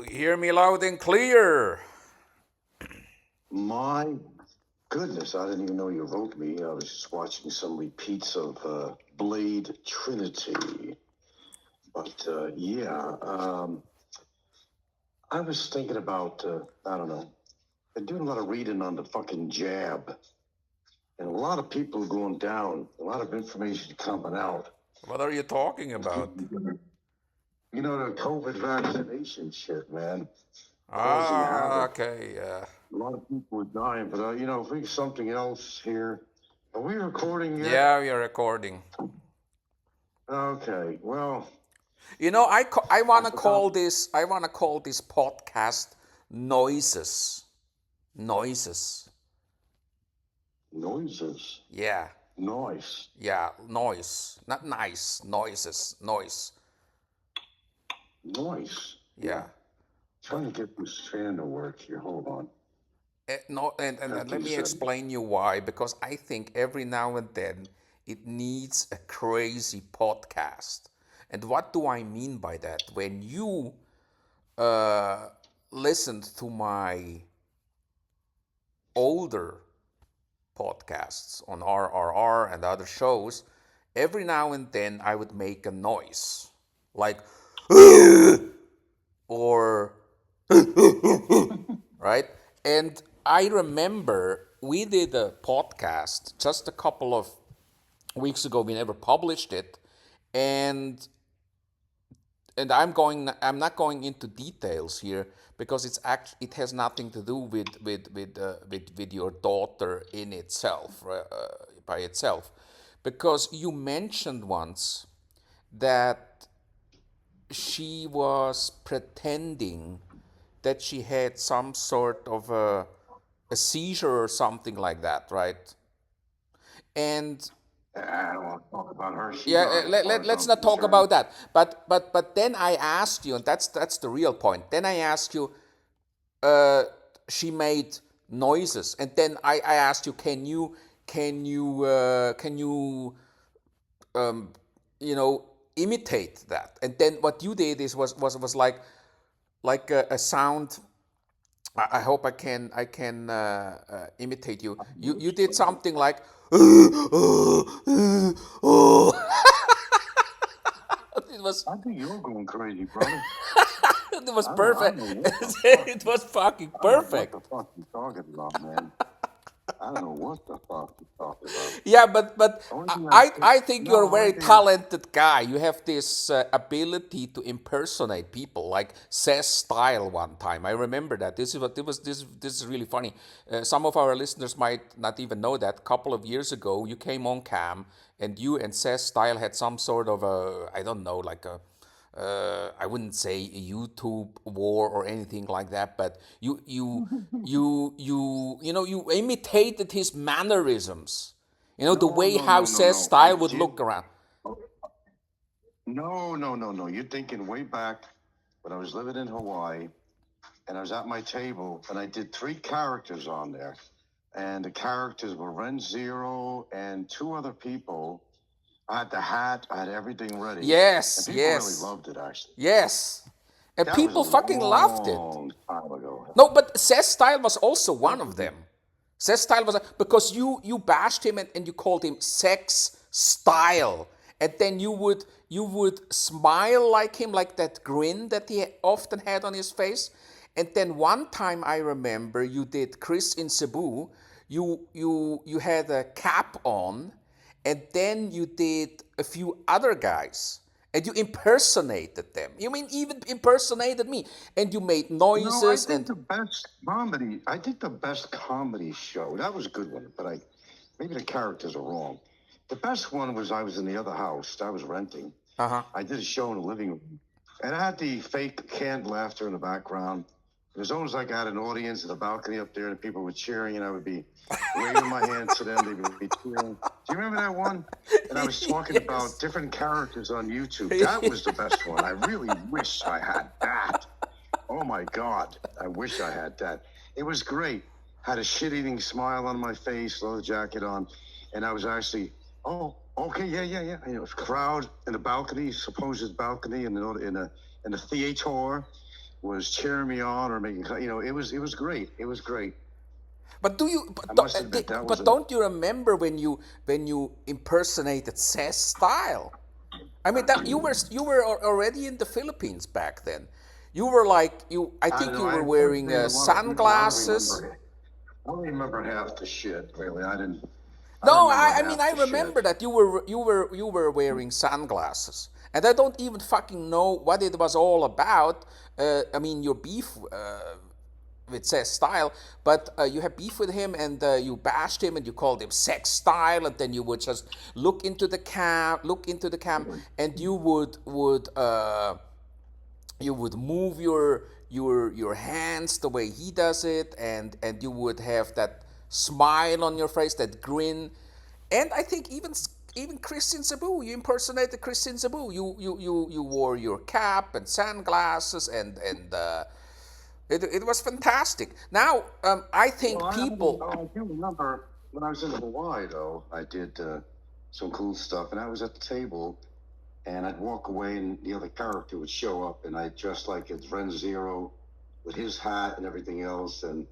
Hear me loud and clear. My goodness, I didn't even know you wrote me. I was just watching some repeats of Blade Trinity. But I was thinking about, I don't know, been doing a lot of reading on the fucking jab. And a lot of people are going down, a lot of information coming out. What are you talking about? You know, the COVID vaccination shit, man, causing Ah, havoc. okay. A lot of people are dying, but if we something else here. Are we recording yet? Yeah, we are recording. Okay, well, I want to call this podcast noises. Noises. noises. Yeah. Noise. Yeah, noise. Not nice. Noises. Noise. Noise. Yeah. Trying to get this fan to work here. Hold on. No, and let me explain you why. Because I think every now and then it needs a crazy podcast. And what do I mean by that? When you listened to my older podcasts on RRR and other shows, every now and then I would make a noise like or right? And I remember we did a podcast just a couple of weeks ago. We never published it, and I'm not going into details here because it has nothing to do with your daughter in itself, by itself, because you mentioned once that she was pretending that she had some sort of a seizure or something like that, right? And I don't want to talk about her. She yeah, died as far as let's I'm not talk concerned. about that. But then I asked you, and that's the real point. Then I asked you, she made noises, and then I asked you, can you you know imitate that? And then what you did was like a sound. I hope I can imitate you. You did something like it was I think you're going crazy, brother. it was I perfect. don't know what the fuck. It was fucking I don't know what perfect. the fuck you're talking about, man. I don't know what the fuck you're talking about. Yeah, but Only thing I think you're a no, I very think talented guy. You have this ability to impersonate people, like Seth Style one time. I remember that. This is really funny. Some of our listeners might not even know that. A couple of years ago, you came on cam, and you and Seth Style had some sort of a, I don't know, like a I wouldn't say a YouTube war or anything like that, but you imitated his mannerisms. You know, the no, way no, how no, no, Seth no. I Style would did. look around. No, no, no, no. You're thinking way back when I was living in Hawaii and I was at my table and I did 3 characters on there. And the characters were Ren Zero and 2 other people. I had the hat, I had everything ready. Yes, And people really yes, loved it, actually. yes. And That was a people fucking loved it. long time ago. No, but Seth Style was also one of them. Seth Style was because you bashed him and you called him Sex Style, and then you would smile like him, like that grin that he often had on his face. And then one time I remember you did Chris in Cebu. You had a cap on, and then you did a few other guys. And you impersonated them. You mean even impersonated me. And you made No, I noises think and the best comedy show, that was a good one, but maybe the characters are wrong. The best one was I was in the other house. I was renting. I did a show in the living room. And I had the fake canned laughter in the background. It was almost like I had an audience in the balcony up there and people were cheering and I would be waving my hands to them. They would be cheering. Do you remember that one? And I was talking about different characters on YouTube. That was the best one. I really wish I had that. Oh my God. I wish I had that. It was great. Had a shit-eating smile on my face, leather jacket on, and I was actually, oh, okay, yeah. And it was crowd in the balcony, supposed balcony in the theater was cheering me on or making, it was great. It was great. But do you? I must admit that was. But don't you remember when you impersonated Seth's style? I mean, that you were already in the Philippines back then. You were like you. I I don't think know. you I were wearing impersonated a lot of people. sunglasses. I don't remember half the shit. Really, I didn't. I don't No, remember I mean half I the remember shit. that you were wearing sunglasses, and I don't even fucking know what it was all about. I mean your beef with Sex Style, but you had beef with him and you bashed him and you called him Sex Style, and then you would just look into the cam, and you would move your hands the way he does it, and you would have that smile on your face, that grin, and I think even Christian Sabu, you impersonated Christian Sabu. You wore your cap and sunglasses, and it was fantastic. Now I Well, think I people. do remember when I was in Hawaii, though, I did some cool stuff, and I was at the table, and I'd walk away, and the other character would show up, and I'd dress like it's Ren Zero with his hat and everything else, and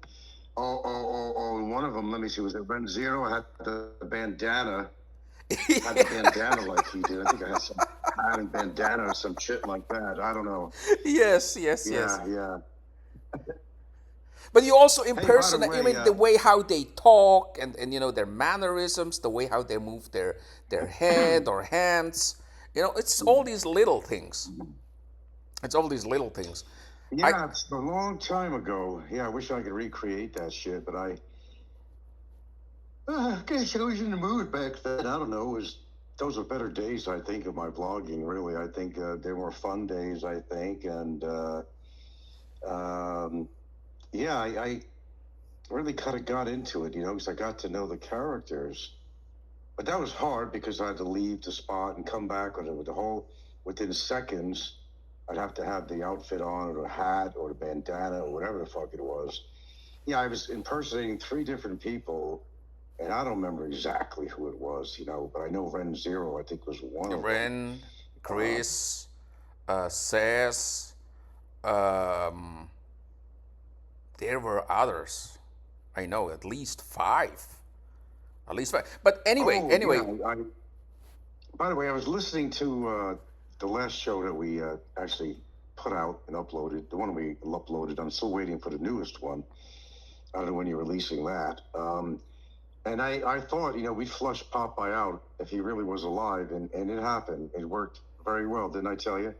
and one of them, let me see, was it Ren Zero? I had the bandana, had the bandana like he did. I think I had some hat and bandana or some shit like that. I don't know. Yes, yes, yes. Yeah, yeah. But you also Hey, by the impersonate. I way, mean, the way how they talk and their mannerisms, the way how they move their head or hands. It's all these little things. It's all these little things. I yeah, it's a long time ago. Yeah, I wish I could recreate that shit, but guess I was in the mood back then. I don't know. Those were better days, I think, of my vlogging. Really, I think they were fun days. I think, and yeah, I really kind of got into it, because I got to know the characters. But that was hard because I had to leave the spot and come back with the whole within seconds. I'd have to have the outfit on or the hat or the bandana or whatever the fuck it was. Yeah, I was impersonating 3 different people, and I don't remember exactly who it was, but I know Ren Zero, I think, was one of them. Ren, Chris, Says. Um, there were others. I know at least 5. At least 5. But anyway, Oh, anyway. yeah. By the way, I was listening to the last show that we actually put out and uploaded. The one we uploaded, I'm still waiting for the newest one. I don't know when you're releasing that. And I thought, we'd flush Popeye out if he really was alive, and it happened. It worked very well, didn't I tell you?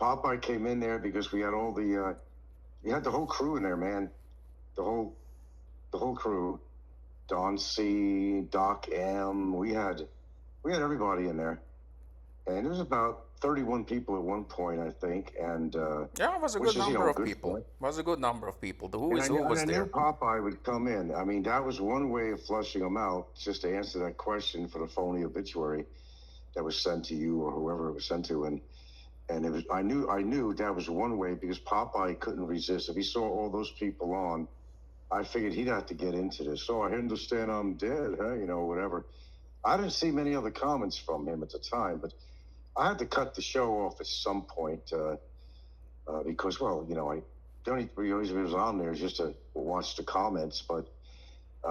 Popeye came in there because we had all we had the whole crew in there, man. The whole crew. Don C, Doc M, we had everybody in there, and it was about 31 people at one point, I think, and Yeah, it was a which good is number of good people. for It was a good number of people. The Who and is I, Who knew- and was I knew there. Popeye would come in. I mean, that was one way of flushing them out, just to answer that question for the phony obituary that was sent to you or whoever it was sent to, and it was I knew that was one way because Popeye couldn't resist. If he saw all those people on, I figured he'd have to get into this. So I understand I'm dead, huh? Whatever. I didn't see many other comments from him at the time, but I had to cut the show off at some point because, well, I the only reason he was on there is just to watch the comments, but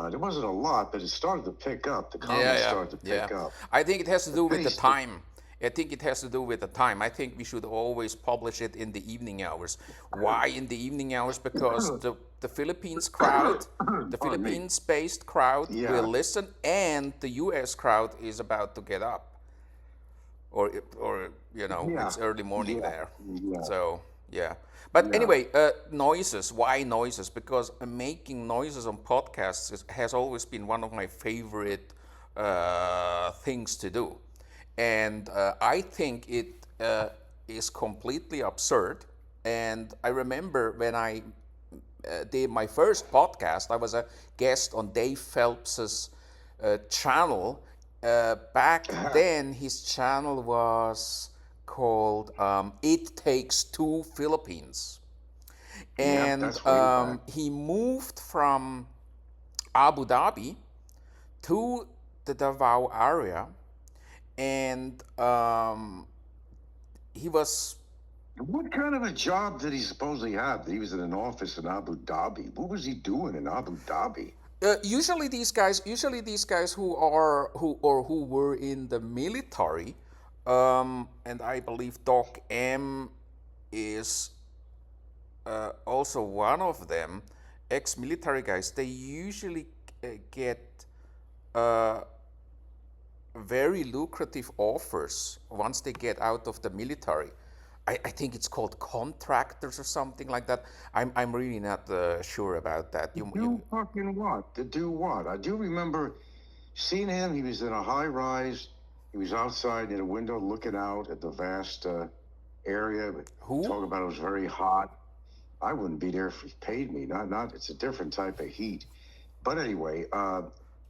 there wasn't a lot, but it started to pick up. The comments started to pick up. I think it has to do with the pace- time. I think it has to do with the time. I think we should always publish it in the evening hours. Why in the evening hours? Because the Philippines crowd, the Pardon me. Philippines-based crowd Yeah. will listen, and the U.S. crowd is about to get up, or Yeah. it's early morning Yeah. there. Yeah. So yeah. But Yeah. anyway, noises. Why noises? Because making noises on podcasts has always been one of my favorite things to do. And I think it is completely absurd. And I remember when I did my first podcast, I was a guest on Dave Phelps's channel. Back then, his channel was called It Takes Two Philippines. And that's way back. he moved from Abu Dhabi to the Davao area, and he was What kind of a job did he supposedly have? He was in an office in Abu Dhabi. What was he doing in Abu Dhabi? Usually these guys who were in the military, and I believe Doc M is also one of them, ex-military guys. They usually get uh, very lucrative offers once they get out of the military. I think it's called contractors or something like that. I'm really not sure about that. To do fucking what? To do what? I do remember seeing him. He was in a high rise. He was outside in a window looking out at the vast area. Who? Talk about it was very hot. I wouldn't be there if he paid me. Not. It's a different type of heat. But anyway,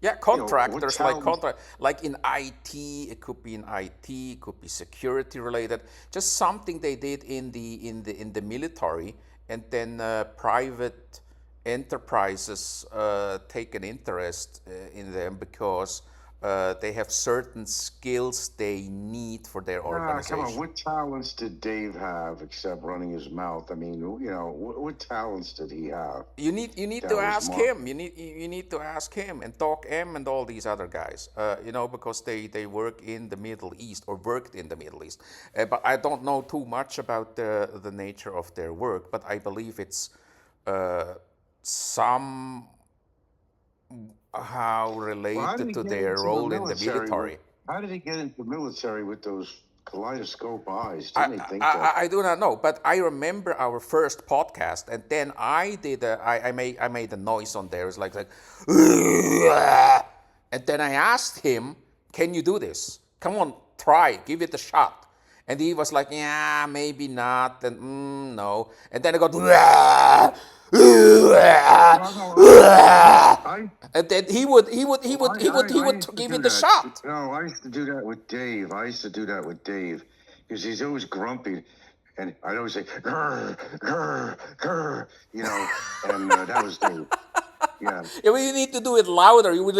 yeah, contractors talent- like in IT. It could be in IT. It could be security related. Just something they did in the military, and then private enterprises take an interest in them because they have certain skills they need for their organization. Come on. What talents did Dave have except running his mouth? I mean, what talents did he have? You need to ask him. You need to ask him and Doc M and all these other guys. Because they work in the Middle East or worked in the Middle East. But I don't know too much about the nature of their work. But I believe it's somehow related to their role in the military. How did he get into the military with those kaleidoscope eyes? Didn't he think that? I do not know, but I remember our first podcast, and then I did I made a noise on there. It's like, and then I asked him, "Can you do this? Come on, try, give it a shot." And he was like, "Yeah, maybe not," and no. And then I got, and then he would give it a shot. No, I used to do that with Dave. Because he's always grumpy, and I'd always say grr, grr, grr, and that was Dave. Yeah. Yeah, well, you need to do it louder. You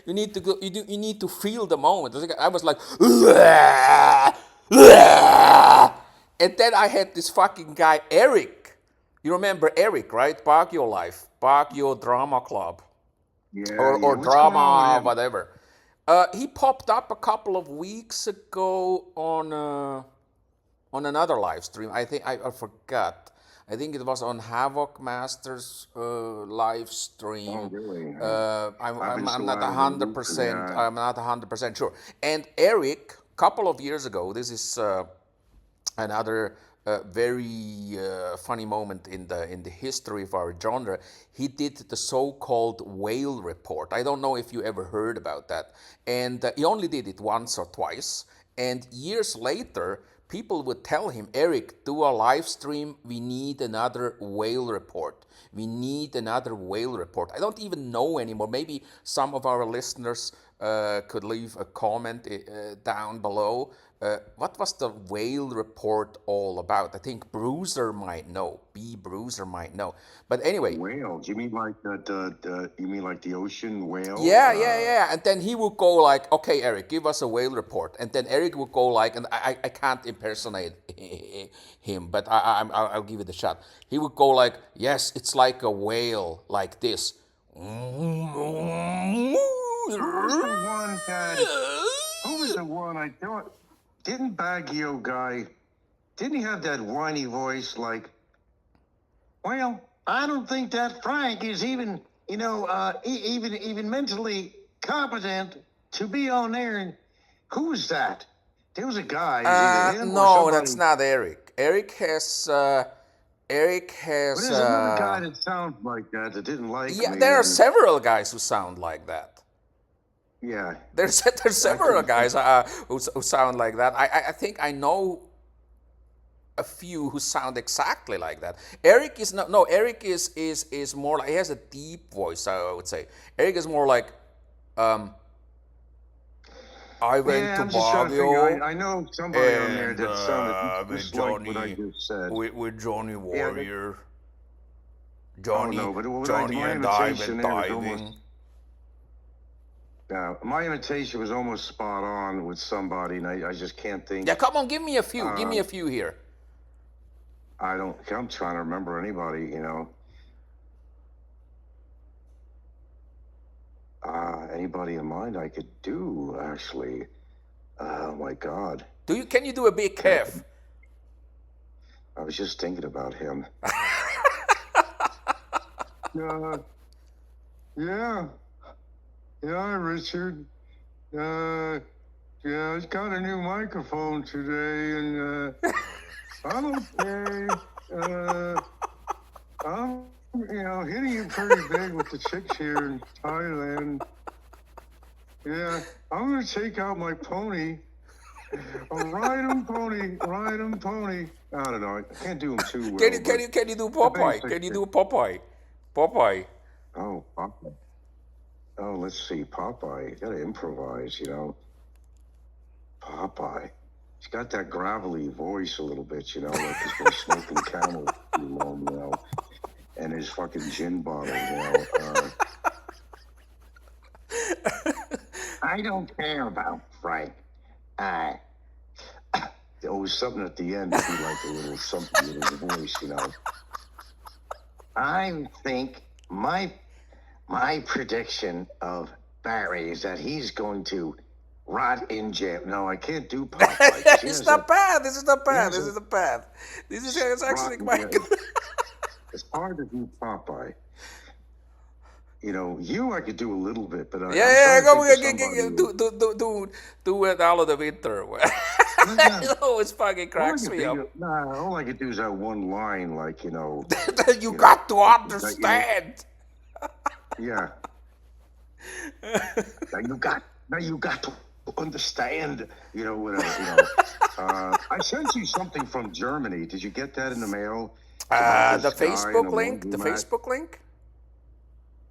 need to feel the moment. I was like, and then I had this fucking guy Eric. You remember Eric, right? Baguio Life, Baguio Drama Club, or drama, whatever. He popped up a couple of weeks ago on another live stream. I think I forgot. I think it was on Havoc Masters live stream. Oh, really? I'm not 100%. I'm not 100% sure. And Eric, a couple of years ago, this is another very funny moment in the history of our genre. He did the so-called whale report. I don't know if you ever heard about that. And he only did it once or twice. And years later, people would tell him, "Eric, do a live stream. We need another whale report. We need another whale report." I don't even know anymore. Maybe some of our listeners could leave a comment down below. What was the whale report all about? I think Bruiser might know. Bruiser might know. But anyway. Whales? You mean like you mean like the ocean whale? Yeah. And then he would go like, "Okay, Eric, give us a whale report." And then Eric would go like, and I can't impersonate him, but I'll give it a shot. He would go like, "Yes, it's like a whale, like this." Who was the one I thought? Didn't Baguio guy? Didn't he have that whiny voice like? Well, I don't think that Frank is even, even mentally competent to be on there. And who was that? There was a guy. No, that's not Eric. Eric has. But there's another guy that sounds like that didn't like me. Yeah, there are several guys who sound like that. Yeah. There's several guys who sound like that. I think I know a few who sound exactly like that. Eric is no. Eric is more like, he has a deep voice, I would say. Eric is more like, I went to Baguio. I know somebody on there that sounded with just Johnny, like what I just said. With Johnny Warrior. Johnny my and I went imitation diving. My imitation was almost spot on with somebody, and I just can't think. Yeah, come on, give me a few. Give me a few here. I'm trying to remember anybody, anybody in mind I could do, actually. Oh, my God. Can you do a big calf? I was just thinking about him. Yeah, Richard. Yeah, I got a new microphone today, and I'm okay. I'm, hitting it pretty big with the chicks here in Thailand. Yeah, I'm gonna take out my pony. Ride 'em pony. I don't know. I can't do them too well. Can you do Popeye? Can you do Popeye? Popeye. Oh, Popeye. Oh, let's see, Popeye. You gotta improvise, Popeye. He's got that gravelly voice a little bit, like he's been smoking camel too long, and his fucking gin bottle, I don't care about Frank. There was something at the end to be like a little something in his voice, I think my prediction of Barry is that he's going to rot in jail. No, I can't do Popeye. It's not bad. This is not bad. This is the path. This is actually quite good. It's hard to do Popeye. I could do a little bit, but go do it all of the winter. It always fucking cracks me up. All I could do is that one line, like you got to understand. Yeah. Now you got to understand. Whatever. I sent you something from Germany. Did you get that in the mail? The Facebook link. The Facebook link.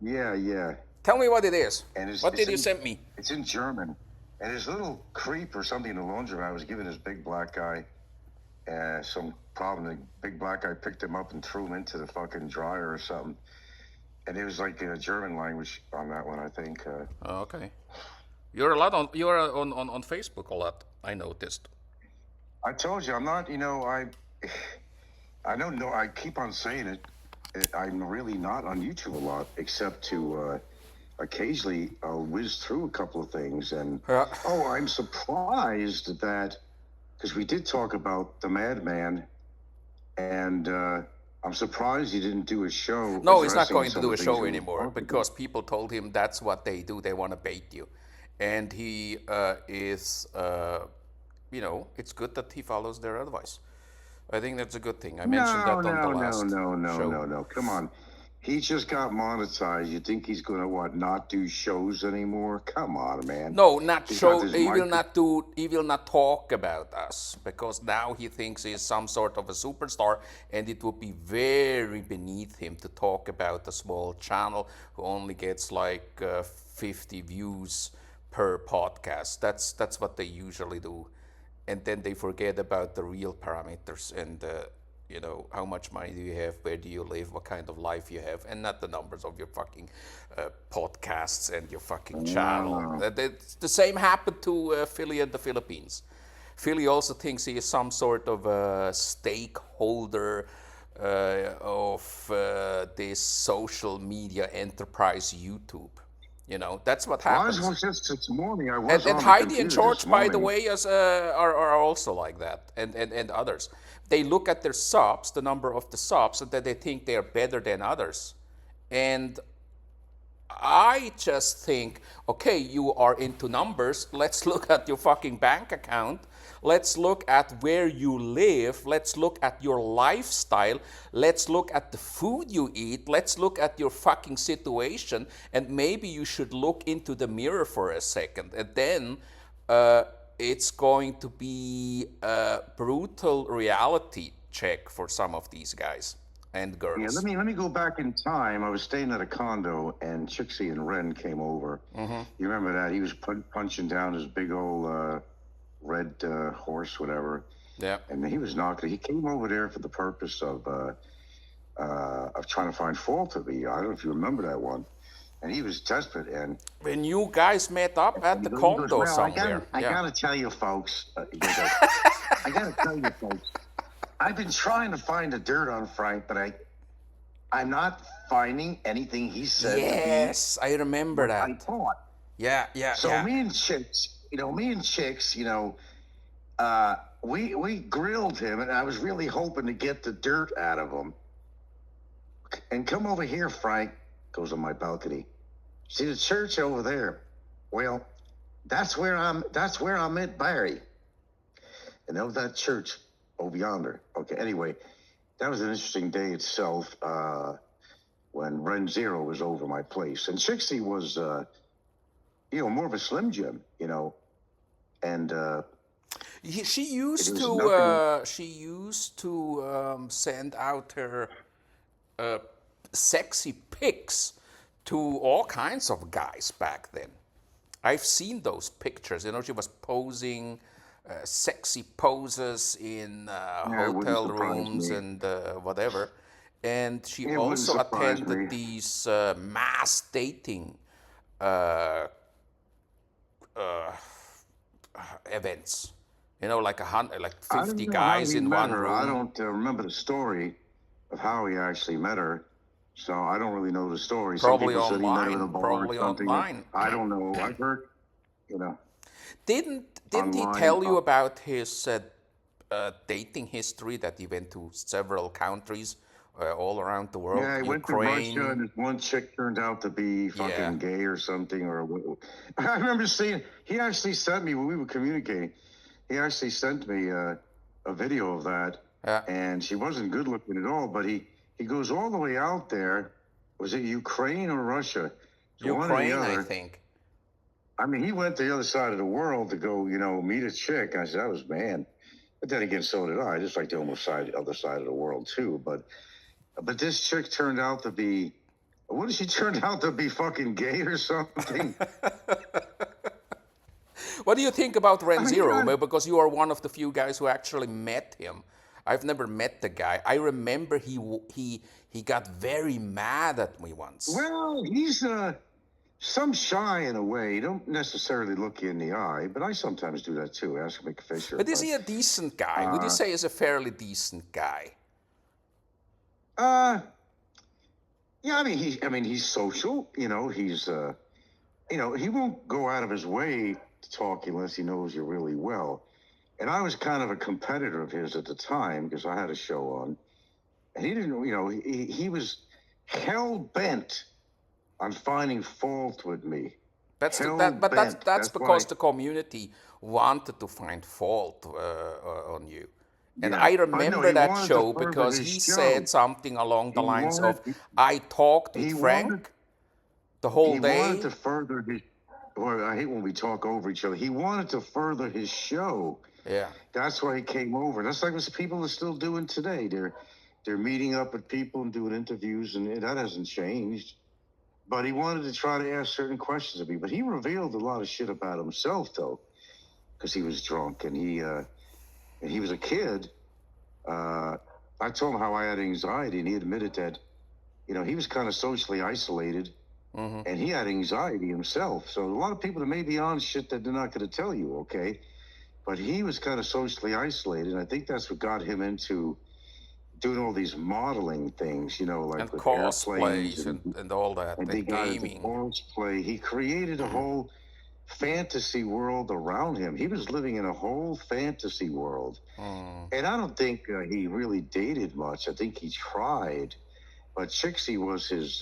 Yeah. Tell me what it is. What did you send me? It's in German. And his little creep or something in the laundromat was giving this big black guy some problem. The big black guy picked him up and threw him into the fucking dryer or something. And it was like in a German language on that one, I think. Okay. You're on Facebook a lot, I noticed. I told you, I'm not, I don't know, I keep on saying it. I'm really not on YouTube a lot, except to occasionally I'll whiz through a couple of things. And, I'm surprised that, because we did talk about the Madman, and I'm surprised he didn't do a show. No, he's not going to do a show anymore, because people told him that's what they do. They want to bait you. And he is, it's good that he follows their advice. I think that's a good thing. I mentioned that on the last show. No. Come on. He just got monetized. You think he's going to, not do shows anymore? Come on, man. No, not show. He will not talk about us, because now he thinks he's some sort of a superstar, and it would be very beneath him to talk about a small channel who only gets like 50 views per podcast. That's what they usually do. And then they forget about the real parameters and, how much money do you have, where do you live, what kind of life you have, and not the numbers of your fucking podcasts and your fucking channel. The same happened to Philly and the Philippines. Philly also thinks he is some sort of a stakeholder of this social media enterprise YouTube. That's what happens. I was just this morning. I was and Heidi and George, by the way, are also like that, and others. They look at their subs, the number of the subs, and that they think they are better than others. And I just think, okay, you are into numbers. Let's look at your fucking bank account. Let's look at where you live. Let's look at your lifestyle. Let's look at the food you eat. Let's look at your fucking situation. And maybe you should look into the mirror for a second. And then it's going to be a brutal reality check for some of these guys and girls. Yeah, let me go back in time. I was staying at a condo, and Chixie and Ren came over. Mm-hmm. You remember that? He was punching down his big old red horse, whatever. Yeah. And he was knocking. He came over there for the purpose of trying to find fault with me. I don't know if you remember that one. And he was desperate. And when you guys met up at the condo somewhere. I gotta tell you, folks. I gotta tell you, folks. I've been trying to find the dirt on Frank, but I'm not finding anything he said to be Yes, I remember what I that. thought. Yeah, yeah, So yeah. me and Chicks, we grilled him, and I was really hoping to get the dirt out of him. And come over here, Frank, goes on my balcony. See the church over there? Well, that's where I met Barry. And of that church over yonder. Okay, anyway, that was an interesting day itself, when Ren Zero was over my place. And Chixie was more of a Slim Jim, and She it used was to nothing. send out her sexy pics to all kinds of guys back then. I've seen those pictures. She was posing sexy poses in Yeah, it wouldn't hotel surprise rooms me. and whatever. And she It wouldn't also surprise attended me. these mass dating uh, uh, events. Like like I don't 50 know how guys he in met one her. I room. don't remember the story of how he actually met her. So I don't really know the story. Some Probably people said he met her at a online. bar or Probably something. online. I don't know. I've heard, you know, Didn't he online. tell you about his dating history, that he went to several countries all around the world? Yeah, he went to Russia, Ukraine. and this one chick turned out to be Yeah. fucking gay or something. I remember seeing. He actually sent me when we were communicating. He actually sent me a video of that, Yeah. and she wasn't good looking at all. But he goes all the way out there. Was it Ukraine or Russia? It's one or the Ukraine, I other. think. I mean, he went to the other side of the world to go, meet a chick. I said, that was man. But then again, so did I. Just like the other side of the world too. But this chick turned out to be, what did she turn out to be, fucking gay or something? What do you think about I mean, Renziro? Because you are one of the few guys who actually met him. I've never met the guy. I remember he got very mad at me once. well, he's some shy in a way. He don't necessarily look you in the eye, but I sometimes do that too. Ask Mick Fisher. But is he a decent guy? Would you say he's a fairly decent guy? Yeah, I mean, he's social. He's he won't go out of his way to talk unless he knows you really well. And I was kind of a competitor of his at the time because I had a show on, and he didn't. He was hell bent on finding fault with me. That's That's why because the community wanted to find fault on you. And yeah, I I know remember he that wanted to show further because his he show. said something along the He lines wanted of, I talked with he wanted Frank the whole he wanted to day. further his. Well, I hate when we talk over each other. He wanted to further his show. Yeah. That's why he came over. That's like what people are still doing today. They're meeting up with people and doing interviews, and that hasn't changed. But he wanted to try to ask certain questions of me. But he revealed a lot of shit about himself, though, because he was drunk and he was a kid. I told him how I had anxiety, and he admitted that, he was kind of socially isolated, and he had anxiety himself. So a lot of people that may be on shit that they're not going to tell you, okay? But he was kind of socially isolated, and I think that's what got him into doing all these modeling things, like And with cosplays airplanes and all that, and he and got into gaming. cosplay. He created a whole fantasy world around him. He was living in a whole fantasy world. And I don't think he really dated much. I think he tried, but Chixie was his,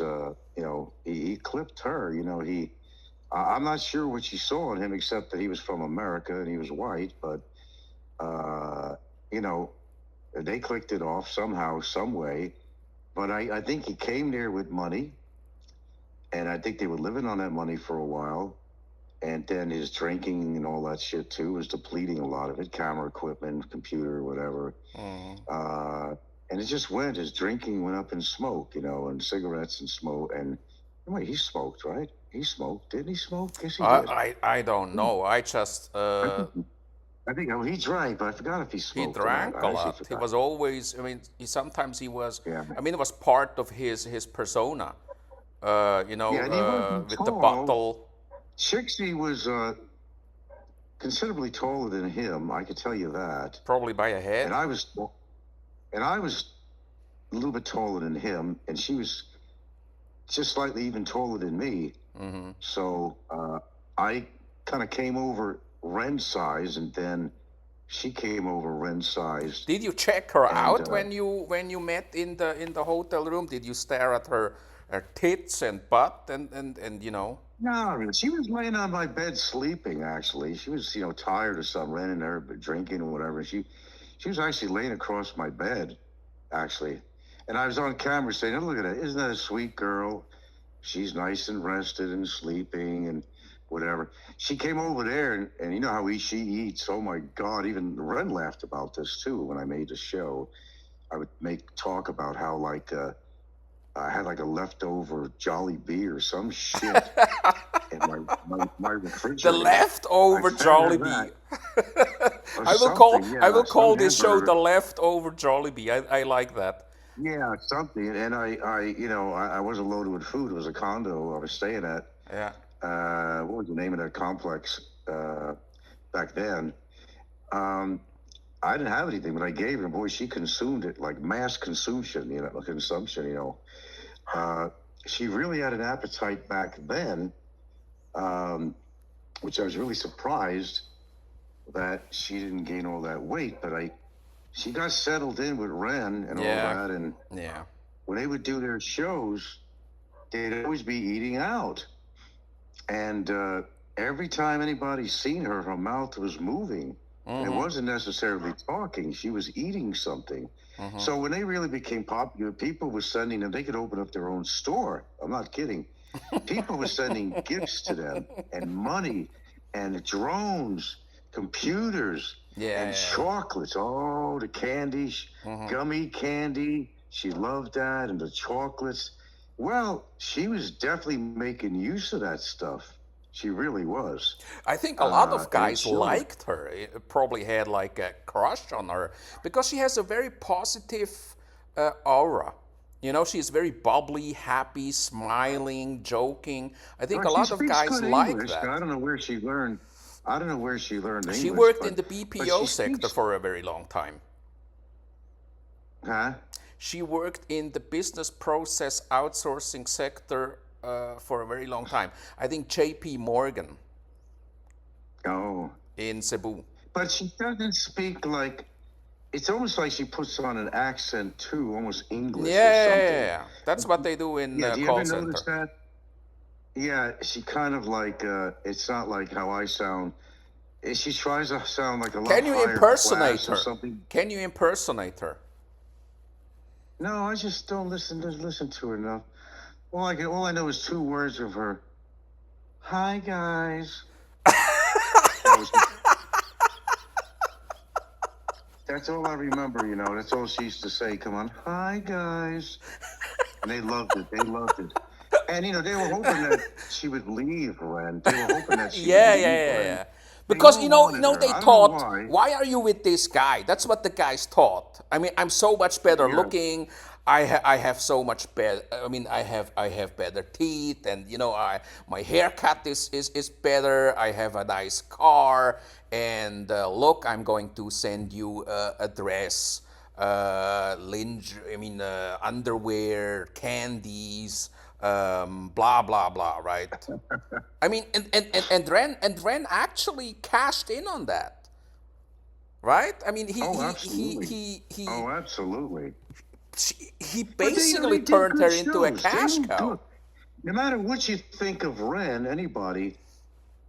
he clipped her. I'm not sure what she saw in him except that he was from America and he was white, but, they clicked it off somehow, some way. But I think he came there with money, and I think they were living on that money for a while. And then his drinking and all that shit too was depleting a lot of it, camera equipment, computer, whatever. And it just went. His drinking went up in smoke, and cigarettes and smoke. And wait, he smoked, right? He smoked. Didn't he smoke? Yes, he did. I don't know. I just I think he drank, but I forgot if he he smoked or not. drank I a actually lot. He forgot. was always. I mean, sometimes he was. Yeah. I mean, it was part of his persona. Yeah, and he wasn't With the tall. bottle. Chixie was considerably taller than him. I could tell you that. Probably by a head. And I was, and I was a little bit taller than him, and she was just slightly even taller than me. So I kind of came over Ren size, and then she came over Ren size. Did you check her And out when you met in the hotel room? Did you stare at her tits and butt and you know? no, she was laying on my bed sleeping. Actually, she was tired or something, ran in there drinking or whatever. She was actually laying across my bed, actually, and I was on camera saying, "Oh, look at that! Isn't that a sweet girl? She's nice and rested and sleeping and whatever." She came over there, and you know how she eats. Oh my God! Even Ren laughed about this too when I made the show. I would talk about how like I had like a leftover JOLLIBEE or some shit in my The refrigerator. leftover I fed her Jollibee. or I will something. I Yeah, will some call this show hamburger. the leftover Jollibee. I like that. Yeah, something. And I wasn't loaded with food. It was a condo I was staying at. Yeah. What was the name of that complex back then? I didn't have anything, but I gave her. Boy, she consumed it like mass consumption. Consumption. She really had an appetite back then, which I was really surprised that she didn't gain all that weight. But she got settled in with Ren and all that, and Yeah. when they would do their shows, they'd always be eating out. And every time anybody seen her, her mouth was moving. And it wasn't necessarily talking. She was eating something. So when they really became popular, people were sending them, they could open up their own store. I'm not kidding. People were sending gifts to them and money and drones, computers, and chocolates. Oh, the candy, gummy candy. She loved that, and the chocolates. Well, she was definitely making use of that stuff. She really was. I think a lot of And it guys showed. liked her, probably had like a crush on her because she has a very positive aura. You know, she's very bubbly, happy, smiling, joking. I think a She lot of speaks guys good like English. that. I don't know where she learned. I don't know where she learned She English. worked in but, the but BPO she sector speaks. for a very long time. Huh? She worked in the business process outsourcing sector for a very long time. I think JP Morgan Oh. in Cebu. But she doesn't speak like. It's almost like she puts on an accent too, almost English or something. That's what they do in Yeah. Do you call ever notice center. that? Yeah. She kind of like. It's not like how I sound. She tries to sound like a lot Can you higher impersonate class or her? something. Can you impersonate her? No, I just don't listen to her enough. All I know is 2 words of her. Hi guys. That was- That's all I remember. That's all she used to say. Come on, hi guys, and they loved it. They loved it. And they were hoping that she would leave, Ren. They were hoping that she would leave, Ren. They Because all wanted her. they I don't know thought, why. why are you with this guy? That's what the guys thought. I mean, I'm so much better Yeah. looking. I have so much better. I mean, I have better teeth, and my haircut is better. I have a nice car, and look, I'm going to send you a dress, underwear, candies, blah blah blah. Right? I mean, and Ren actually cashed in on that, right? I mean, Oh, absolutely. he Oh, absolutely. he But basically they did turned good her into a shows. cash They cow. do. No matter what you think of Ren, anybody,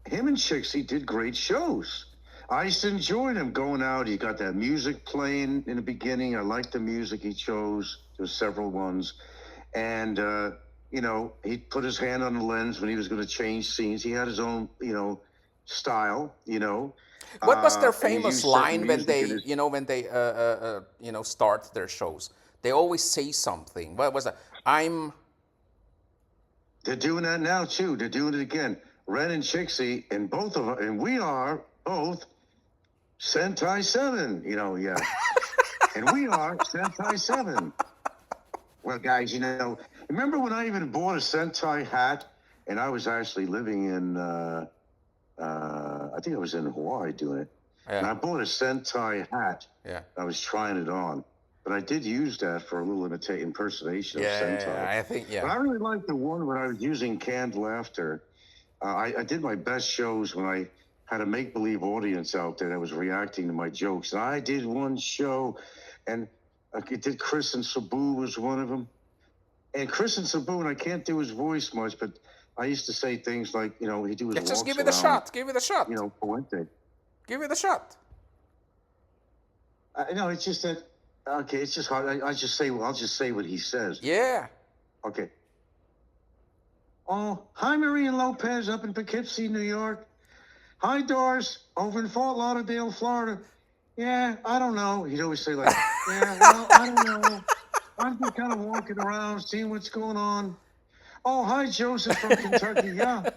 him and Chixie did great shows. I used to enjoy them going out. He got that music playing in the beginning. I liked the music he chose. There's several ones. And, he put his hand on the lens when he was going to change scenes. He had his own, style, What was their and he famous used certain line when music in they, his. start their shows? They always say something. What was that? They're doing that now, too. They're doing it again. Ren and Chixie, and both of them, and we are both Sentai 7, yeah. And we are Sentai 7. Well, guys, remember when I even bought a Sentai hat, and I was actually living in, I think I was in Hawaii doing it. Yeah. And I bought a Sentai hat. Yeah. I was trying it on. but I did use that for a little impersonation of Sentai. Yeah, I think, But yeah. I really liked the one when I was using canned laughter. I did my best shows when I had a make-believe audience out there that was reacting to my jokes. And I did one show, and I did Chris and Sabu was one of them. And Chris and Sabu, and I can't do his voice much, but I used to say things like, you know, he'd do his Yeah, just walks give it a around, shot. Give it a shot. you know, Puente. Give it a shot. No, it's just that. Okay, it's just hard. I'll just say what he says. Yeah. Okay. Oh, hi, Maria Lopez up in Poughkeepsie, New York. Hi, Doris over in Fort Lauderdale, Florida. Yeah, I don't know. He'd always say like, yeah, well, I don't know. I'm just kind of walking around, seeing what's going on. Oh, hi, Joseph from Kentucky. Yeah.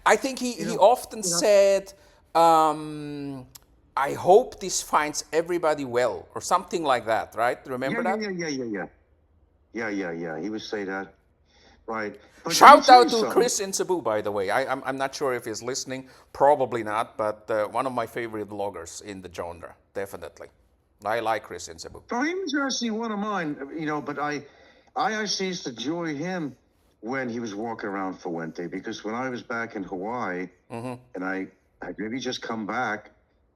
I think he often said, I hope this finds everybody well, or something like that, right? Remember that? Yeah. He would say that. Right. But Shout out to Chris in Cebu, by the way. I'm not sure if he's listening. Probably not, but one of my favorite vloggers in the genre, definitely. I like Chris in Cebu. So he was actually one of mine, you know, but I actually used to enjoy him when he was walking around Fuente, because when I was back in Hawaii and I maybe just come back,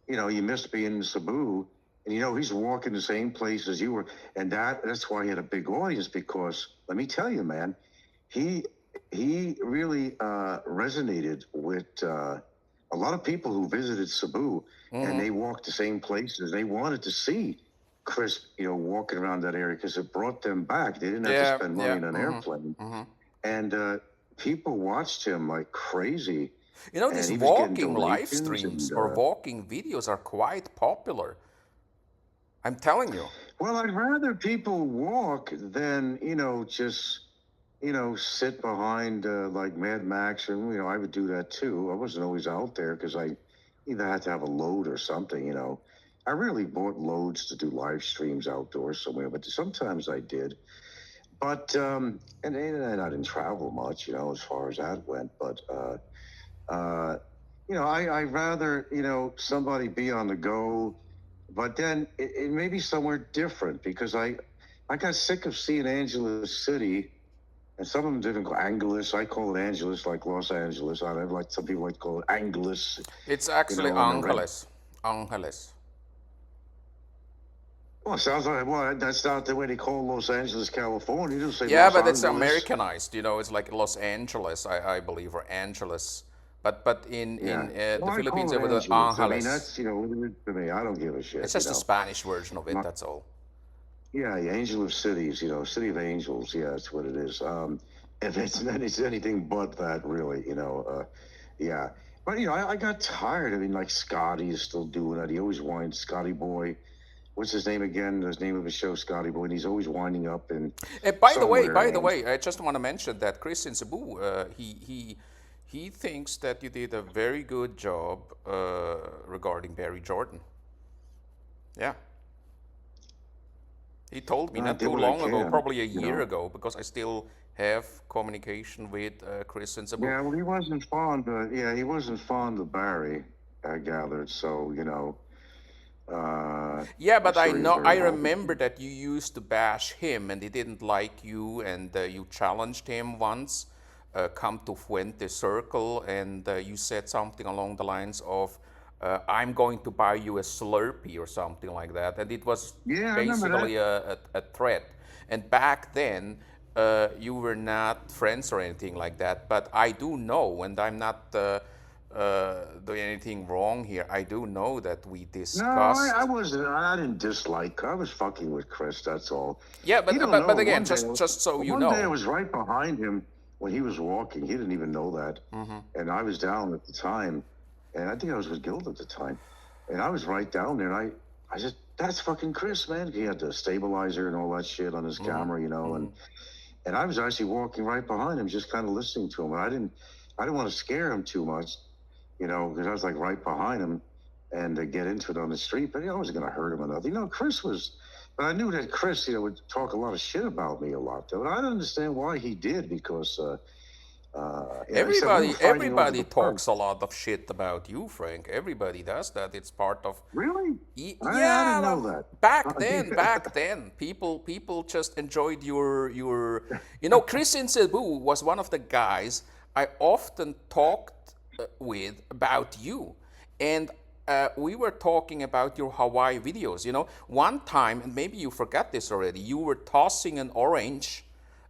you know, you missed being in Cebu, and you know, he's walking the same place as you were. And that's why he had a big audience, because let me tell you, man, he really resonated with a lot of people who visited Cebu, and they walked the same places. They wanted to see Chris, you know, walking around that area because it brought them back. They didn't have to spend money on an airplane. And people watched him like crazy. You know, these walking live streams or walking videos are quite popular. I'm telling you. Well, I'd rather people walk than, you know, just, you know, sit behind like Mad Max. And, you know, I would do that too. I wasn't always out there because I either had to have a load or something, you know. I rarely bought loads to do live streams outdoors somewhere, but sometimes I did. But, and I didn't travel much, you know, as far as that went. But, you know, I'd rather, you know, somebody be on the go, but then it may be somewhere different, because I got sick of seeing Angeles City, and some of them didn't call Angeles. I call it Angeles, like Los Angeles. I don't like, some people like to call it Angeles. It's actually, you know, Angeles. Angeles. Well, it sounds like, well, that's not the way they call Los Angeles, California. You don't say yeah, Los but Angeles. It's Americanized, you know. It's like Los Angeles, I believe, or Angeles. But in the Philippines, it was Angeles. I mean, that's, you know, to me, I don't give a shit. It's just a Spanish version of it, that's all. Yeah, the Angel of Cities, you know, City of Angels. Yeah, that's what it is. If it's anything but that, really, you know. Yeah. But, you know, I got tired. I mean, like, Scotty is still doing that. He always winds, Scotty Boy. What's his name again? The name of his show, Scotty Boy, and he's always winding up in. By the way, I just want to mention that Chris in Cebu, he thinks that you did a very good job regarding Barry Jordan. Yeah. He told me not too long ago, probably a year ago, because I still have communication with Chris in Cebu. Yeah, well, he wasn't fond of Barry, I gathered. So, you know. Yeah, but I remember that you used to bash him, and he didn't like you, and you challenged him once, come to Fuente Circle, and you said something along the lines of, I'm going to buy you a Slurpee or something like that, and it was basically a threat. And back then, you were not friends or anything like that, but I do know, and I'm not doing anything wrong here, I do know that we discussed. No, I wasn't. I didn't dislike. I was fucking with Chris. That's all. Yeah, but again, just so you know. One day I was right behind him when he was walking. He didn't even know that, and I was down at the time, and I think I was with Guild at the time, and I was right down there, and I said, "That's fucking Chris, man." He had the stabilizer and all that shit on his camera, you know, and I was actually walking right behind him, just kind of listening to him, and I didn't want to scare him too much. You know, because I was like right behind him, and to get into it on the street, but I wasn't going to hurt him or nothing. You know, but I knew that Chris, you know, would talk a lot of shit about me a lot, though. And I don't understand why he did, because Yeah, except we were fighting over Everybody the talks a purse. lot of shit about you, Frank. Everybody does that. It's part of. Really? I Yeah, didn't know well, that. back then, people just enjoyed your. You know, Chris in Cebu was one of the guys I often talked with about you, and we were talking about your Hawaii videos. You know, one time, and maybe you forgot this already. You were tossing an orange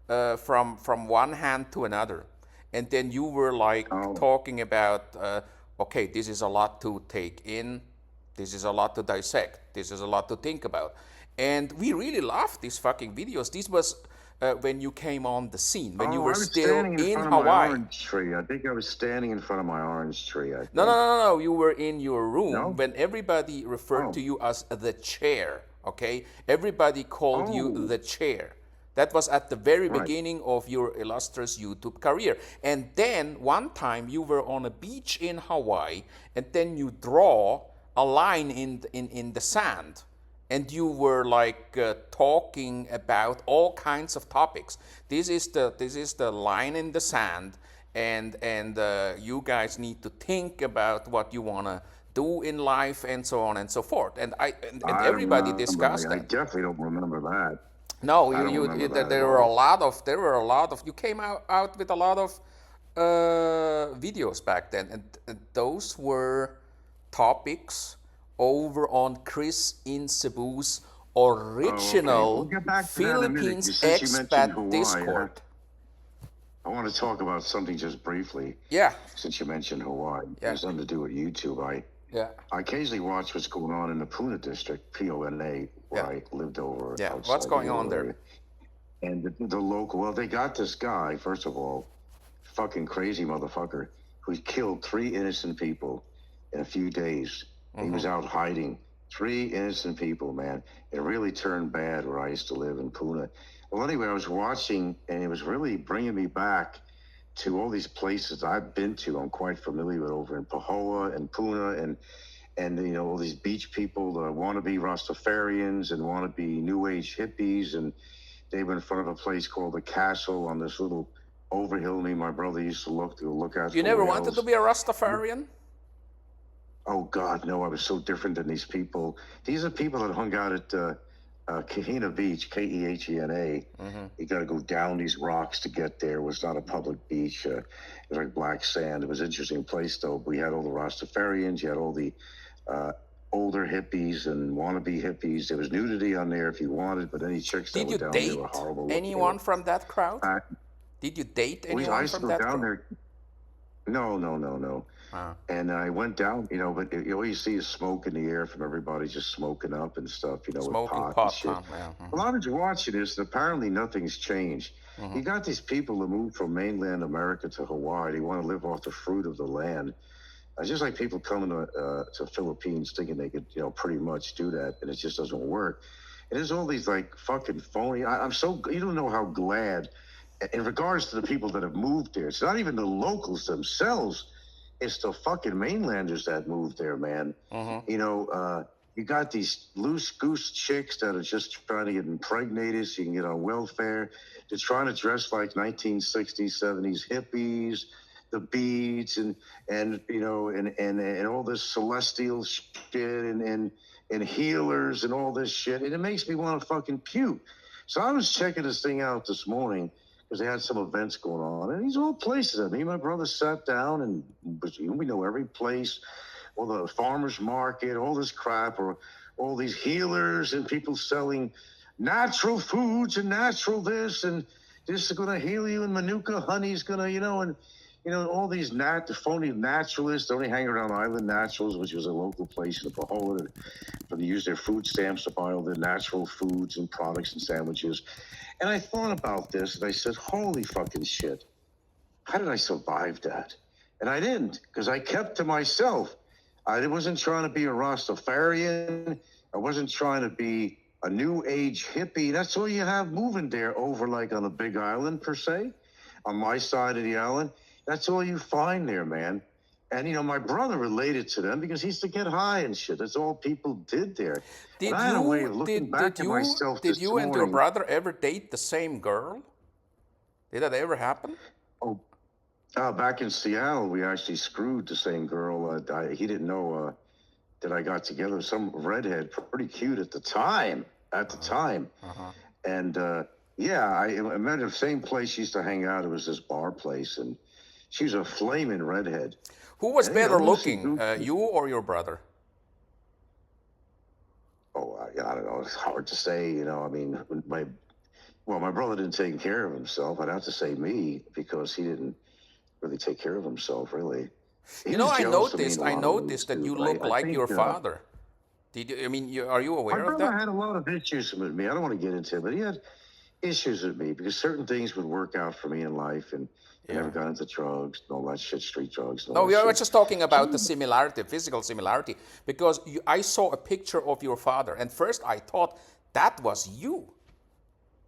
from one hand to another, and then you were like Oh, talking about, okay, this is a lot to take in, this is a lot to dissect, this is a lot to think about, and we really loved these fucking videos. This was when you came on the scene, when you oh, were I was still standing in in front of my Hawaii. orange tree. I think I was standing in front of my orange tree, I No, no, think. no, no, no. You were in your room No? when everybody referred Oh. to you as the chair. Okay, everybody called you Oh, the chair. That was at the very right. beginning of your illustrious YouTube career. And then one time you were on a beach in Hawaii, and then you draw a line in the sand, and you were like talking about all kinds of topics. This is the line in the sand, and you guys need to think about what you wanna do in life and so on and so forth. And I don't everybody remember. discussed I that. definitely don't remember that. No, I don't remember that at there were a all. lot of you came out with a lot of videos back then, and those were topics over on Chris in Cebu's Oh, okay. We'll original get back to that in a minute. Philippines Since you mentioned expat Hawaii, Discord. I want to talk about something just briefly. Yeah, Since you mentioned Hawaii, it yeah, has something to do with YouTube. yeah, I occasionally watch what's going on in the Puna district, Pona, where yeah, I lived over yeah. What's outside the going little on there? area. And the local, well, they got this guy, first of all, fucking crazy motherfucker, who killed 3 innocent people in a few days. He was out hiding. 3 innocent people, man. It really turned bad where I used to live in Puna. Well, anyway, I was watching, and it was really bringing me back to all these places I've been to. I'm quite familiar with over in Pahoa and Puna, and you know, all these beach people that want to be Rastafarians and want to be New Age hippies, and they were in front of a place called the Castle on this little overhill. Me and my brother used to look at You for never wanted to whales. be a Rastafarian? Oh God, no! I was so different than these people. These are people that hung out at Kahina Beach, Kehena. You got to go down these rocks to get there. It was not a public beach. It was like black sand. It was an interesting place, though. We had all the Rastafarians. You had all the older hippies and wannabe hippies. There was nudity on there if you wanted, but any chicks that Did were you down there were date horrible looking. anyone from that crowd? I, Did you date I anyone used to from go that down crowd? there. No, no, no, no. Ah. And I went down, you know, but all you see is smoke in the air from everybody just smoking up and stuff, you know, with Smoking pot and pot, shit. huh? Yeah. Well, I was watching this, and apparently nothing's changed. You got these people that moved from mainland America to Hawaii. They want to live off the fruit of the land. It's just like people coming to Philippines thinking they could, you know, pretty much do that, and it just doesn't work. And there's all these like fucking phony. I'm so, you don't know how glad, in regards to the people that have moved there. It's not even the locals themselves. It's the fucking mainlanders that moved there, man. You know, you got these loose goose chicks that are just trying to get impregnated so you can get on welfare. They're trying to dress like 1960s, 70s hippies, the beads and you know, and all this celestial shit and healers and all this shit. And it makes me want to fucking puke. So I was checking this thing out this morning, because they had some events going on, and these are all places that me and my brother sat down, and we know every place, all the farmers market, all this crap, or all these healers and people selling natural foods and natural this, and this is going to heal you, and Manuka honey's going to, you know, and you know, all these phony naturalists. They only hang around Island Naturals, which was a local place in the Pahoa, but they use their food stamps to buy all their natural foods and products and sandwiches. And I thought about this, and I said, holy fucking shit. How did I survive that? And I didn't, because I kept to myself. I wasn't trying to be a Rastafarian. I wasn't trying to be a new age hippie. That's all you have moving there over like on a big island, per se, on my side of the island. That's all you find there, man. And, you know, my brother related to them because he used to get high and shit. That's all people did there. Did and I had a way you of looking back at myself did this you and your morning. brother ever date the same girl? Did that ever happen? Oh, Back in Seattle, we actually screwed the same girl. He didn't know that I got together with some redhead, pretty cute at the time. And yeah, I met her the same place she used to hang out. It was this bar place, and she was a flaming redhead. Who was And, better Lucy looking, Goose- you or your brother? Oh, I don't know. It's hard to say. I mean, my brother didn't take care of himself. I'd have to say me, because he didn't really take care of himself, really. He was jealous of me in a I lot of ways, noticed that too. you But look I like think your father. Are you my aware of brother that? had a lot of issues with me. I don't want to get into it, but he had issues with me because certain things would work out for me in life, and I never got into drugs and all that shit, street drugs. And all No, that we were shit. just talking about the similarity, physical similarity, because I saw a picture of your father, and first I thought that was you.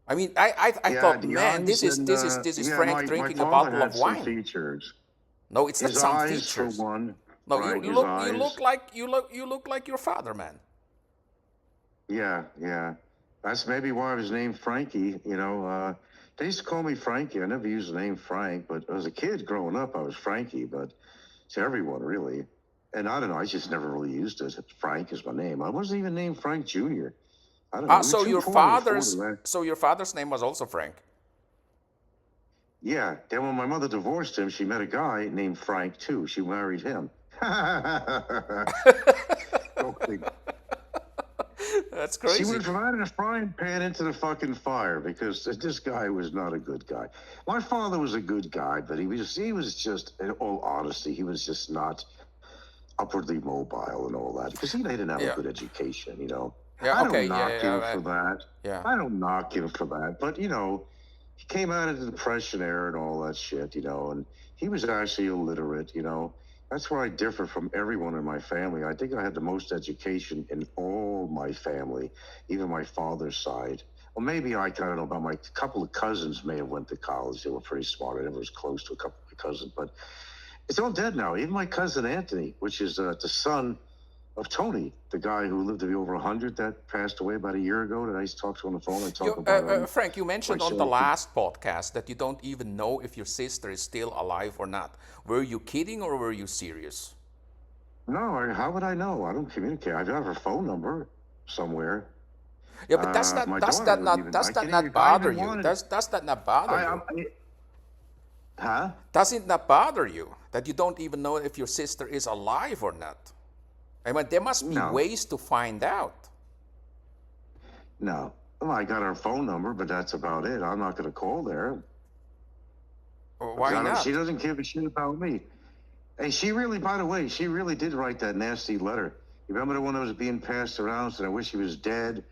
I mean, I thought, The man, eyes and this is Frank my drinking a father bottle had of some wine. features. No, it's not His some eyes, for features. one. No, Right, his eyes. you look like your father, man. Yeah. That's maybe why I was named Frankie. They used to call me Frankie. I never used the name Frank, but as a kid growing up, I was Frankie. But to everyone, really. And I don't know. I just never really used it. Frank is my name. I wasn't even named Frank Jr. I don't know. We were too poor to afford that. So your father's name was also Frank. Yeah. Then when my mother divorced him, she met a guy named Frank too. She married him. Okay. That's She crazy. would have provided a frying pan into the fucking fire, because this guy was not a good guy. My father was a good guy, but he was just, in all honesty, he was just not upwardly mobile and all that, because he didn't have a good education, Yeah, I okay, don't knock him yeah, for that. yeah. I don't knock him for that, but he came out of the Depression era and all that shit, and he was actually illiterate, That's where I differ from everyone in my family. I think I had the most education in all my family, even my father's side. Well, maybe I don't know about my couple of cousins may have went to college. They were pretty smart. I never was close to a couple of my cousins, but it's all dead now. Even my cousin Anthony, which is the son of Tony, the guy who lived to be over 100 that passed away about a year ago that I used to talk to on the phone. I talk about Frank, you mentioned on the last podcast that you don't even know if your sister is still alive or not. Were you kidding or were you serious? No, how would I know? I don't communicate. I have her phone number somewhere. Yeah, but does that not bother you? Does that not bother you? Huh? Does it not bother you that you don't even know if your sister is alive or not? I mean, there must be ways to find out. No. Well, I got her phone number, but that's about it. I'm not going to call there. Why not? She doesn't give a shit about me. And she really, by the way, she really did write that nasty letter. You remember the one that was being passed around, said, I wish he was dead?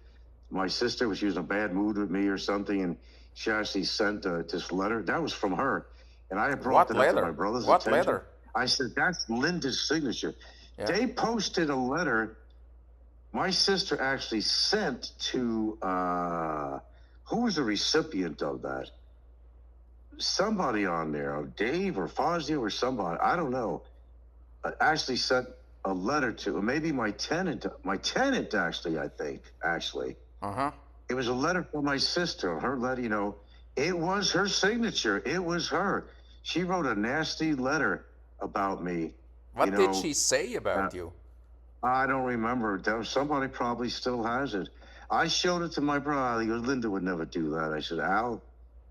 My sister, she was in a bad mood with me or something, and she actually sent this letter. That was from her. And I brought it up to my brother's attention. What letter? I said, that's Linda's signature. Yeah. They posted a letter my sister actually sent to, who was the recipient of that? Somebody on there, Dave or Fazio or somebody, I don't know, actually sent a letter to, maybe my tenant actually, I think, actually. It was a letter from my sister, her letter, it was her signature. It was her. She wrote a nasty letter about me. What did she say about you? I don't remember. Somebody probably still has it. I showed it to my brother. He goes, Linda would never do that. I said, Al,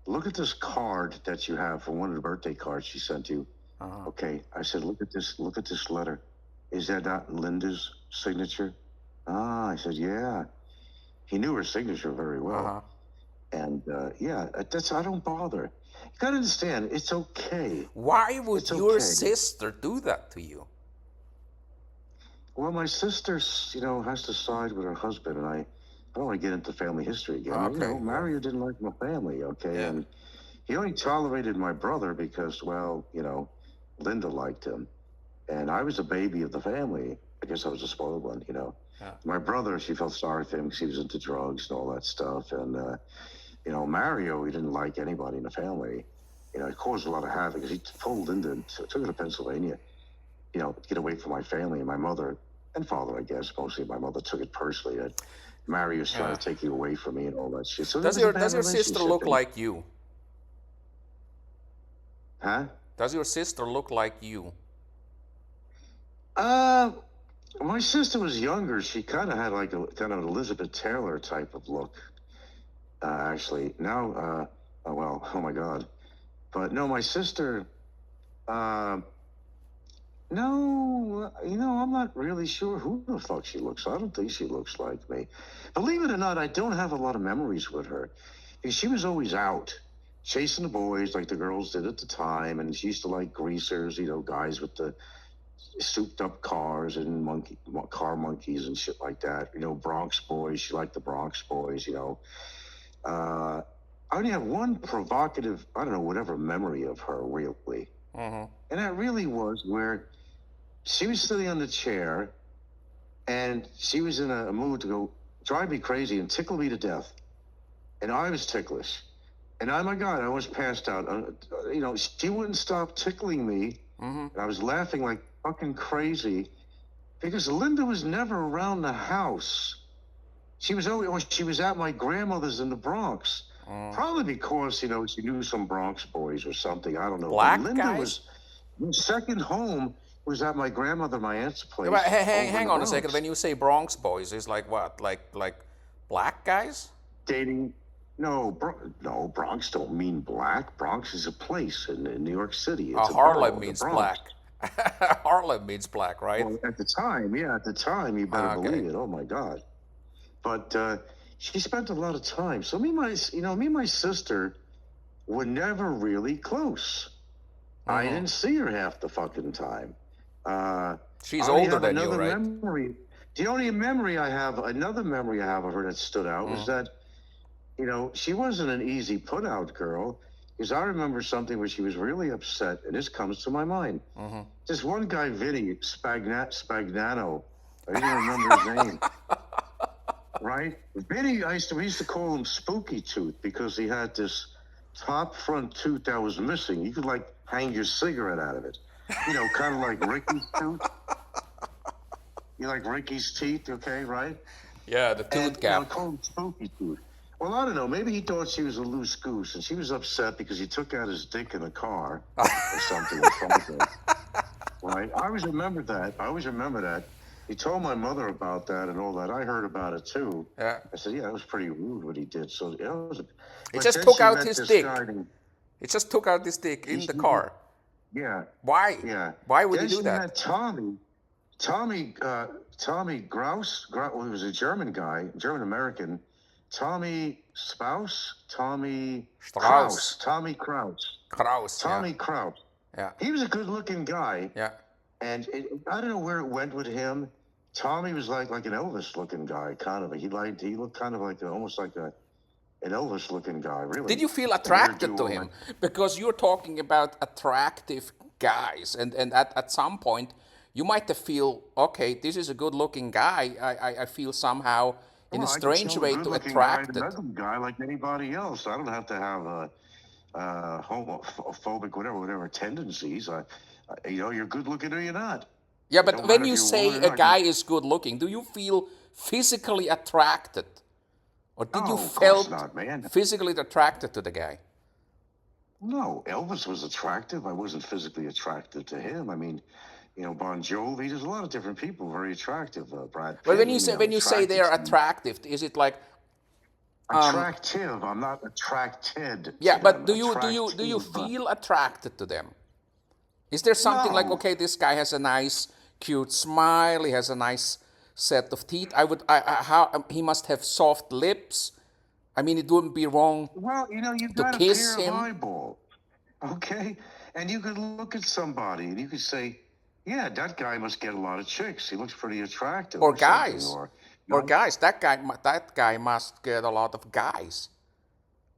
look at this card that you have from one of the birthday cards she sent you. Okay. I said, look at this letter. Is that not Linda's signature? I said, yeah. He knew her signature very well. And yeah, I don't bother. You gotta understand, it's okay. Why would your sister do that to you? Well, my sister, has to side with her husband, and I don't want to get into family history again. Mario didn't like my family, and he only tolerated my brother because, well, Linda liked him, and I was a baby of the family. I guess I was a spoiled one, My brother, she felt sorry for him because he was into drugs and all that stuff, and Mario, he didn't like anybody in the family. It caused a lot of havoc because he pulled Linda and took her to Pennsylvania, to get away from my family and my mother and father, I guess. Mostly my mother took it personally that Mario's trying to take you away from me and all that shit. So does your sister look like you? Huh? Does your sister look like you? My sister was younger. She kind of had like a kind of Elizabeth Taylor type of look. Actually, now, oh, well, oh my God. But no, my sister, no, I'm not really sure who the fuck she looks. I don't think she looks like me. Believe it or not, I don't have a lot of memories with her. Because she was always out chasing the boys like the girls did at the time. And she used to like greasers, guys with the souped up cars and car monkeys and shit like that. Bronx boys. She liked the Bronx boys, I only have one provocative, I don't know, whatever memory of her, really. Mm-hmm. And that really was where she was sitting on the chair and she was in a mood to go drive me crazy and tickle me to death. And I was ticklish. And oh my God, I was passed out. She wouldn't stop tickling me. Mm-hmm. And I was laughing like fucking crazy because Linda was never around the house. She was at my grandmother's in the Bronx. Probably because, she knew some Bronx boys or something. I don't know. Black but Linda guys? second home was at my grandmother, my aunt's place. Yeah, but hang over in on the a second. Bronx. When you say Bronx boys, it's like what? Like black guys? Dating. No, Bronx don't mean black. Bronx is a place in New York City. It's a Harlem borough, means the Bronx. black. Harlem means black, right? Well, at the time, you better believe it. Oh my God. But she spent a lot of time. So me and my sister were never really close. I didn't see her half the fucking time. She's older than you, right? Memory. The only another memory I have of her that stood out was that, she wasn't an easy put out girl. Because I remember something where she was really upset, and this comes to my mind. This one guy, Vinny Spagnano, I didn't remember his name. Right? Vinny, we used to call him Spooky Tooth because he had this top front tooth that was missing. You could like hang your cigarette out of it. Kind of like Ricky's tooth. You like Ricky's teeth, okay, right? Yeah, the tooth gap. I call him Spooky Tooth. Well, I don't know. Maybe he thought she was a loose goose, and she was upset because he took out his dick in the car or something in front of her. Right? I always remember that. He told my mother about that and all that. I heard about it too. Yeah. I said, yeah, it was pretty rude what he did. So it was. He just took out his dick. He just took out his dick in the car. Yeah. Why? Yeah. Why would then he do that? Had Tommy Grouse. He was a German guy, German American. Tommy Kraus. Tommy Kraus. Yeah. He was a good-looking guy. Yeah. And I don't know where it went with him. Tommy was like an Elvis-looking guy, kind of. He looked kind of like almost like an Elvis-looking guy, really. Did you feel attracted to him? Because you're talking about attractive guys, and at some point you might have feel, okay, this is a good-looking guy. I feel somehow in a strange way to attract it. Another guy like anybody else. I don't have to have homophobic whatever tendencies. You're good looking or you're not. Yeah, but when you say a guy is good looking, do you feel physically attracted? Or did you feel physically attracted to the guy? No, Elvis was attractive. I wasn't physically attracted to him. I mean, Bon Jovi, there's a lot of different people very attractive, Brad Pitt. But when you say they are attractive, is it like attractive? I'm not attracted. Yeah, but do you feel attracted to them? Is there something like, okay, this guy has a nice, cute smile. He has a nice set of teeth. He must have soft lips. I mean, it wouldn't be wrong to kiss him. Eyeball, okay? And you could look at somebody and you could say, yeah, that guy must get a lot of chicks. He looks pretty attractive. Or guys. Or guys. That guy must get a lot of guys.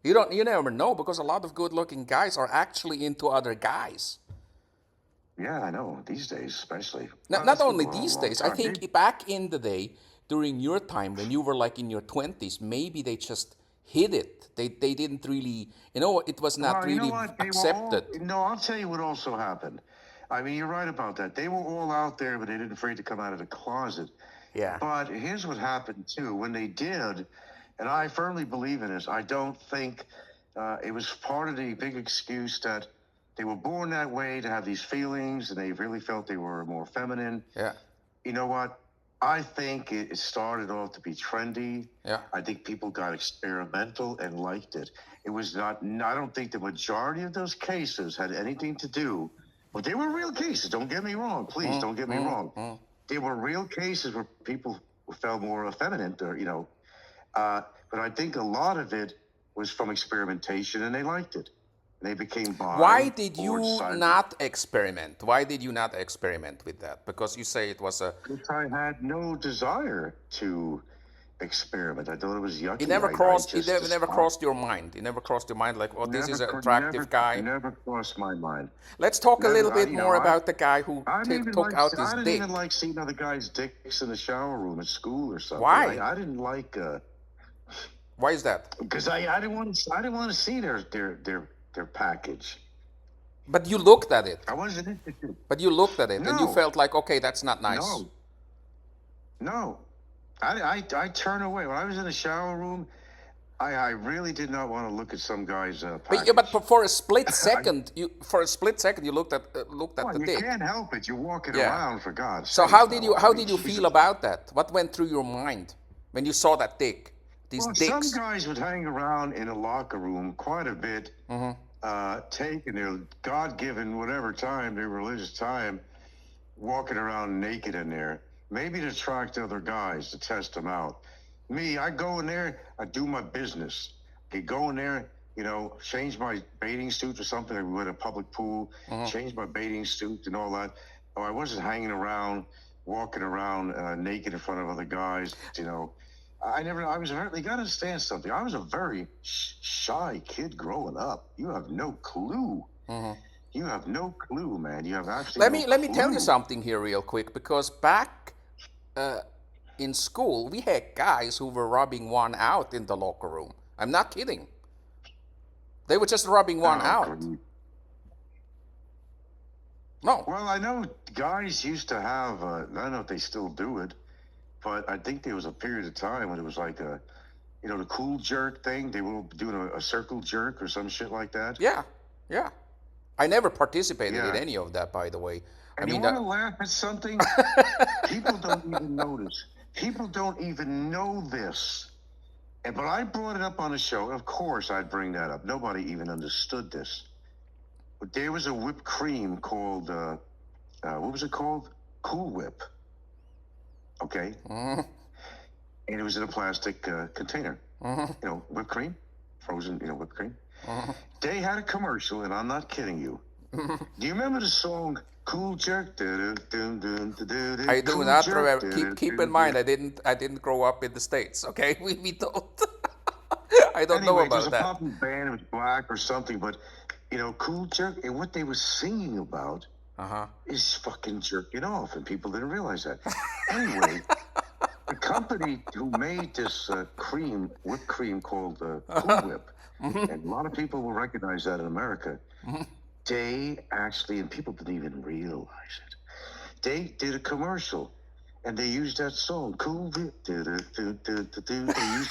You never know, because a lot of good-looking guys are actually into other guys. Yeah, I know. These days, especially. Not only these days. I think back in the day, during your time, when you were like in your 20s, maybe they just hid it. They didn't really, it was not really accepted. I'll tell you what also happened. I mean, you're right about that. They were all out there, but they didn't afraid to come out of the closet. Yeah. But here's what happened, too. When they did, and I firmly believe in this, I don't think it was part of the big excuse that They were born that way to have these feelings, and they really felt they were more feminine. Yeah. You know what? I think it started off to be trendy. Yeah. I think people got experimental and liked it. It was not, I don't think the majority of those cases had anything to do, but they were real cases. Don't get me wrong. Please don't get me wrong. They were real cases where people felt more effeminate, or, you know, but I think a lot of it was from experimentation, and they liked it. They became bi. Why did you not experiment? Why did you not experiment with that? Because you say it was a... Because I had no desire to experiment. I thought it was yucky. It never crossed. It never crossed your mind. It never crossed your mind, like, oh, this is an attractive guy. Never crossed my mind. Let's talk a little bit more about the guy who took out his dick. I didn't even like seeing other guys' dicks in the shower room at school or something. Why? I didn't like. Why is that? Because I didn't want to see their package. But you looked at it. I wasn't interested. But you looked at it, and you felt like, okay, that's not nice. No. I turn away. When I was in the shower room, I really did not want to look at some guy's package. But for a split second, you looked at the dick. You can't help it. You're walking around, for God's sake. So how did you feel about that? What went through your mind when you saw that dick? These dicks. Some guys would hang around in a locker room quite a bit, taking their God-given whatever time, their religious time, walking around naked in there. Maybe to attract other guys, to test them out. Me, I go in there, I do my business. I go in there, you know, change my bathing suit or something. We went to a public pool, change my bathing suit and all that. Oh, I wasn't hanging around, walking around naked in front of other guys, you know. You gotta understand something. I was a very shy kid growing up. You have no clue. You have no clue, man. You have absolutely Let me tell you something here real quick, because back in school, we had guys who were rubbing one out in the locker room. I'm not kidding. They were just rubbing one out. No. Well, I know guys used to have, I don't know if they still do it, but I think there was a period of time when it was like a, you know, the cool jerk thing. They were doing a circle jerk or some shit like that. Yeah. I never participated in any of that, by the way. And you want to laugh at something? People don't even notice. People don't even know this. But I brought it up on the show. Of course I'd bring that up. Nobody even understood this. But there was a whipped cream called, what was it called? Cool Whip. Okay? And it was in a plastic container. You know, whipped cream. Frozen, you know, whipped cream. They had a commercial, and I'm not kidding you. Do you remember the song Cool Jerk? I do not remember. Keep in mind, I didn't grow up in the States. Okay, we don't. I don't know about that. It was a popular band. It was black or something, but you know, Cool Jerk, and what they were singing about is fucking jerking off, and people didn't realize that. Anyway, the company who made this whipped cream called Cool Whip, and a lot of people will recognize that in America. They actually, and people didn't even realize it, they did a commercial, and they used that song, Cool Whip, they used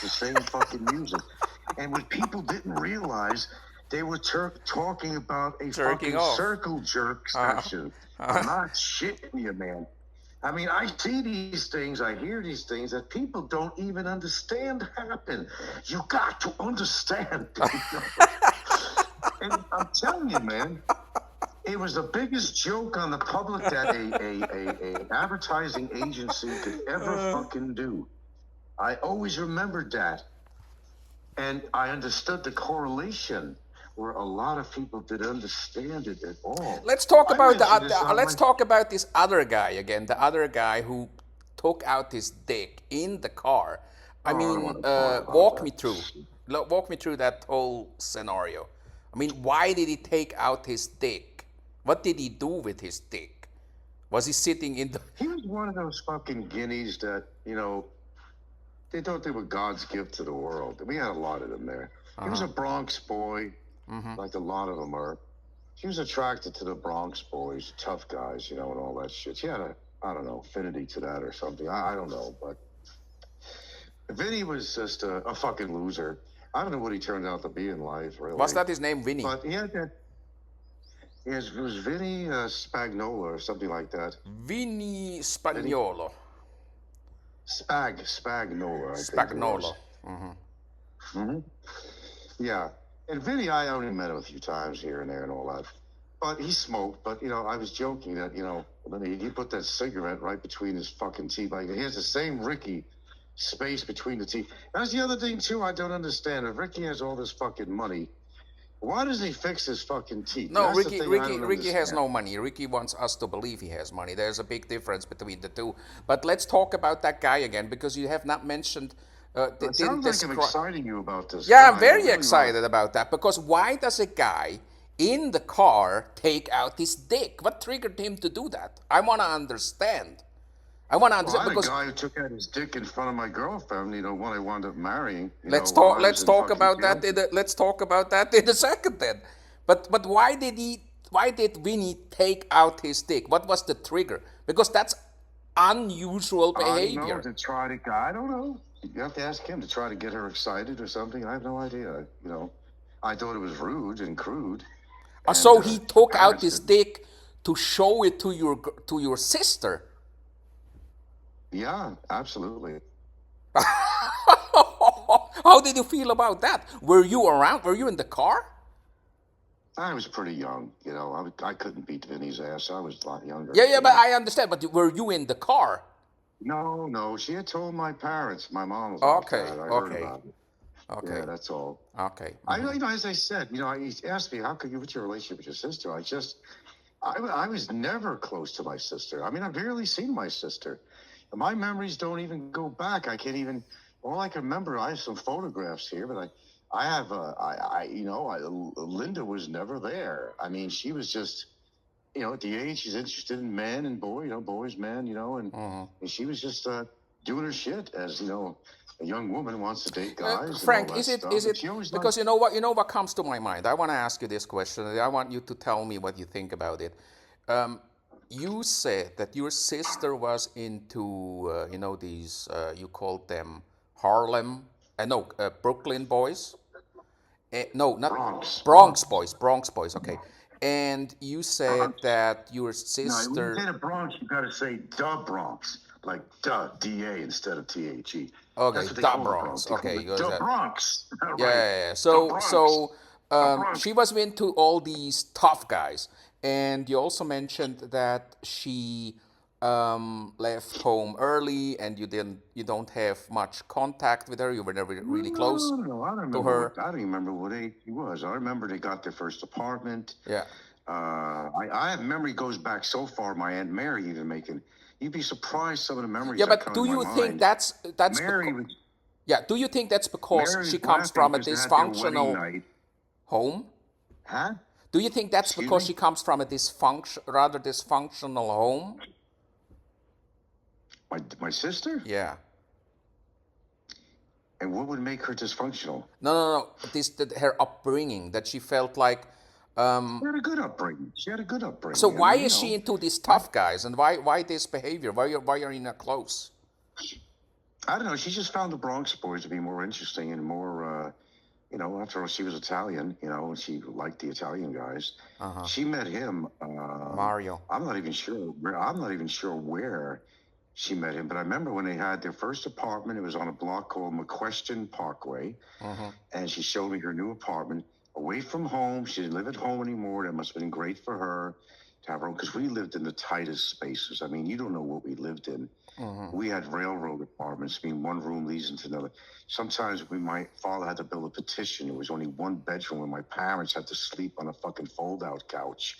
the same fucking music. And what people didn't realize, they were talking about a fucking circle jerk session. I'm not shitting you, man. I mean, I see these things, I hear these things that people don't even understand happen. You got to understand. And I'm telling you, man, it was the biggest joke on the public that a advertising agency could ever fucking do. I always remembered that. And I understood the correlation where a lot of people didn't understand it at all. Let's talk about talk about this other guy again. The other guy who took out his dick in the car. I mean, walk me through that whole scenario. I mean, why did he take out his dick? What did he do with his dick? Was he sitting in the... He was one of those fucking guineas that, you know, they thought they were God's gift to the world. We had a lot of them there. He was a Bronx boy, like a lot of them are. He was attracted to the Bronx boys, tough guys, you know, and all that shit. He had a, I don't know, affinity to that or something. I don't know, but Vinny was just a fucking loser. I don't know what he turned out to be in life, really. Was that his name, Vinny? But he had that. Yes, it was Vinny Spagnola or something like that. Vinny Vinny Spagnolo. Spagnola, I think it was. Spagnolo. Mm-hmm. Hmm. Yeah, and Vinny, I only met him a few times here and there and all that. But he smoked. But I was joking that he put that cigarette right between his fucking teeth. Like he has the same Ricky space between the teeth. That's the other thing too. I don't understand. If Ricky has all this fucking money, why doesn't he fix his fucking teeth? No, That's the Ricky, thing I Ricky, don't Ricky has understand. no money. Ricky wants us to believe he has money. There's a big difference between the two. But let's talk about that guy again because you have not mentioned, It didn't sounds like I'm describe. exciting you about this Yeah, I'm guy. I'm very really not. excited about that because why does a guy in the car take out his dick? What triggered him to do that? I want to understand. I want to Well, I understand had a because guy who took out his dick in front of my girlfriend, when I wound up marrying, let's while talk. I was Let's in talk fucking about that. jail. Let's talk about that in a second then. But why did he? Why did Vinny take out his dick? What was the trigger? Because that's unusual I don't know, behavior. to try to, I don't know. You have to ask him to try to get her excited or something. I have no idea. I thought it was rude and crude, and So he the took out parents his didn't. dick to show it to your sister. Yeah, absolutely. How did you feel about that? Were you around? Were you in the car? I was pretty young, I couldn't beat Vinny's ass. I was a lot Yeah, younger, yeah, but I understand. But were you in the car? No, no, she had told my parents. My mom was like Okay, that. I heard okay, about it. Yeah, okay, that's all. okay. As I said, he asked me, how could you, what's your relationship with your sister? I was never close to my sister. I mean, I've barely seen my sister. My memories don't even go back. I can't even, all I can remember, I have some photographs here, but I have, Linda was never there. I mean, she was just, at the age she's interested in men and boys, men, and she was just doing her shit as, a young woman wants to date guys and all Frank, that is stuff. And it she always because liked, you know what comes to my mind? I want to ask you this question. I want you to tell me what you think about it. You said that your sister was into these you called them Harlem, no, Brooklyn boys. No, not Bronx. Bronx boys. Okay, and you said Bronx. that your No, when you say sister. the Bronx, you got to say the Bronx, like duh, D-A instead of T-H-E. Okay, That's what they the call the Bronx. Bronx. They call Okay, it goes the that. Bronx. Yeah, Right. yeah, yeah. The So, Bronx. so The Bronx. she was into all these tough guys, and you also mentioned that she left home early, and you don't have much contact with her. You were never really close No, I don't to remember her. what I don't remember what age he was. I remember they got their first apartment. Yeah, I have memory goes back so far. My Aunt Mary even making. You'd be surprised some of the memories yeah. that But come to do my you think mind. that's Mary because was yeah? Do you think that's because Mary she was comes laughing from a because they had their wedding dysfunctional night. home? Huh? Do you think that's Excuse because me? she comes from a rather dysfunctional home? My sister? Yeah. And what would make her dysfunctional? No. Her upbringing that she felt like. She had a good upbringing. She had a good So upbringing. I why mean, is she into these I, tough guys, and why this behavior? Why are you not close? I don't know. She just found the Bronx boys to be more interesting and more, after all, she was Italian, and she liked the Italian guys. She met him. Mario. I'm not even sure. I'm not even sure where she met him, but I remember when they had their first apartment. It was on a block called McQuestion Parkway, and she showed me her new apartment away from home. She didn't live at home anymore. That must have been great for her to have her own, because we lived in the tightest spaces. I mean, you don't know what we lived in. We had railroad apartments, I mean, one room leads into another. Sometimes my father had to build a petition. It was only one bedroom, and my parents had to sleep on a fucking fold-out couch.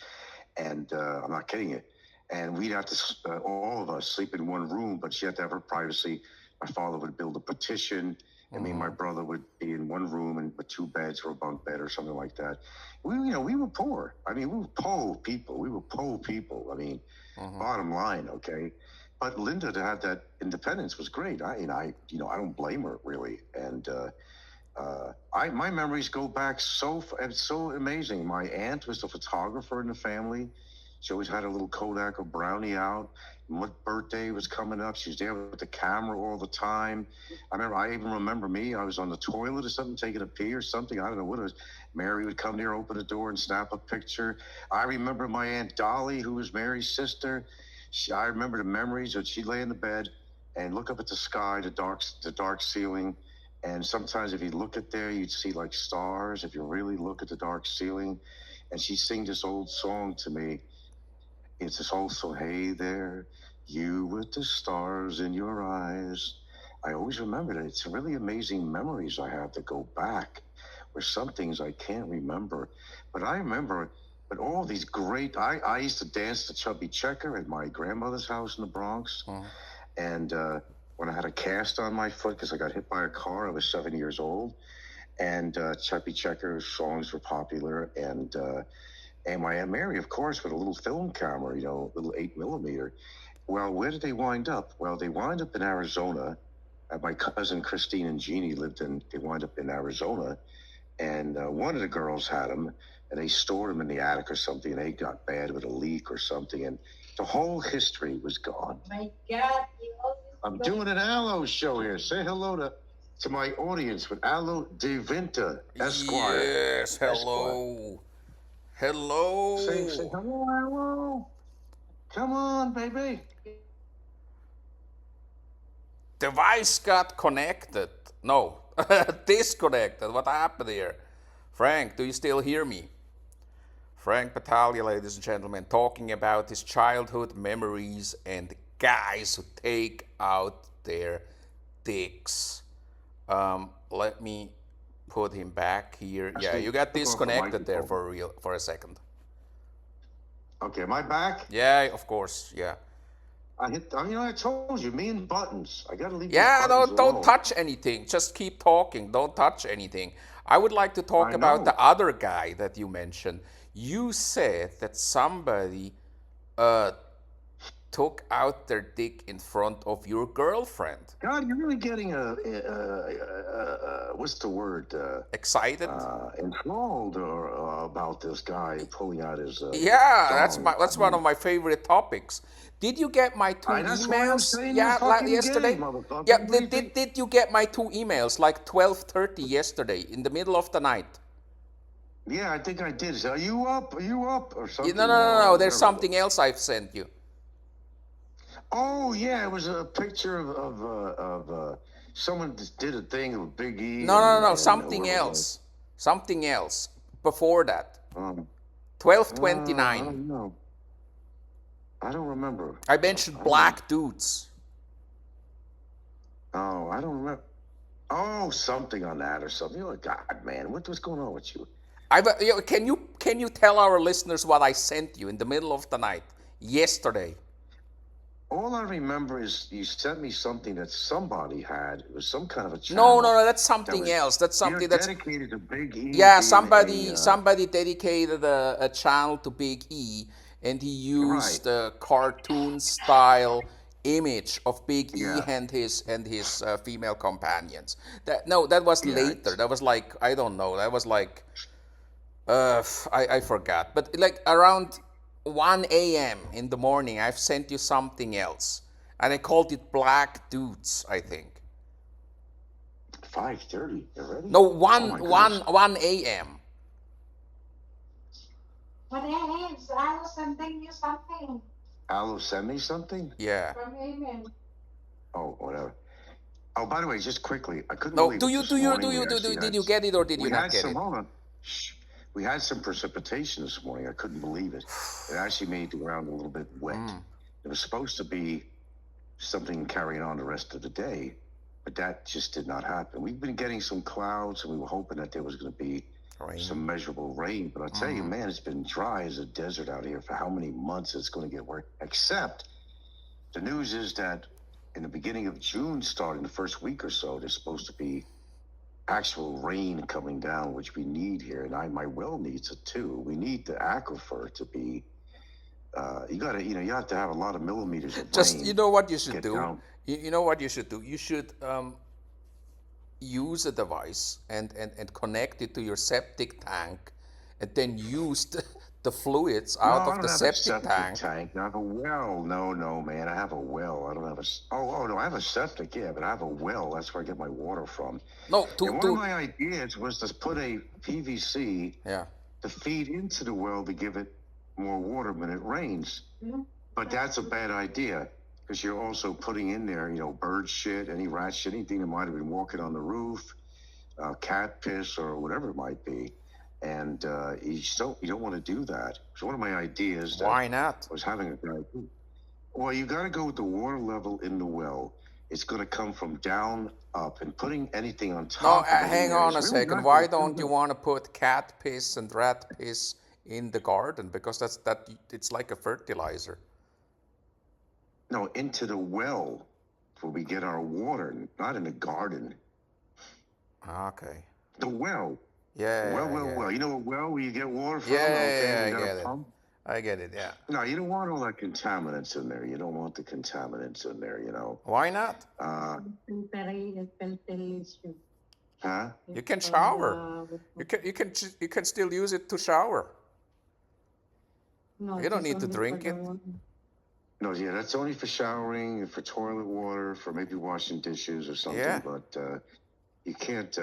And I'm not kidding you. And we'd have to, all of us, sleep in one room, but she had to have her privacy. My father would build a petition, and me and my brother would be in one room and with two beds or a bunk bed or something like that. We were poor. I mean, we were poor people. I mean, bottom line, okay. But Linda, to have that independence was great. I don't blame her really. And my memories go back it's so amazing. My aunt was the photographer in the family. She always had a little Kodak or brownie out. And what birthday was coming up, she was there with the camera all the time. I even remember me, I was on the toilet or something, taking a pee or something. I don't know what it was. Mary would come there, open the door, and snap a picture. I remember my Aunt Dolly, who was Mary's sister. I remember the memories that she'd lay in the bed and look up at the sky, the dark ceiling. And sometimes if you look at there, you'd see like stars, if you really look at the dark ceiling. And she'd sing this old song to me. It's this old song, hey there, you with the stars in your eyes. I always remember that. It's really amazing memories I have that go back, where some things I can't remember. But I remember, but all these great, I used to dance the chubby checker at my grandmother's house in the Bronx. And when I had a cast on my foot because I got hit by a car, I was 7 years old. And chubby checker songs were popular. And my Aunt Mary, of course, with a little film camera, little 8mm. Well, where did they wind up? Well, they wind up in Arizona. My cousin Christine and Jeannie they wind up in Arizona. And one of the girls had them, and they stored them in the attic or something, and they got bad with a leak or something. And the whole history was gone. My God. I'm doing an Allo show here. Say hello to my audience with Allo De Vinta, Esquire. Yes, hello. Esquire. Hello. Say hello, Allo. Come on, baby. Device got connected. No, disconnected. What happened here? Frank, do you still hear me? Frank Battaglia, ladies and gentlemen, talking about his childhood memories and guys who take out their dicks. Let me put him back here. Yeah, you got disconnected there for a second. Okay, am I back? Yeah, of course. Yeah. I told you, me and buttons. I gotta leave. Yeah, don't don't touch anything. Just keep talking. Don't touch anything. I would like to talk about the other guy that you mentioned. You said that somebody took out their dick in front of your girlfriend. God, you're really getting what's the word? Excited? Enthralled about this guy pulling out his. Yeah, that's one of my favorite topics. Did you get my two that's why I'm emails? saying Yeah, you're fucking yesterday. gay, motherfucker. Yeah, did you get my two emails like 12:30 yesterday in the middle of the night? Yeah, I think I did. Are you up? Are you up or something? No. There's something else I've sent you. Oh yeah, it was a picture of someone just did a thing of Big E. No. Something else. Something else before that. 12:29. I don't know. I don't remember. I mentioned black dudes. Oh, I don't remember. Oh, something on that or something. Oh God, man, what's going on with you? Can you tell our listeners what I sent you in the middle of the night yesterday? All I remember is you sent me something that somebody had. It was some kind of a channel. No, that's something else. That's something that's dedicated to Big E. Yeah, somebody dedicated a channel to Big E, and he used a cartoon style image of Big E and his female companions. That was later. That was like, I don't know. That was like I forgot. But like around 1 a.m. in the morning, I've sent you something else, and I called it Black Dudes, I think. 5:30 already? No, 1 a.m. What is? I was sending you something. Allo sent me something? Yeah. From email. Oh, whatever. Oh, by the way, just quickly, I couldn't No, believe did you get it or did you not get it? Hold on. Shh. We had some precipitation this morning. I couldn't believe it. It actually made the ground a little bit wet. It was supposed to be something carrying on the rest of the day, but that just did not happen. We've been getting some clouds, and we were hoping that there was going to be some measurable rain. But I'll tell you, man, it's been dry as a desert out here for how many months it's going to get worse. Except the news is that in the beginning of June, starting the first week or so, there's supposed to be actual rain coming down, which we need here, and my well needs it too. We need the aquifer to be. You have to have a lot of millimeters of rain. You know what you should do. You know what you should do. You should use a device and connect it to your septic tank, and then use the fluids No, out I of the don't have a septic septic tank. tank. I have a well. No, man. I have a well. I don't have a. Oh, no. I have a septic, yeah, but I have a well. That's where I get my water from. No, And one of my ideas was to put a PVC yeah. to feed into the well to give it more water when it rains. But that's a bad idea because you're also putting in there, bird shit, any rat shit, anything that might have been walking on the roof, cat piss or whatever it might be. And you don't want to do that. So one of my ideas Why not? I was having a good idea. Well, you got to go with the water level in the well. It's going to come from down up, and putting anything on No, top of it. hang on a second. Not Why gonna don't you want to put cat piss and rat piss in the garden? Because it's like a fertilizer. No, into the well where we get our water, not in the garden. Okay. The well. Yeah. Well. You know a well where you get water from? Yeah, You I got get a it. pump? I get it, yeah. No, you don't want all that contaminants in there. You don't want the contaminants in there, Why not? Huh? You can shower. You can still use it to shower. No, You don't it's need to only drink for the it. water. No, yeah, that's only for showering, for toilet water, for maybe washing dishes or something. Yeah. But you can't,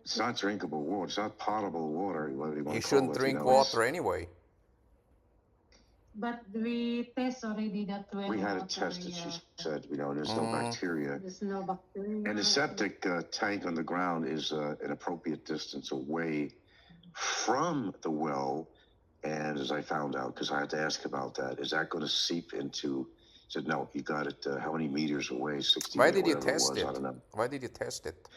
it's not drinkable water. It's not potable water, whatever you want You to call shouldn't it. drink water anyway. But we test already that well. We had it water, tested, she said, there's no bacteria. There's no bacteria. And the septic tank on the ground is an appropriate distance away from the well. And as I found out, because I had to ask about that, is that going to seep into? I said, no, you got it. How many meters away? 60 Why meters, did you whatever test it was. it? I don't know. Why did you test it?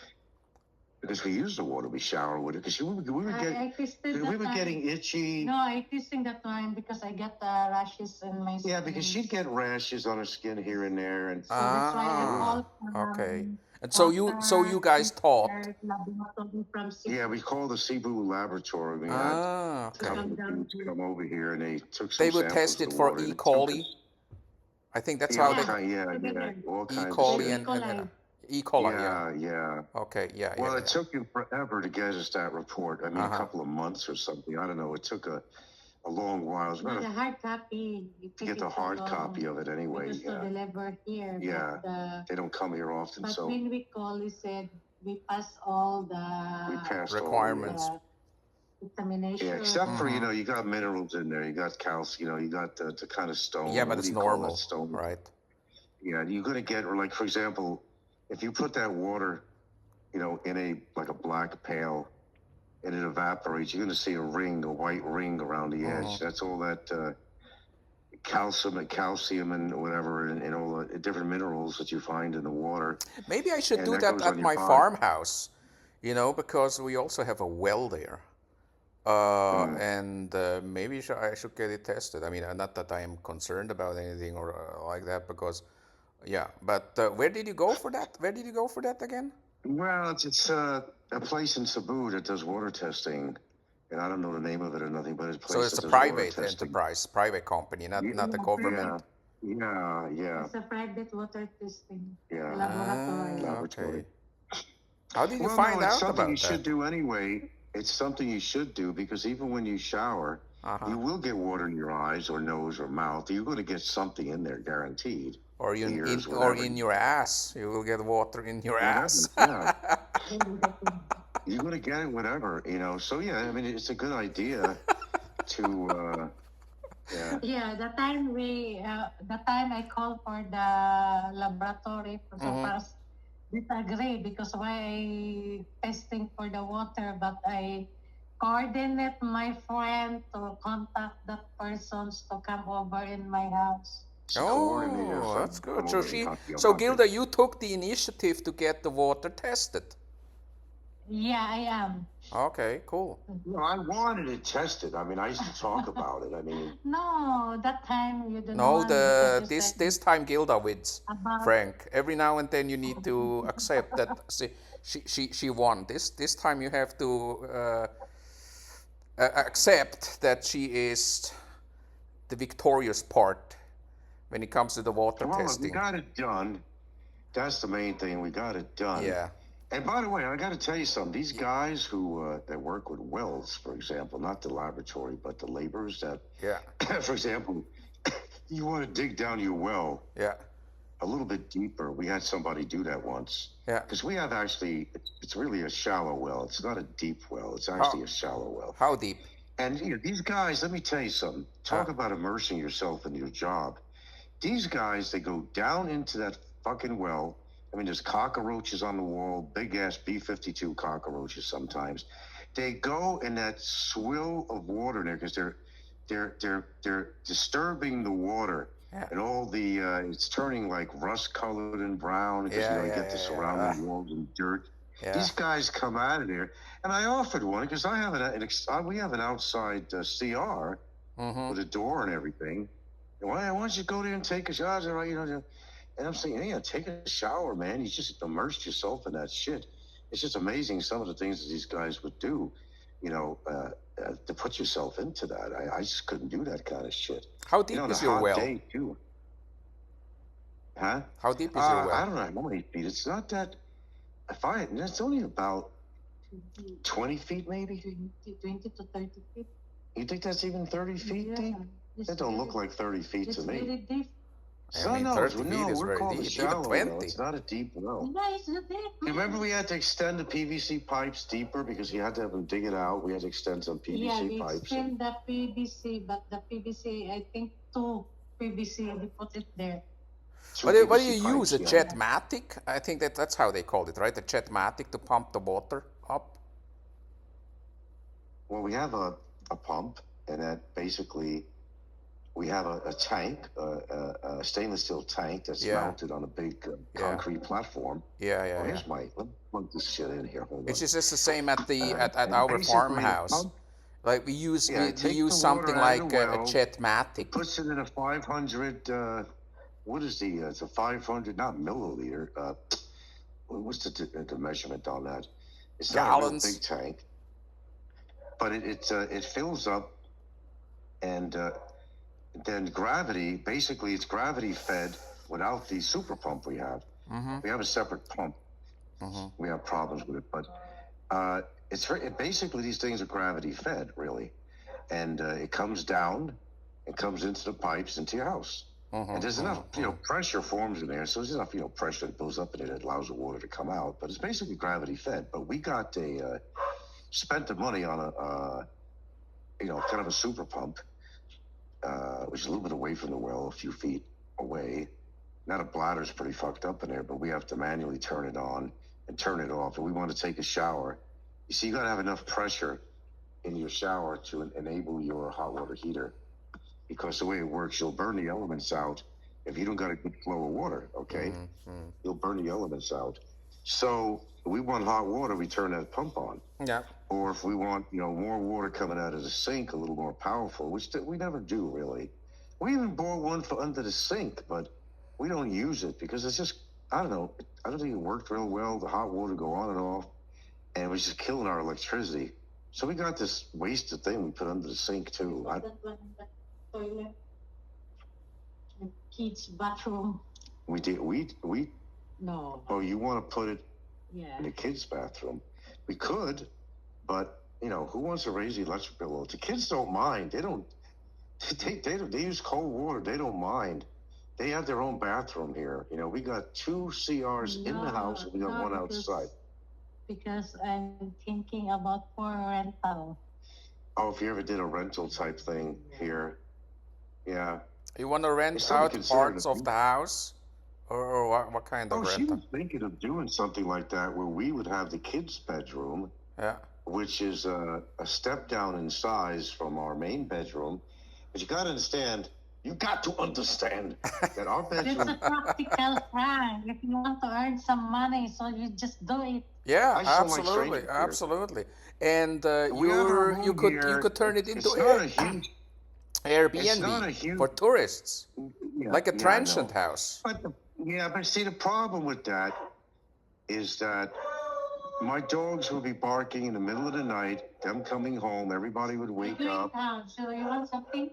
Because we use the water, we shower with it. Because we were getting itchy. No, I testing that time because I get rashes in my skin. Yeah, because she'd get rashes on her skin here and there, and So that's why I called. Okay. And so you guys taught. Yeah, we called the Cebu laboratory. We had come over here, and they took some They would samples test of it the for water. E. coli. I think that's how they. All E. kinds coli of shit. E. coli. Yeah. Okay. Yeah. Well, it took him forever to get us that report. I mean, a couple of months or something. I don't know. It took a long while. It was The hard copy. to get the hard copy of it anyway. Because to deliver here. Yeah. They don't come here often, but so. when we call, he said we passed all the requirements. Examination. Yeah, except for you got minerals in there. You got calcium. You got the kind of stone. Yeah, but it's normal, stone? right? Yeah, you're gonna get, like, for example, if you put that water, in a black pail, and it evaporates, you're gonna see a white ring around the edge. That's all that calcium and whatever, and all the different minerals that you find in the water. Maybe I should do that at my farmhouse, because we also have a well there. And maybe I should get it tested. I mean, not that I am concerned about anything or like that, because, yeah. But where did you go for that? Where did you go for that again? Well, it's a place in Cebu that does water testing, and I don't know the name of it or nothing, but it's a place. So it's a private enterprise, private company, not the government. Yeah. It's a private water testing. Yeah. Laboratory. Okay. How did you find out about that? It's something you should do anyway. It's something you should do because even when you shower, you will get water in your eyes or nose or mouth. You're going to get something in there, guaranteed. Or in your ass. You will get water in your ass. Yeah. You're going to get it, whatever, So, yeah, I mean, it's a good idea to, Yeah, the time I called for the laboratory, so far disagree because why I testing for the water, but I coordinate my friend to contact that persons to come over in my house. Oh, that's good. So Gilda, you took the initiative to get the water tested. Yeah, I am. Okay, cool. No, I wanted it tested. I mean, I used to talk about it. I mean, no, that time you didn't. No, this time Gilda wins, Frank. Every now and then you need to accept that she won. This time you have to accept that she is the victorious part when it comes to the water testing. We got it done. That's the main thing. We got it done. Yeah. And by the way, I got to tell you something. These guys who that work with wells, for example, not the laboratory, but the laborers that, Yeah. for example, you want to dig down your well Yeah. a little bit deeper. We had somebody do that once. Yeah. Because we have actually, it's really a shallow well. It's not a deep well. It's How actually a shallow well. how deep? And these guys, let me tell you something. Talk about immersing yourself in your job. These guys, they go down into that fucking well. I mean, there's cockroaches on the wall, big ass B-52 cockroaches sometimes. They go in that swill of water there because they're disturbing the water. Yeah. And all the it's turning like rust colored and brown because Yeah, you yeah, get the yeah, surrounding walls and dirt. Yeah. These guys come out of there, and I offered one because I have we have an outside CR with a door and everything. And why don't you go there and take a shower? And I'm saying, yeah, take a shower, man. You just immersed yourself in that shit. It's just amazing some of the things that these guys would do, to put yourself into that. I just couldn't do that kind of shit. How deep On is a your hot well? day, too. Huh? How deep is your I well? don't know how many feet. It's not that. It's only about 20 feet, maybe. 20 to 30 feet. You think that's even 30 feet Yeah, deep? it's That don't very- look like 30 feet It's to me. very deep. I mean, 30 feet is we're very called a deep. Even shallow 20. well. It's not a deep well. Yeah, it's not deep. You remember we had to extend the PVC pipes deeper because you had to have them dig it out. We had to extend some Yeah, PVC we pipes. extend the PVC, but the PVC, I think 2 PVC, they put it there. Two What do PVC you use? pipes, A yeah. jetmatic? I think that's how they called it, right? A jetmatic to pump the water up. Well, we have a pump, and that basically we have a tank, a stainless steel tank that's Yeah. mounted on a big concrete platform. Yeah, Oh, yeah, yeah. here's let me plug this shit in here. Hold on. It's just the same at the at And our basically, farmhouse. pump- Like we use Yeah, we take use the something water out of like the a well, jetmatic. puts it in a 500. What is the? It's a 500, not milliliter. What's the measurement on that? It's not Gallons. a real big tank, but it fills up, and then gravity. Basically, it's gravity fed without the super pump we have. We have a separate pump. We have problems with it, but basically these things are gravity fed, really, and it comes down, it comes into the pipes into your house. And there's enough, pressure forms in there, so there's enough, pressure that builds up in it that allows the water to come out. But it's basically gravity fed. But we got spent the money on a, kind of a super pump, which is a little bit away from the well, a few feet away. Now the bladder's pretty fucked up in there, but we have to manually turn it on and turn it off. And we want to take a shower. You see, you got to have enough pressure in your shower to enable your hot water heater. Because the way it works, you'll burn the elements out if you don't got a good flow of water, okay? You'll burn the elements out. So if we want hot water, we turn that pump on. Yeah. Or if we want, more water coming out of the sink, a little more powerful, which we never do, really. We even bought one for under the sink, but we don't use it because it's just, I don't know. I don't think it worked real well. The hot water go on and off, and it was just killing our electricity. So we got this wasted thing we put under the sink, too. That one, the toilet, the kids' bathroom. We did. We. No. Oh, you want to put it Yeah. in the kids' bathroom? We could, but who wants to raise the electric bill? The kids don't mind. They don't. They use cold water. They don't mind. They have their own bathroom here. We got 2 CRs in the house, and we got one outside. Because I'm thinking about for rental. Oh, if you ever did a rental type thing here, yeah. You want to rent It's something out considered parts a- of the house, or what kind of Oh, she rental? was thinking of doing something like that where we would have the kids' bedroom, Yeah. which is a step down in size from our main bedroom. But you got to understand that our It's bedroom. a practical thing. If you want to earn some money, so you just do it. Yeah, I sound like absolutely, strangers here. absolutely. And We have our you room could here. turn it into It's not a huge. Airbnb It's not a huge. for tourists, Yeah, like a yeah, I transient know. house. But see, the problem with that is that my dogs would be barking in the middle of the night. Them coming home, everybody would wake up. So you want something?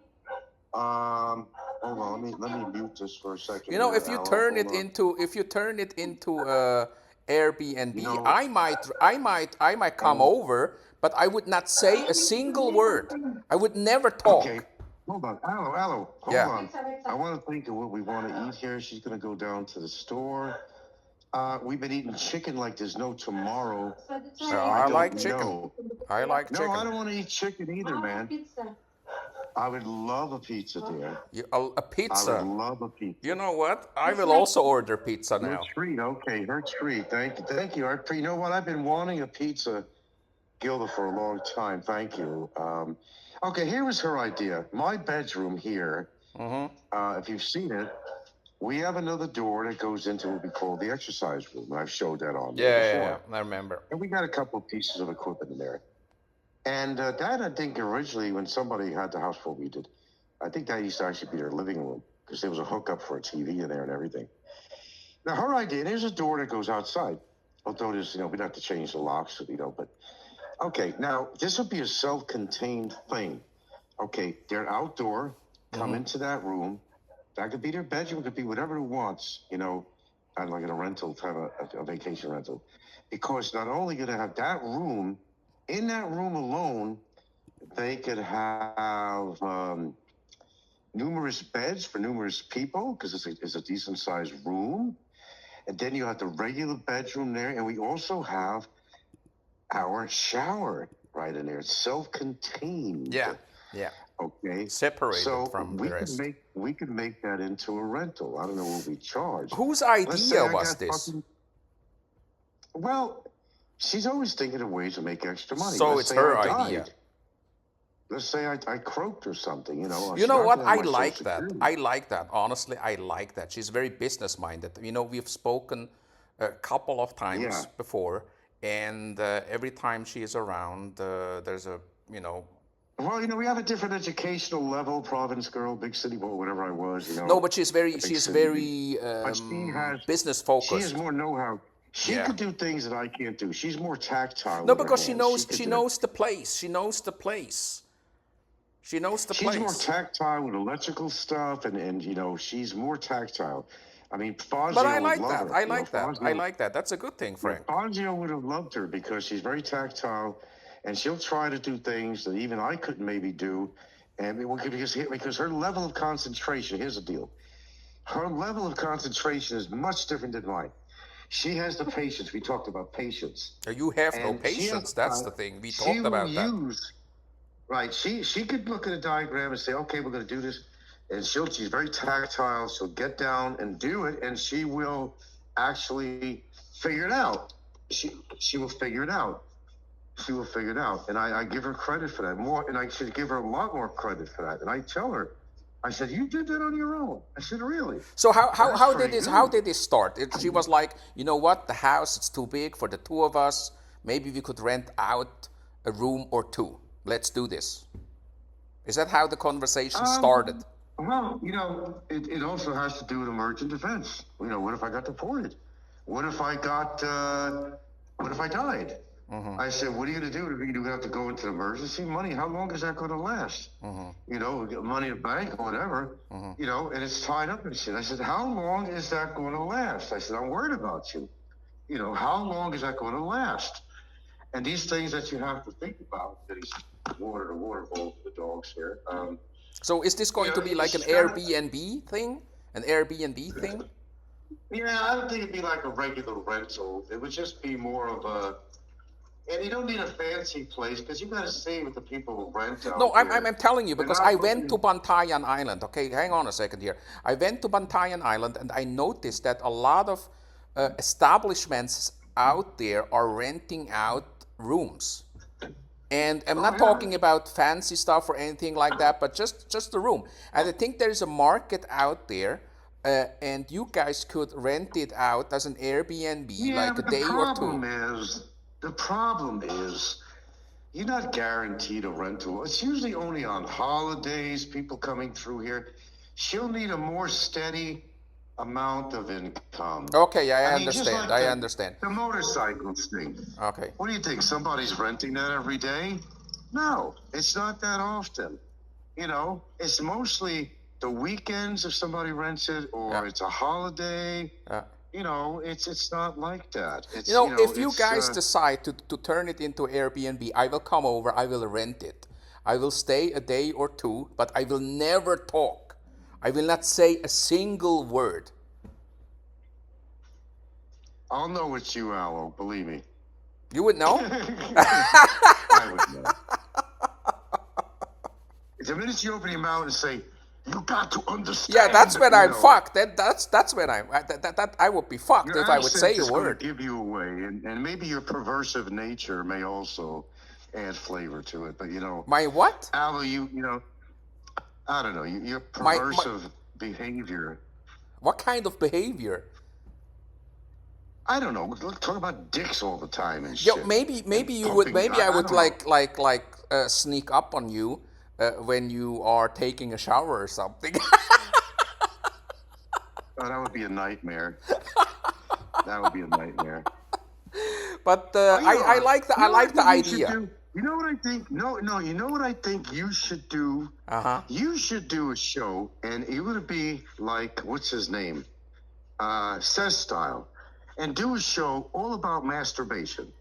Hold on, let me mute this for a second. You know, here, if you Alan. turn Hold it on. into Airbnb, You know, I might come over, but I would not say a single word. I would never okay, talk. hold on. Allo, hold Yeah. on. I want to think of what we want to eat here. She's going to go down to the store. We've been eating chicken like there's no tomorrow. So I I don't like chicken. know. I like No, chicken. I don't want to eat chicken either, man. I would love a pizza, dear. A I would pizza. love a pizza. You know what? I will also order pizza Her now. treat, okay, her treat. Thank you. You know what? I've been wanting a pizza, Gilda, for a long time. Thank you. Okay, here was her idea. My bedroom here. If you've seen it, we have another door that goes into what we call the exercise room. I've showed that on there before. Yeah, I remember. And we got a couple of pieces of equipment in there. And that, I think, originally, when somebody had the house before we did, I think that used to actually be their living room because there was a hookup for a TV in there and everything. Now, her idea, there's a door that goes outside. Although there's, we'd have to change the locks, but okay, now this would be a self-contained thing. Okay, they're outdoor, come into that room. That could be their bedroom, it could be whatever it wants, kind of like in a rental, kind of a vacation rental. Because not only going to have that room, in that room alone, they could have numerous beds for numerous people because it's a decent sized room. And then you have the regular bedroom there. And we also have our shower right in there. It's self-contained. Yeah. Okay. Separated from the rest. We could make that into a rental. I don't know what we charge. Whose idea was this? Well, she's always thinking of ways to make extra money. So it's her idea. Let's say I croaked or something, You know what? I like that. I like that. Honestly, I like that. She's very business-minded. We've spoken a couple of times before, and every time she is around, there's a, Well, we have a different educational level, province girl, big city boy, whatever I was, No, but she's very business focused. She has more know-how. She could do things that I can't do. She's more tactile. No, because she knows the place. She knows the place. She's more tactile with electrical stuff, and she's more tactile. I mean, Fazio But I like that. Her. I like that. I like that. That's a good thing, Frank. Fazio would have loved her because she's very tactile, and she'll try to do things that even I couldn't maybe do, and because her level of concentration. Here's the deal: her level of concentration is much different than mine. She has the patience. We talked about patience. You have no patience. That's the thing. We talked about that. Right. She could look at a diagram and say, okay, we're going to do this. And she's very tactile. She'll get down and do it. And she will actually figure it out. She will figure it out. She will figure it out. And I give her credit for that more. And I should give her a lot more credit for that. And I tell her, I said, you did that on your own. I said, really? So how did this start? She was like, you know what? The house, it's too big for the two of us. Maybe we could rent out a room or two. Let's do this. Is that how the conversation started? Well, it also has to do with emergent defense. What if I got deported? What if I died? I said, what are you going to do? Are you going to have to go into emergency money? How long is that going to last? We get money in the bank or whatever, and it's tied up and shit. I said, how long is that going to last? I said, I'm worried about you. How long is that going to last? And these things that you have to think about, these water bowl for the dogs here. So is this going to be like an Airbnb thing? An Airbnb thing? Yeah, I don't think it'd be like a regular rental. It would just be more of a... And you don't need a fancy place because you got to see what the people rent out. No, I'm telling you because I went to Bantayan Island. Okay, hang on a second here. I went to Bantayan Island and I noticed that a lot of establishments out there are renting out rooms. And I'm not talking about fancy stuff or anything like that, but just the room. And I think there's a market out there, and you guys could rent it out as an Airbnb, like a day or two. The problem is, you're not guaranteed a rental. It's usually only on holidays, people coming through here. She'll need a more steady amount of income. Okay, I understand. I understand. The motorcycles thing. Okay. What do you think? Somebody's renting that every day? No, it's not that often. It's mostly the weekends if somebody rents it, or it's a holiday. it's not like that. You It's know, if you it's guys decide to turn it into Airbnb, I will come over, I will rent it. I will stay a day or two, but I will never talk. I will not say a single word. I'll know it's you, Aloe. Believe me. You would know? I would know. The minute you open your mouth and say, "You got to understand," Yeah, that's when I'm fucked. That's when that I would be fucked your if I would say accent a is going to word. give you away, and maybe your perversive nature may also add flavor to it. But My what? Aloe, I don't know, your My perversive behavior. what kind of behavior? I don't know. Let's talk about dicks all the time and Yo, shit. maybe you would, Pumping. maybe I I would don't know. sneak up on you when you are taking a shower or something. Oh, that would be a nightmare. That would be a nightmare. But I like the You know what I the think you should idea. do? You know what I think? No. You know what I think you should do? Uh-huh. You should do a show, and it would be like, what's his name? Says Style, and do a show all about masturbation.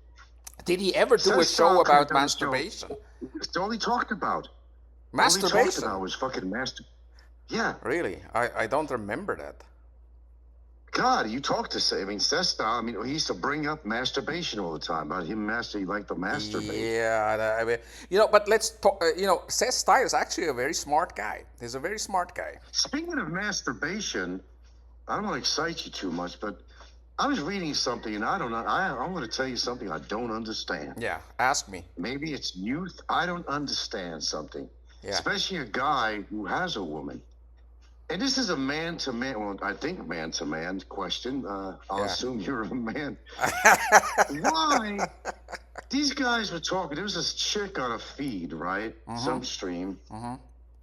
Did he ever do a Says show Style could have about done a show. masturbation? It's all he talked about. All he talked Masturbation? about was fucking Yeah. Really? I don't remember that. God, you talk to say. I mean, Sesta. I mean, he used to bring up masturbation all the time about him he liked to masturbate. Yeah, I mean, but let's talk. Seth Stein is actually a very smart guy. He's a very smart guy. Speaking of masturbation, I don't want to excite you too much, but I was reading something, and I don't know. I'm going to tell you something I don't understand. Yeah, ask me. Maybe it's youth. I don't understand something, especially a guy who has a woman. And this is a man-to-man, well, I think man-to-man question. I'll assume you're a man. Why? These guys were talking. There was this chick on a feed, right? Some stream.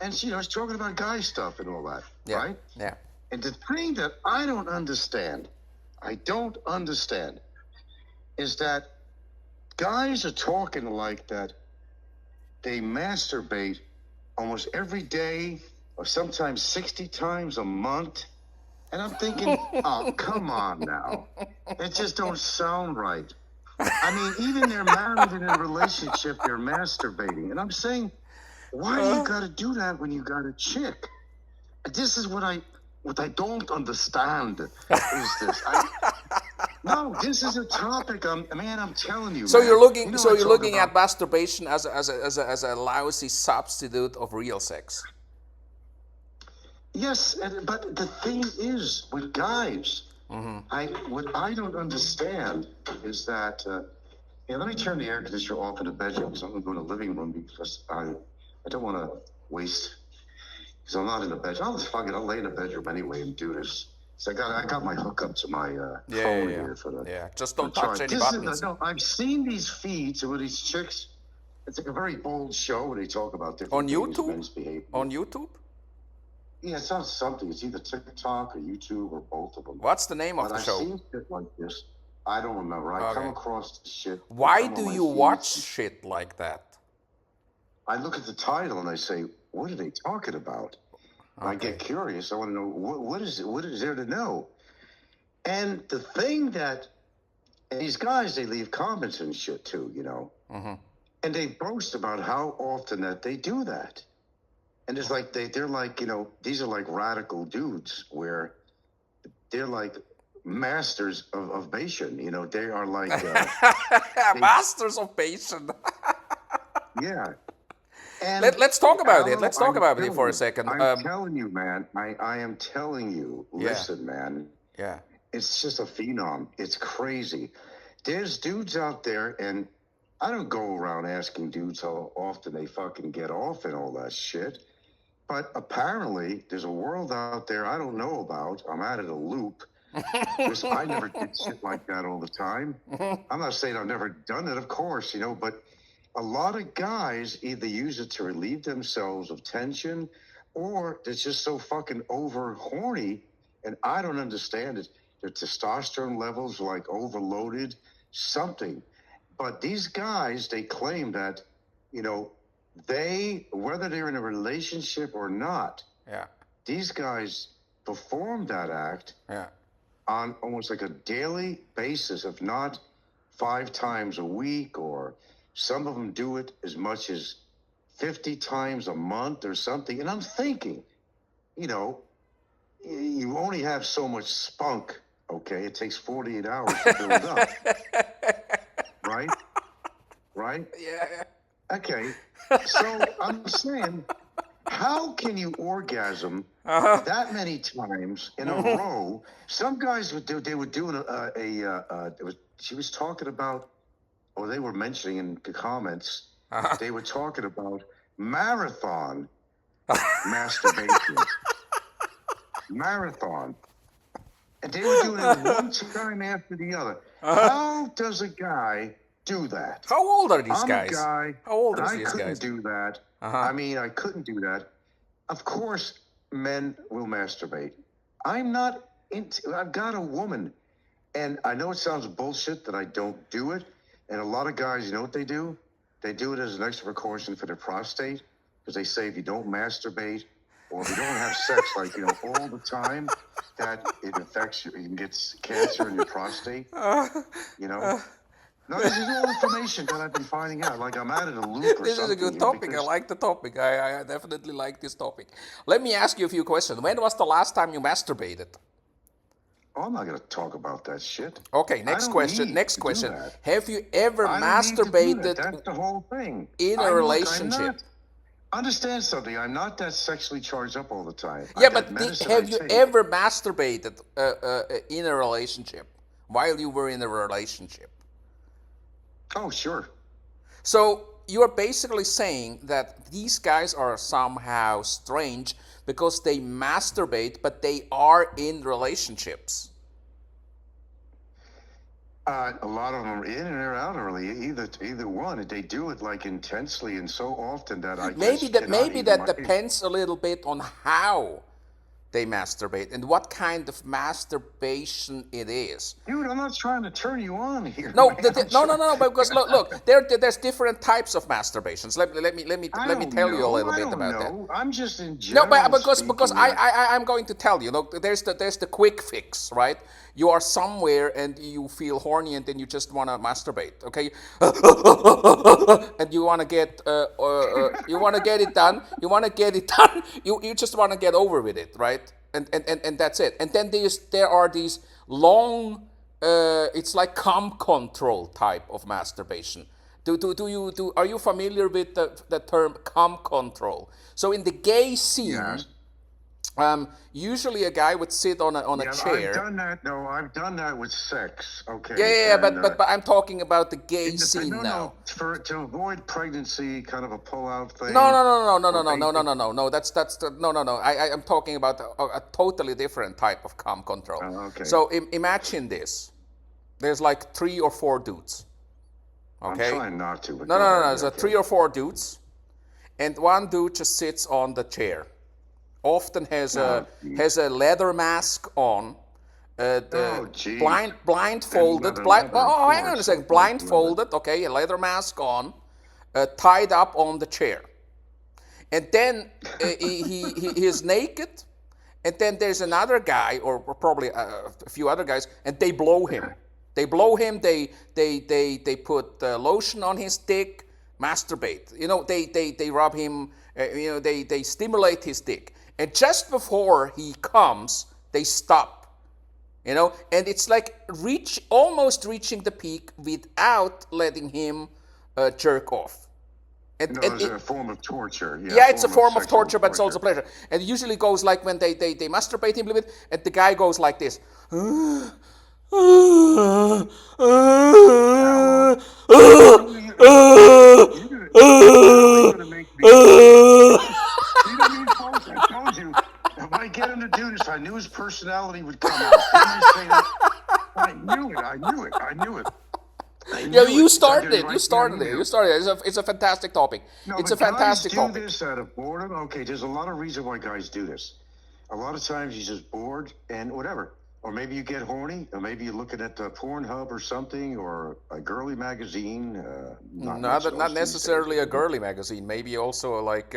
And she was talking about guy stuff and all that, right? Yeah. And the thing that I don't understand, is that guys are talking like that. They masturbate almost every day, or sometimes 60 times a month. And I'm thinking, oh, come on now. It just don't sound right. I mean, even they're married in a relationship, they're masturbating. And I'm saying, why do you got to do that when you got a chick? This is what I don't understand is this. No, this is a topic. I'm telling you. So man. you're looking. You know, So you're looking at masturbation as a lousy substitute of real sex. Yes, but the thing is with guys, what I don't understand is that. Let me turn the air conditioner off in the bedroom because I'm going to go in the living room because I don't want to waste. Because I'm not in the bedroom. I'll lay in the bedroom anyway and do this. So I got my hookup to my phone here for the. Yeah, just don't touch any buttons. No, I've seen these feeds with these chicks. It's like a very bold show where they talk about different things, men's behavior. On YouTube? Yeah, it's not something. It's either TikTok or YouTube or both of them. What's the name of the show? I've seen shit like this. I don't remember. I come across this shit. Why do you watch shit like that? I look at the title and I say, what are they talking about? I get curious. I want to know what is there to know. And the thing that these guys, they leave comments and shit too, and they boast about how often that they do that. And it's like they're like, these are like radical dudes where they're like masters of Bashan. They are like masters of Bashan. Yeah. And let's talk about it. Let's talk about it for a second. I'm telling you, man. I am telling you. Listen, man. Yeah. It's just a phenom. It's crazy. There's dudes out there, and I don't go around asking dudes how often they fucking get off and all that shit. But apparently, there's a world out there I don't know about. I'm out of the loop. Because I never did shit like that all the time. I'm not saying I've never done it, of course, but a lot of guys either use it to relieve themselves of tension, or they're just so fucking over horny, and I don't understand it. Their testosterone levels are like overloaded, something. But these guys, they claim that, whether they're in a relationship or not, these guys perform that act. Yeah. on almost like a daily basis, if not 5 times a week, or some of them do it as much as 50 times a month or something. And I'm thinking, you know, you only have so much spunk, okay? It takes 48 hours to build up. Right? Right? Yeah. Okay. So I'm saying, how can you orgasm that many times in a row? Some guys would do. They were doing she was talking about, or they were mentioning in the comments. They were talking about marathon masturbation. Marathon, and they were doing it one time after the other. How does a guy do that? How old are these I'm guys? a guy. How old are I these couldn't guys? do that. I mean, I couldn't do that. Of course, men will masturbate. I'm not into. I've got a woman, and I know it sounds bullshit that I don't do it. And a lot of guys, you know what they do? They do it as an extra precaution for their prostate, because they say if you don't masturbate or if you don't have sex, like, you know, all the time, that it affects you. You can get cancer in your prostate. You know. No, this is all information that I've been finding out. Like I'm out of the loop or This is a something. good here topic. I because- like the topic. I definitely like this topic. Let me ask you a few questions. When was the last time you masturbated? Oh, I'm not going to talk about that shit. Okay, I next don't question. need Next to do question. that. Have you ever I don't need to do that. masturbated That's the whole thing. in a I'm relationship? not, understand something. I'm not that sexually charged up all the time. Yeah, That but medicine have I you take- ever masturbated in a relationship while you were in a relationship? Oh, sure. So you're basically saying that these guys are somehow strange because they masturbate, but they are in relationships. A lot of them are in and they're out early. Either one. They do it like intensely and so often that I Maybe just that cannot maybe even that mind. depends a little bit on how they masturbate and what kind of masturbation it is. Dude, I'm not trying to turn you on here. No, man. no, because look, there's different types of masturbations. Let me tell you a little bit about that. I'm just in No, general. but because speaking, I'm going to tell you. Look, there's the quick fix, right? You are somewhere and you feel horny and then you just want to masturbate, okay? And you want to get it done. You want to get it done. You just want to get over with it, right? And that's it. And then there are these long. It's like cum control type of masturbation. Are you familiar with the term cum control? So in the gay scene, Yes. Usually a guy would sit on a chair. I've done that. No, I've done that with sex. Okay. Yeah, and, but I'm talking about the gay scene no, now. to avoid pregnancy, kind of a pull-out thing. No. No. I'm talking about a totally different type of cum control. Oh, okay. So imagine this. There's like 3 or 4 dudes. Okay. I'm trying not to. But No. So 3 or 4 dudes, and one dude just sits on the chair. Often has a leather mask on. Blindfolded. Hang on a second. Blindfolded. Okay, a leather mask on, tied up on the chair, and then he is naked. And then there's another guy, or probably a few other guys, and they blow him. They blow him. They put lotion on his dick. Masturbate. You know, they rub him. They stimulate his dick. And just before he comes, they stop. You know, and it's like almost reaching the peak without letting him jerk off. It's a form of torture. Yeah, it's a form of torture, but it's also pleasure. And it usually goes like when they masturbate him a little bit, and the guy goes like this. I told you, if I get him to do this, I knew his personality would come out. I knew it. Yeah, you started it. It's a fantastic topic. No, it's a but fantastic guys do topic. this out of boredom. Okay, there's a lot of reason why guys do this. A lot of times you're just bored and whatever. Or maybe you get horny, or maybe you're looking at Pornhub or something, or a girly magazine. Not necessarily a girly magazine. Maybe also like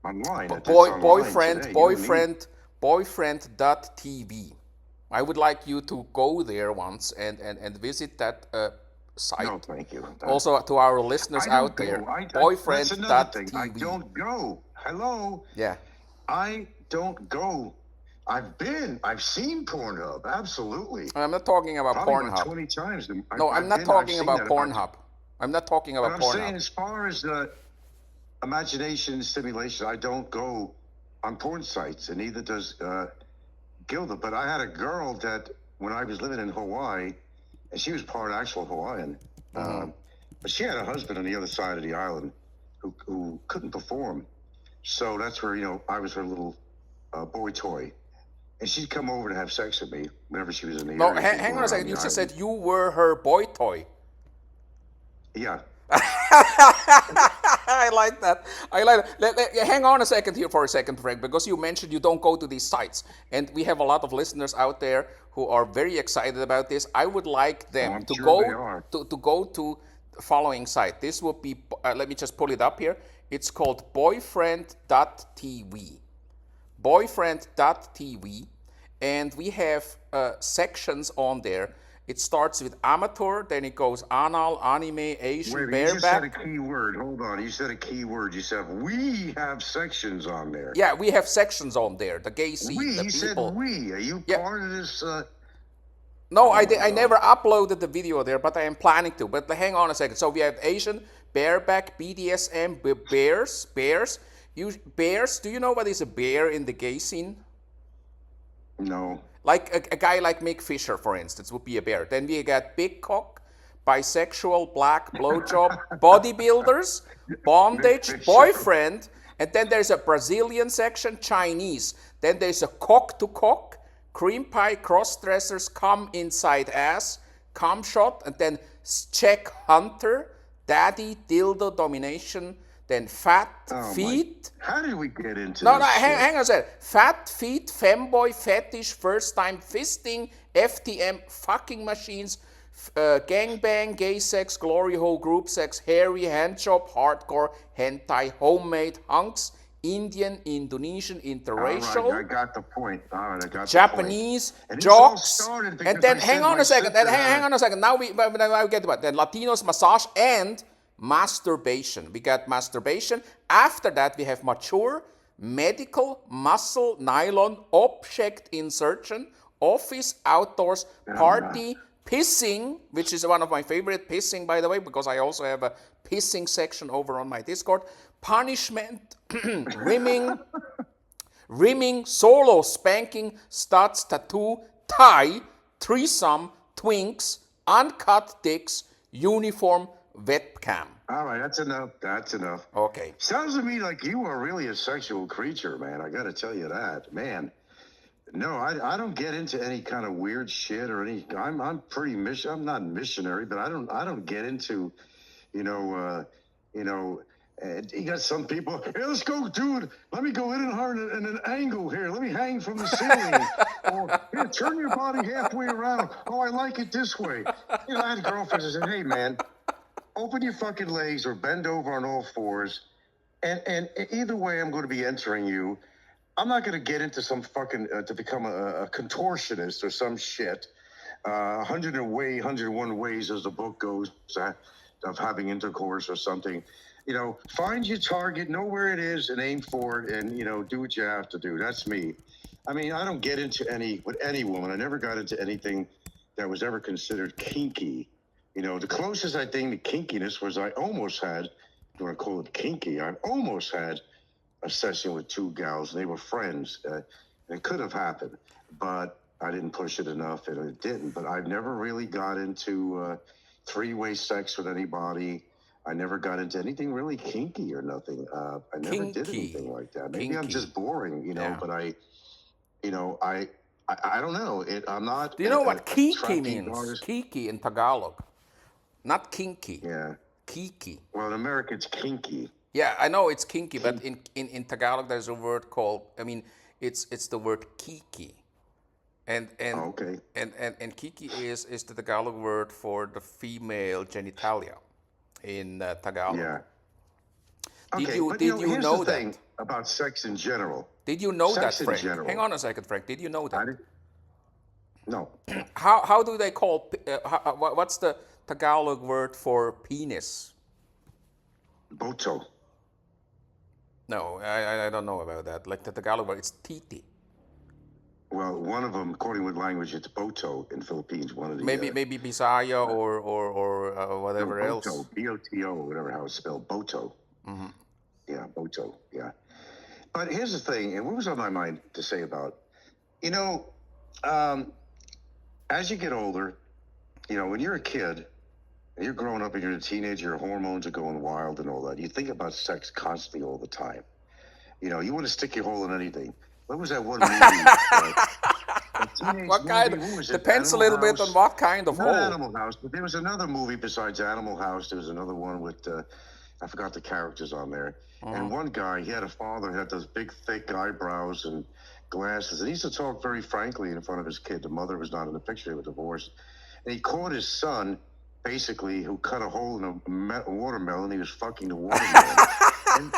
online. boyfriend boyfriend.tv. I would like you to go there once and visit that site. No, thank you. Also to our listeners I don't out there, go. That's another thing. I boyfriend.tv. don't go. Hello. Yeah. I don't go. I've seen Pornhub. Absolutely. I'm not talking about Probably Pornhub. about 20 times. No, I'm not talking about Pornhub. I'm not talking about But I'm saying, Pornhub. as far as the imagination stimulation, I don't go on porn sites, and neither does Gilda. But I had a girl that, when I was living in Hawaii, and she was part actual Hawaiian, but she had a husband on the other side of the island who couldn't perform. So that's where, I was her little boy toy. And she'd come over to have sex with me whenever she was in the No, area. hang on a second. You just said you were her boy toy. Yeah. I like that. Hang on a second here for a second, Frank, because you mentioned you don't go to these sites. And we have a lot of listeners out there who are very excited about this. I would like them to go to the following site. This would be, let me just pull it up here. It's called boyfriend.tv. Boyfriend.tv. And we have sections on there. It starts with amateur, then it goes anal, anime, Asian, bareback. You just said a bareback. key word. Hold on. You said a key word. You said we have sections on there. Yeah, we have sections on there. The gay scene, We. the You said people. we. Are you Yeah. part of this? No, I never uploaded the video there, but I am planning to. But hang on a second. So we have Asian, bareback, BDSM, bears. Bears. Do you know what is a bear in the gay scene? No. Like a guy like Mick Fisher, for instance, would be a bear. Then we got big cock, bisexual, black, blowjob, bodybuilders, bondage, boyfriend, and then there's a Brazilian section, Chinese. Then there's a cock to cock, cream pie, cross-dressers, come inside ass, cum shot, and then check hunter, daddy, dildo, domination, then fat feet. How did we get into No, this? hang on a second. Fat feet, femboy, fetish, first time fisting, FTM, fucking machines, gangbang, gay sex, glory hole, group sex, hairy, handjob, hardcore, hentai, homemade, hunks, Indian, Indonesian, interracial. All right, I got the point. All right, I got Japanese, the point. jocks, And then hang on a second. Hang on a second. Now we get to it. Then Latinos, massage, and masturbation. We got masturbation. After that, we have mature, medical, muscle, nylon, object insertion, office, outdoors, party, pissing, which is one of my favorite, pissing, by the way, because I also have a pissing section over on my Discord, punishment, rimming, solo, spanking, studs, tattoo, tie, threesome, twinks, uncut dicks, uniform, webcam. All right, that's enough. That's enough. Okay. Sounds to me like you are really a sexual creature, man. I got to tell you that, man. No, I don't get into any kind of weird shit or any. I'm pretty I'm not missionary, but I don't get into, you got some people. Hey, let's go, dude. Let me go in and hard in an angle here. Let me hang from the ceiling. Or here, turn your body halfway around. Oh, I like it this way. I had girlfriends that said, "Hey, man, open your fucking legs or bend over on all fours, and either way, I'm going to be entering you. I'm not going to get into some fucking to become a contortionist or some shit. 101 ways, as the book goes, of having intercourse or something. Find your target, know where it is, and aim for it, and do what you have to do. That's me. I mean, I don't get into with any woman. I never got into anything that was ever considered kinky. The closest I think to kinkiness was I almost had, if you want to call it kinky, I almost had a session with two gals. They were friends. It could have happened, but I didn't push it enough, and it didn't. But I've never really got into three-way sex with anybody. I never got into anything really kinky or nothing. I never did anything like that. Maybe I'm just boring, but I don't know. I'm not. Do you know what kiki means? Kiki in Tagalog. Not kinky. Yeah. Kiki. Well, in America, it's kinky. Yeah, I know it's kinky, but in Tagalog there's a word called, it's the word kiki. And okay. And kiki is the Tagalog word for the female genitalia in Tagalog. Yeah. Okay, but Did you here's the know thing that? about sex in general. Did you know that, Sex in Frank? Hang general. on a second, Frank. Did you know I that? didn't. No. How do they call what's the Tagalog word for penis? Boto. No, I don't know about that. Like the Tagalog word, it's titi. Well, one of them, according with language, it's Boto in Philippines. One of the Maybe Bisaya or no whatever else. Boto, Boto, whatever how it's spelled, Boto. Yeah, Boto. Yeah. But here's the thing, and what was on my mind to say about, you know, um, as you get older, when you're a kid and you're growing up and you're a teenager, your hormones are going wild and all that. You think about sex constantly all the time. You want to stick your hole in anything. What was that one movie? A teenage What kind movie. What of was it? depends a Animal little bit on House. what kind of Not hole. Animal House, but there was another movie besides Animal House. There was another one with I forgot the characters on there. And one guy, he had a father who had those big, thick eyebrows and glasses, and he used to talk very frankly in front of his kid. The mother was not in the picture; they were divorced. And he caught his son, basically, who cut a hole in a watermelon. He was fucking the watermelon.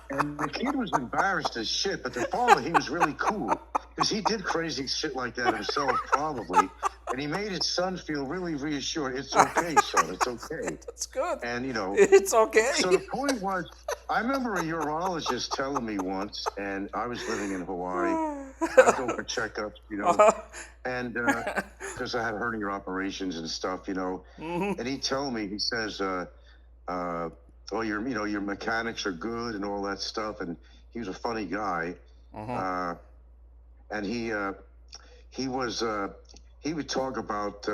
And the kid was embarrassed as shit, but the father, he was really cool. Because he did crazy shit like that himself, probably. And he made his son feel really reassured. It's okay, son. It's okay. That's good. And, It's okay. so the point was, I remember a urologist telling me once, and I was living in Hawaii. I go for checkups, and because I had hernia operations and stuff, And he told me, he says, oh, your mechanics are good and all that stuff. And he was a funny guy. And he would talk about,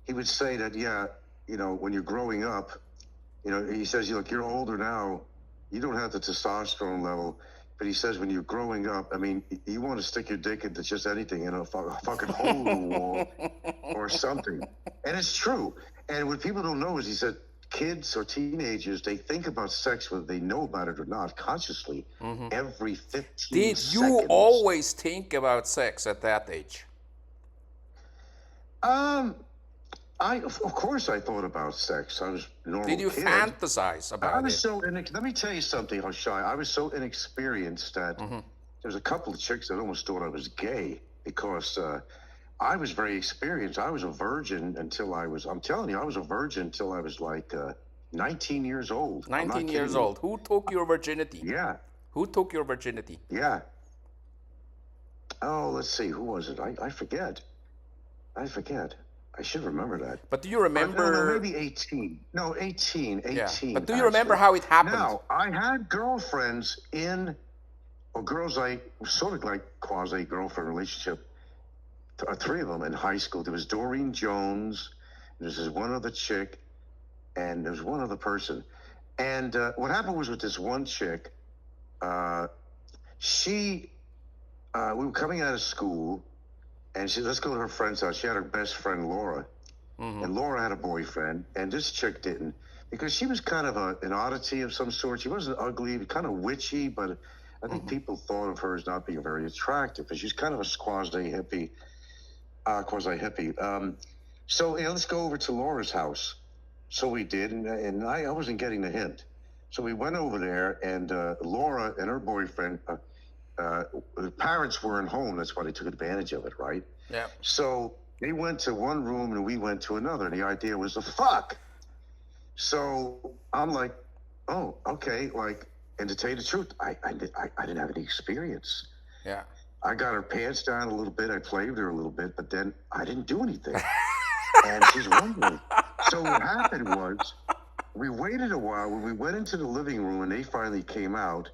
he would say that, when you're growing up, he says, look, you're older now. You don't have the testosterone level. But he says, when you're growing up, I mean, you want to stick your dick into just anything, a fucking hole in the wall or something. And it's true. And what people don't know is he said, kids or teenagers, they think about sex whether they know about it or not consciously every 15 Did seconds. you always think about sex at that age? Of course I thought about sex. I was a normal Did you kid. fantasize about it? Let me tell you something, Hoshai. I was so inexperienced that there was a couple of chicks that almost thought I was gay because I was very experienced. I was a virgin until I'm telling you, I was a virgin until I was like 19 years old. 19 years old. Who took your virginity? Yeah. Who took your virginity? Yeah. Oh, let's see. Who was it? I forget. I should remember that. But do you remember? No, maybe 18. No, 18. Yeah. But do you remember how it happened? Now, I had girlfriends girls I sort of like quasi-girlfriend relationship. Three of them in high school. There was Doreen Jones. There's this one other chick. And there's one other person. And what happened was with this one chick, we were coming out of school, and she said, let's go to her friend's house. She had her best friend, Laura. And Laura had a boyfriend, and this chick didn't. Because she was kind of an oddity of some sort. She wasn't ugly, kind of witchy, but I think people thought of her as not being very attractive. But she's kind of a quasi-hippie. So let's go over to Laura's house. So we did, and I wasn't getting the hint. So we went over there, and Laura and her boyfriend, the parents weren't home. That's why they took advantage of it, right? Yeah. So they went to one room, and we went to another. And the idea was to fuck. So I'm like, oh, okay. And to tell you the truth, I didn't have any experience. Yeah. I got her pants down a little bit. I played with her a little bit, but then I didn't do anything. And she's wondering. So what happened was, we waited a while. When we went into the living room and they finally came out,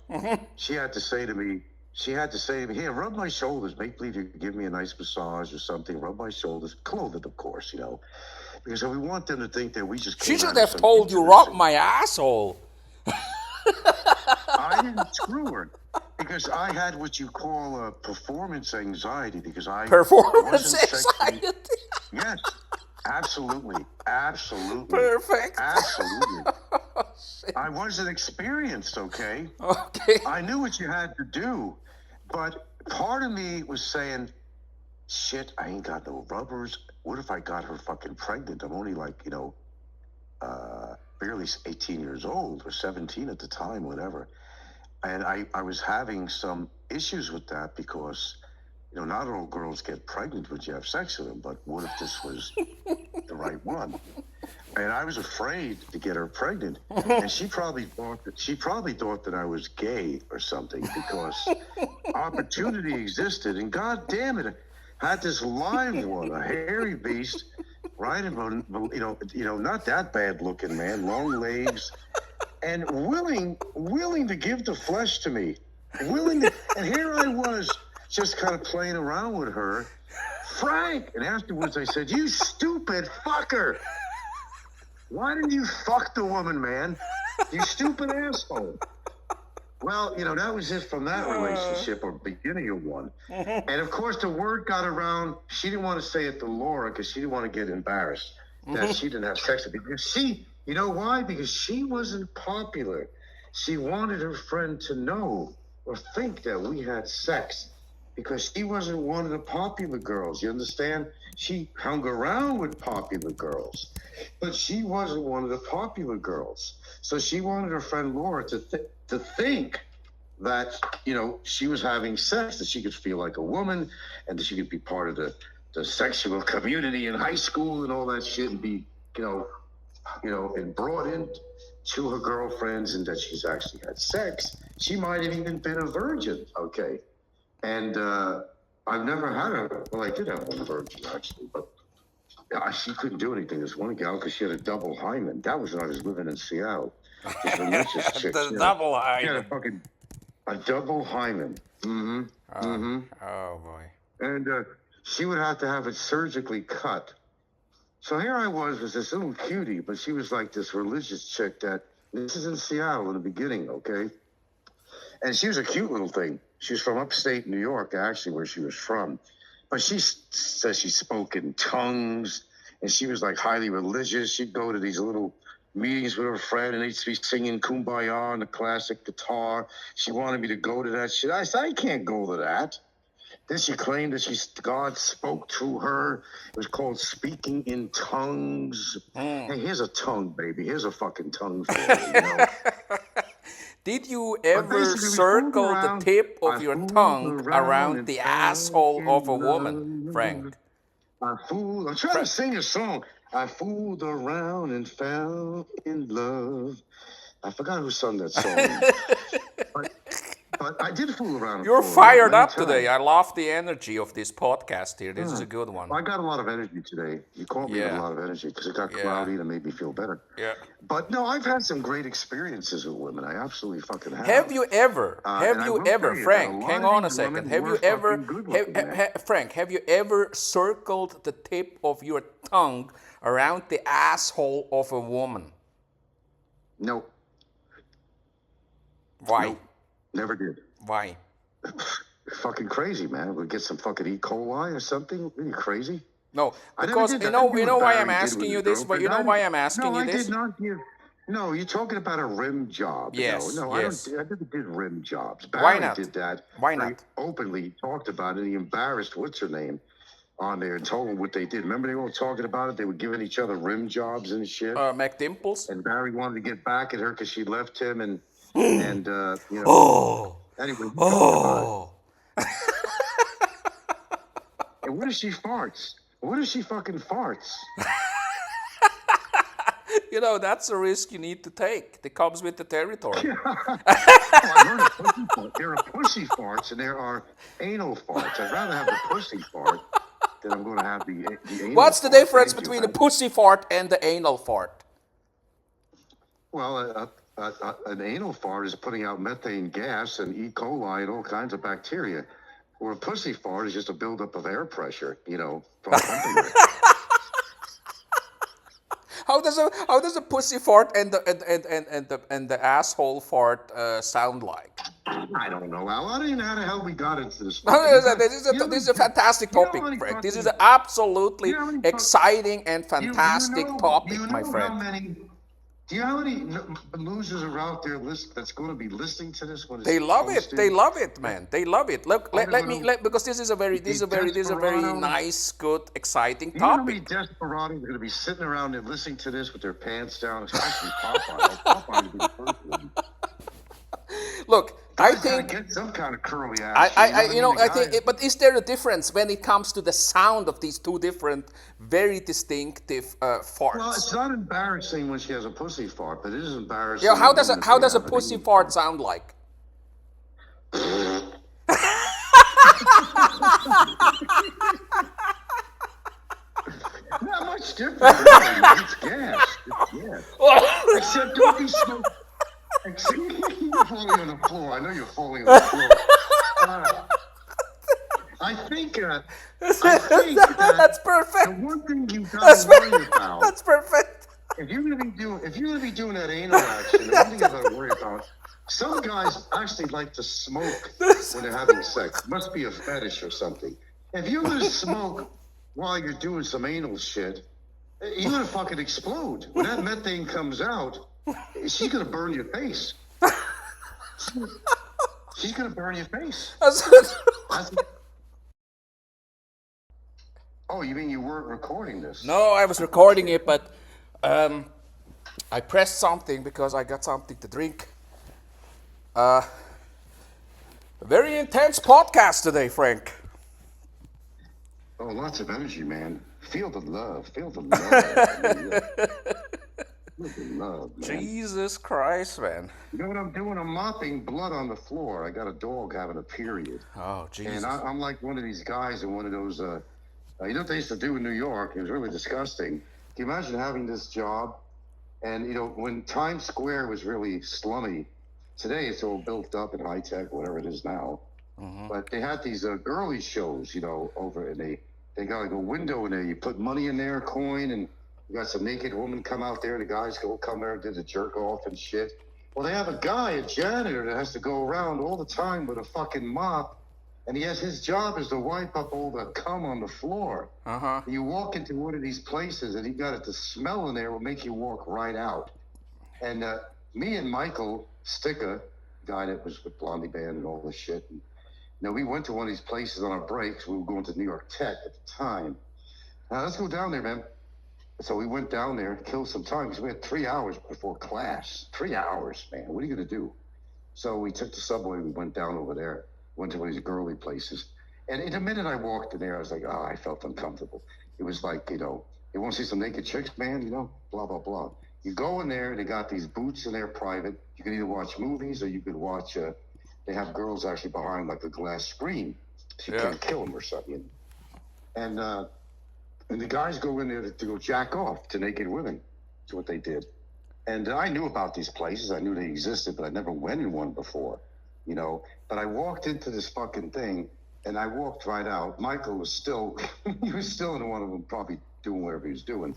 she had to say to me, here, rub my shoulders. Make believe you give me a nice massage or something. Rub my shoulders. Clothed, of course, Because we want them to think that we just She came should out of have some told you, intimacy. rub my asshole. I didn't screw her. Because I had what you call performance anxiety. Because I Performance wasn't sexually- anxiety. Yes. Absolutely. Perfect. Absolutely. I wasn't experienced, okay? Okay. I knew what you had to do, but part of me was saying, shit, I ain't got no rubbers. What if I got her fucking pregnant? I'm only like, barely 18 years old or 17 at the time, whatever. And I was having some issues with that because, not all girls get pregnant when you have sex with them, but what if this was the right one? And I was afraid to get her pregnant. And she probably thought that I was gay or something because opportunity existed. And God damn it, I had this live one, a hairy beast, right? And, not that bad looking, man, long legs, and willing to give the flesh to me. And here I was just kind of playing around with her. Frank! And afterwards I said, "You stupid fucker! Why didn't you fuck the woman, man? You stupid asshole." Well, that was it from that relationship, or beginning of one. And of course, the word got around. She didn't want to say it to Laura because she didn't want to get embarrassed that she didn't have sex with me. Because you know why? Because she wasn't popular. She wanted her friend to know or think that we had sex because she wasn't one of the popular girls. You understand? She hung around with popular girls, but she wasn't one of the popular girls. So she wanted her friend Laura to think that, she was having sex, that she could feel like a woman and that she could be part of the sexual community in high school and all that shit and be, and brought in to her girlfriends and that she's actually had sex. She might have even been a virgin, okay? And I've never had well, I did have one virgin, actually, but she couldn't do anything. There's one gal, because she had a double hymen. That was when I was living in Seattle. This religious chick. The double She had hymen. a double hymen. Mm-hmm. Oh, boy. And she would have to have it surgically cut. So here I was this little cutie, but she was like this religious chick this is in Seattle in the beginning, okay? And she was a cute little thing. She was from upstate New York, actually, where she was from. But she says she spoke in tongues, and she was like highly religious. She'd go to these little meetings with her friend, and they'd be singing Kumbaya on the classic guitar. She wanted me to go to that shit. I said, I can't go to that. Then she claimed that God spoke to her. It was called speaking in tongues. Hey, here's a tongue, baby. Here's a fucking tongue for you, Did you ever circle the tip of your tongue around the asshole of a woman, Frank? I'm trying to sing a song. I fooled around and fell in love. I forgot who sung that song. But I did fool around. You're fired up today. I love the energy of this podcast here. This is a good one. I got a lot of energy today. You called me with a lot of energy because it got cloudy and it made me feel better. Yeah. But no, I've had some great experiences with women. I absolutely fucking have. Have you ever, Frank, hang on a second. Have you ever, Frank, have you ever circled the tip of your tongue around the asshole of a woman? No. Why? Nope. Never did. Why? Fucking crazy, man. We'll get some fucking E. coli or something. Are you crazy? No, because you know why I'm asking you this. But you know why I'm asking you this. No, I did not give. No, you're talking about a rim job. Yes. No, yes. I never did rim jobs. Why not? Did that. Why not? Openly talked about it. He embarrassed what's her name on there and told them what they did. Remember they were all talking about it. They were giving each other rim jobs and shit. McDimples. And Barry wanted to get back at her because she left him and. Anyway. Oh. And what if she farts? What if she fucking farts? That's a risk you need to take. That comes with the territory. There are pussy farts and there are anal farts. I'd rather have the pussy fart than I'm going to have the anal. What's the difference between a pussy fart and the anal fart? Well, an anal fart is putting out methane gas and E. coli and all kinds of bacteria. Or a pussy fart is just a buildup of air pressure, from pumping it. How does a pussy fart and the asshole fart sound like? I don't know, Al. I don't even know how the hell we got into this. This is a fantastic topic, Frank. This is an absolutely exciting and fantastic topic, my friend. Do you know how many losers are out there that's going to be listening to this when it's They love it. posted? They love it, man. They love it. Look, because this is a very Desperados. nice, good, exciting You know how many topic. desperados are going to be sitting around and listening to this with their pants down, especially Popeye. Like, Popeye would be the first one. Look, I Guys gotta think get some kind of curly ass. but is there a difference when it comes to the sound of these two different, very distinctive farts? Well, it's not embarrassing when she has a pussy fart, but it is embarrassing. Yeah, how does a a pussy fart sound like? Not much different. Really. It's gas. It's gas. Except don't be so. Except you're falling on the floor. I know you're falling on the floor. I think that That's perfect. the one thing you gotta worry about. That's perfect. If you're gonna be doing that anal action, the one thing you gotta worry about. Some guys actually like to smoke when they're having sex. Must be a fetish or something. If you're gonna smoke while you're doing some anal shit, you're gonna fucking explode. When that methane comes out, she's gonna burn your face. She's gonna burn your face. Oh, you mean you weren't recording this? No, I was recording it, but I pressed something because I got something to drink. A very intense podcast today, Frank. Oh, lots of energy, man. Feel the love. Feel the love. Feel the love, man. Jesus Christ, man. You know what I'm doing? I'm mopping blood on the floor. I got a dog having a period. Oh, Jesus. And I'm like one of these guys in one of those, you know what they used to do in New York? It was really disgusting. Can you imagine having this job? And, you know, when Times Square was really slummy, today it's all built up and high tech, whatever it is now. Mm-hmm. But they had these girly shows, you know, over, and they got like a window in there. You put money in there, coin, and you got some naked woman come out there. The guys go come there and do the jerk off and shit. Well, they have a guy, a janitor, that has to go around all the time with a fucking mop. And his job is to wipe up all the cum on the floor. Uh-huh. You walk into one of these places and you got it, the smell in there will make you walk right out. And me and Michael Sticka, guy that was with Blondie Band and all this shit, and, you know, we went to one of these places on our breaks. We were going to New York Tech at the time. Now, let's go down there, man. So we went down there to kill some time because we had 3 hours before class. 3 hours, man. What are you going to do? So we took the subway. We went down over there. Went to one of these girly places. And in a minute I walked in there, I was like, I felt uncomfortable. It was like, you know, you want to see some naked chicks, man? You know, blah, blah, blah. You go in there, and they got these booths in there private. You can either watch movies or you could watch, they have girls actually behind like a glass screen. So you can't kill them or something. And the guys go in there to go jack off to naked women. That's what they did. And I knew about these places. I knew they existed, but I never went in one before. You know, but I walked into this fucking thing and I walked right out. Michael was still, he was still in one of them, probably doing whatever he was doing.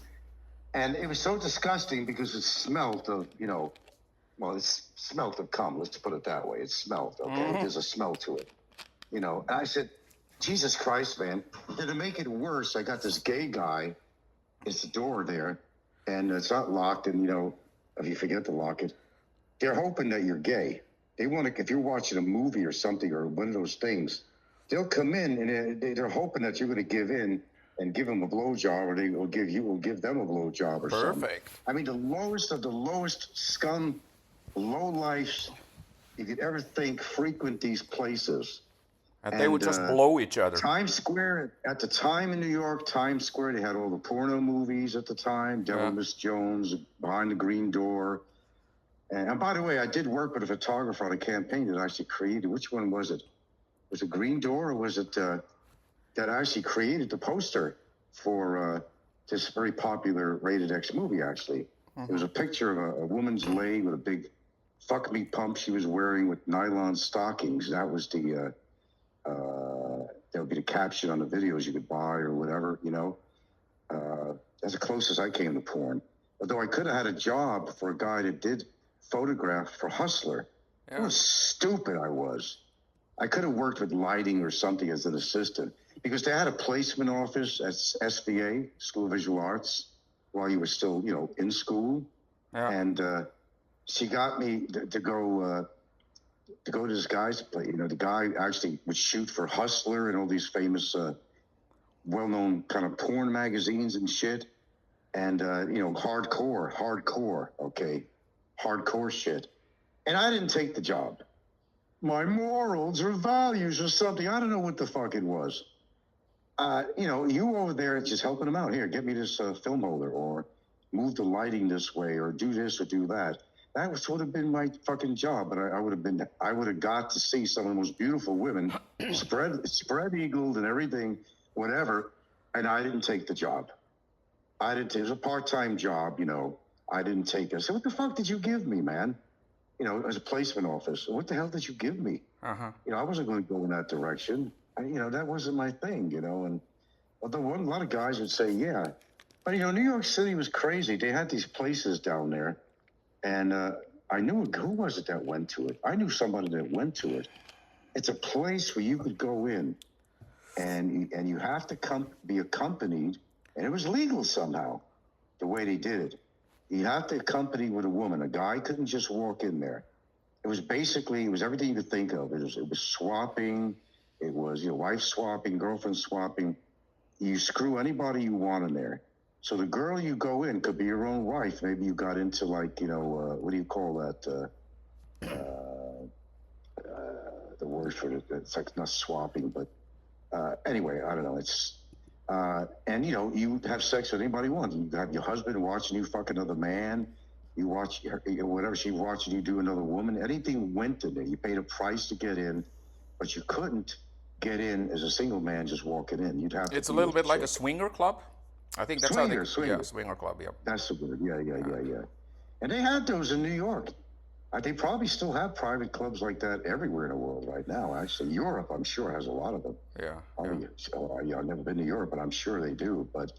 And it was so disgusting because it smelled of, you know, well, it smelled of cum. Let's put it that way. It smelled, okay? Mm-hmm. There's a smell to it, you know. And I said, Jesus Christ, man. And to make it worse, I got this gay guy. It's the door there and it's not locked. And, you know, if you forget to lock it, they're hoping that you're gay. They want to, if you're watching a movie or something or one of those things, they'll come in and they're hoping that you're going to give in and give them a blowjob, or they will give them a blowjob or something. Perfect. I mean, the lowest of the lowest scum, low life you could ever think frequent these places. And they would just blow each other. Times Square, at the time in New York, Times Square, they had all the porno movies at the time, Devil Miss Jones, Behind the Green Door. And by the way, I did work with a photographer on a campaign that actually created, which one was it? Was it Green Door, or was it that actually created the poster for this very popular rated X movie, actually? Mm-hmm. It was a picture of a woman's leg with a big fuck me pump she was wearing with nylon stockings. That was that would be the caption on the videos you could buy or whatever, you know? That's the closest I came to porn. Although I could have had a job for a guy that did photograph for Hustler. Yeah. How stupid I was. I could have worked with lighting or something as an assistant because they had a placement office at SVA, School of Visual Arts, while you were still, you know, in school. Yeah. And she got me to go to this guy's place. You know, the guy actually would shoot for Hustler and all these famous, well-known kind of porn magazines and shit. And, you know, hardcore, okay? Hardcore shit. And I didn't take the job. My morals or values or something. I don't know what the fuck it was. You know, you over there just helping him out. Here, get me this film holder, or move the lighting this way, or do this or do that. That would have been my fucking job, but I would have got to see some of the most beautiful women, spread eagled and everything, whatever. And I didn't take the job. It was a part-time job, you know. I didn't take it. I said, what the fuck did you give me, man? You know, as a placement office. What the hell did you give me? You know, I wasn't going to go in that direction. You know, that wasn't my thing, you know. And although a lot of guys would say, yeah. But, you know, New York City was crazy. They had these places down there. And I knew, who was it that went to it? I knew somebody that went to it. It's a place where you could go in and you have to be accompanied. And it was legal somehow, the way they did it. You have to accompany with a woman. A guy couldn't just walk in there. It was everything you could think of. It was swapping. It was, you know, wife swapping, girlfriend swapping. You screw anybody you want in there. So the girl you go in could be your own wife. Maybe you got into, like, you know, what do you call that? The word for it. It's like not swapping, but anyway, I don't know. It's and, you know, you have sex with anybody you want. You have your husband watching you fuck another man. You watch whatever she's watching you do another woman. Anything went in there. You paid a price to get in, but you couldn't get in as a single man just walking in. You'd have to. It's a little bit like a swinger club. I think that's swinger. Yeah, swinger club. Yeah. That's the word. Yeah. And they had those in New York. They probably still have private clubs like that everywhere in the world right now. Actually, Europe, I'm sure, has a lot of them. Yeah. I've never been to Europe, but I'm sure they do. But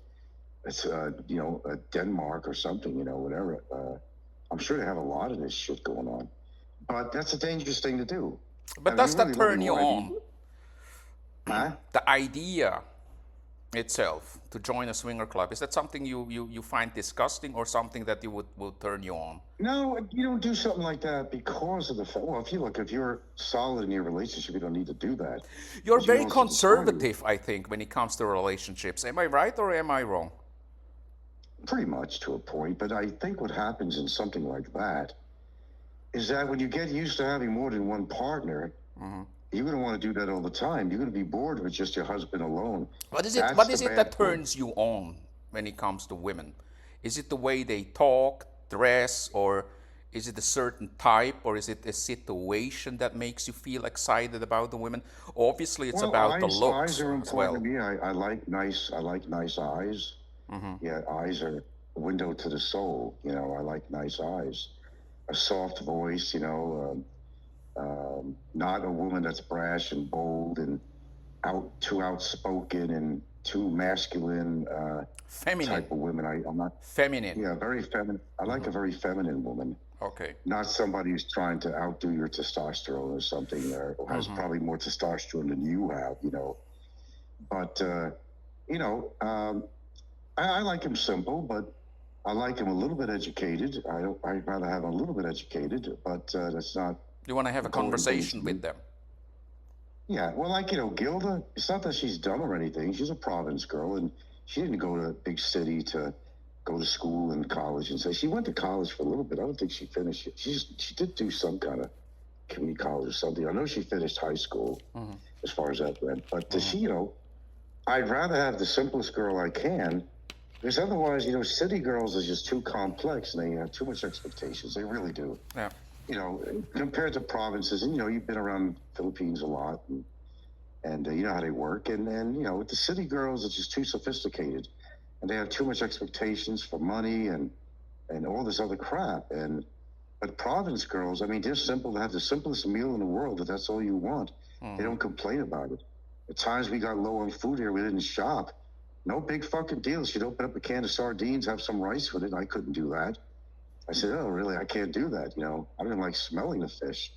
it's, you know, Denmark or something, you know, whatever. I'm sure they have a lot of this shit going on. But that's a dangerous thing to do. But does that turn you on? Huh? The idea itself to join a swinger club, is that something you find disgusting, or something that would turn you on? No, you don't do something like that because of the fact. Well, if you're solid in your relationship, you don't need to do that. You're very conservative, I think, when it comes to relationships. Am I right or am I wrong? Pretty much to a point, but I think what happens in something like that is that when you get used to having more than one partner, you're going to want to do that all the time. You're going to be bored with just your husband alone. What is it that turns you on when it comes to women? Is it the way they talk, dress, or is it a certain type, or is it a situation that makes you feel excited about the women? Obviously, it's about the looks eyes are as well. important to me. I like nice eyes. Yeah, eyes are a window to the soul. You know, I like nice eyes, a soft voice. You know. Not a woman that's brash and bold and too outspoken and too masculine. Feminine type of women. I'm not feminine. Yeah, very feminine. I like a very feminine woman. Okay. Not somebody who's trying to outdo your testosterone or something, or has probably more testosterone than you have. You know, but you know, I like him simple, but I like him a little bit educated. I'd rather have him a little bit educated, but that's not. You want to have a conversation with them. Yeah, well, like, you know, Gilda, it's not that she's dumb or anything. She's a province girl, and she didn't go to a big city to go to school and college. And so she went to college for a little bit. I don't think she finished it. She did do some kind of community college or something. I know she finished high school as far as that went. But she, you know, I'd rather have the simplest girl I can, because otherwise, you know, city girls are just too complex and they have too much expectations. They really do. Yeah. You know, compared to provinces, and, you know, you've been around Philippines a lot, and you know how they work. And you know, with the city girls, it's just too sophisticated, and they have too much expectations for money and all this other crap. But province girls, I mean, they're simple. They have the simplest meal in the world, but that's all you want. They don't complain about it. At times we got low on food here, we didn't shop. No big fucking deal. She'd open up a can of sardines, have some rice with it. I couldn't do that. I said, oh, really? I can't do that. You know, I didn't like smelling the fish.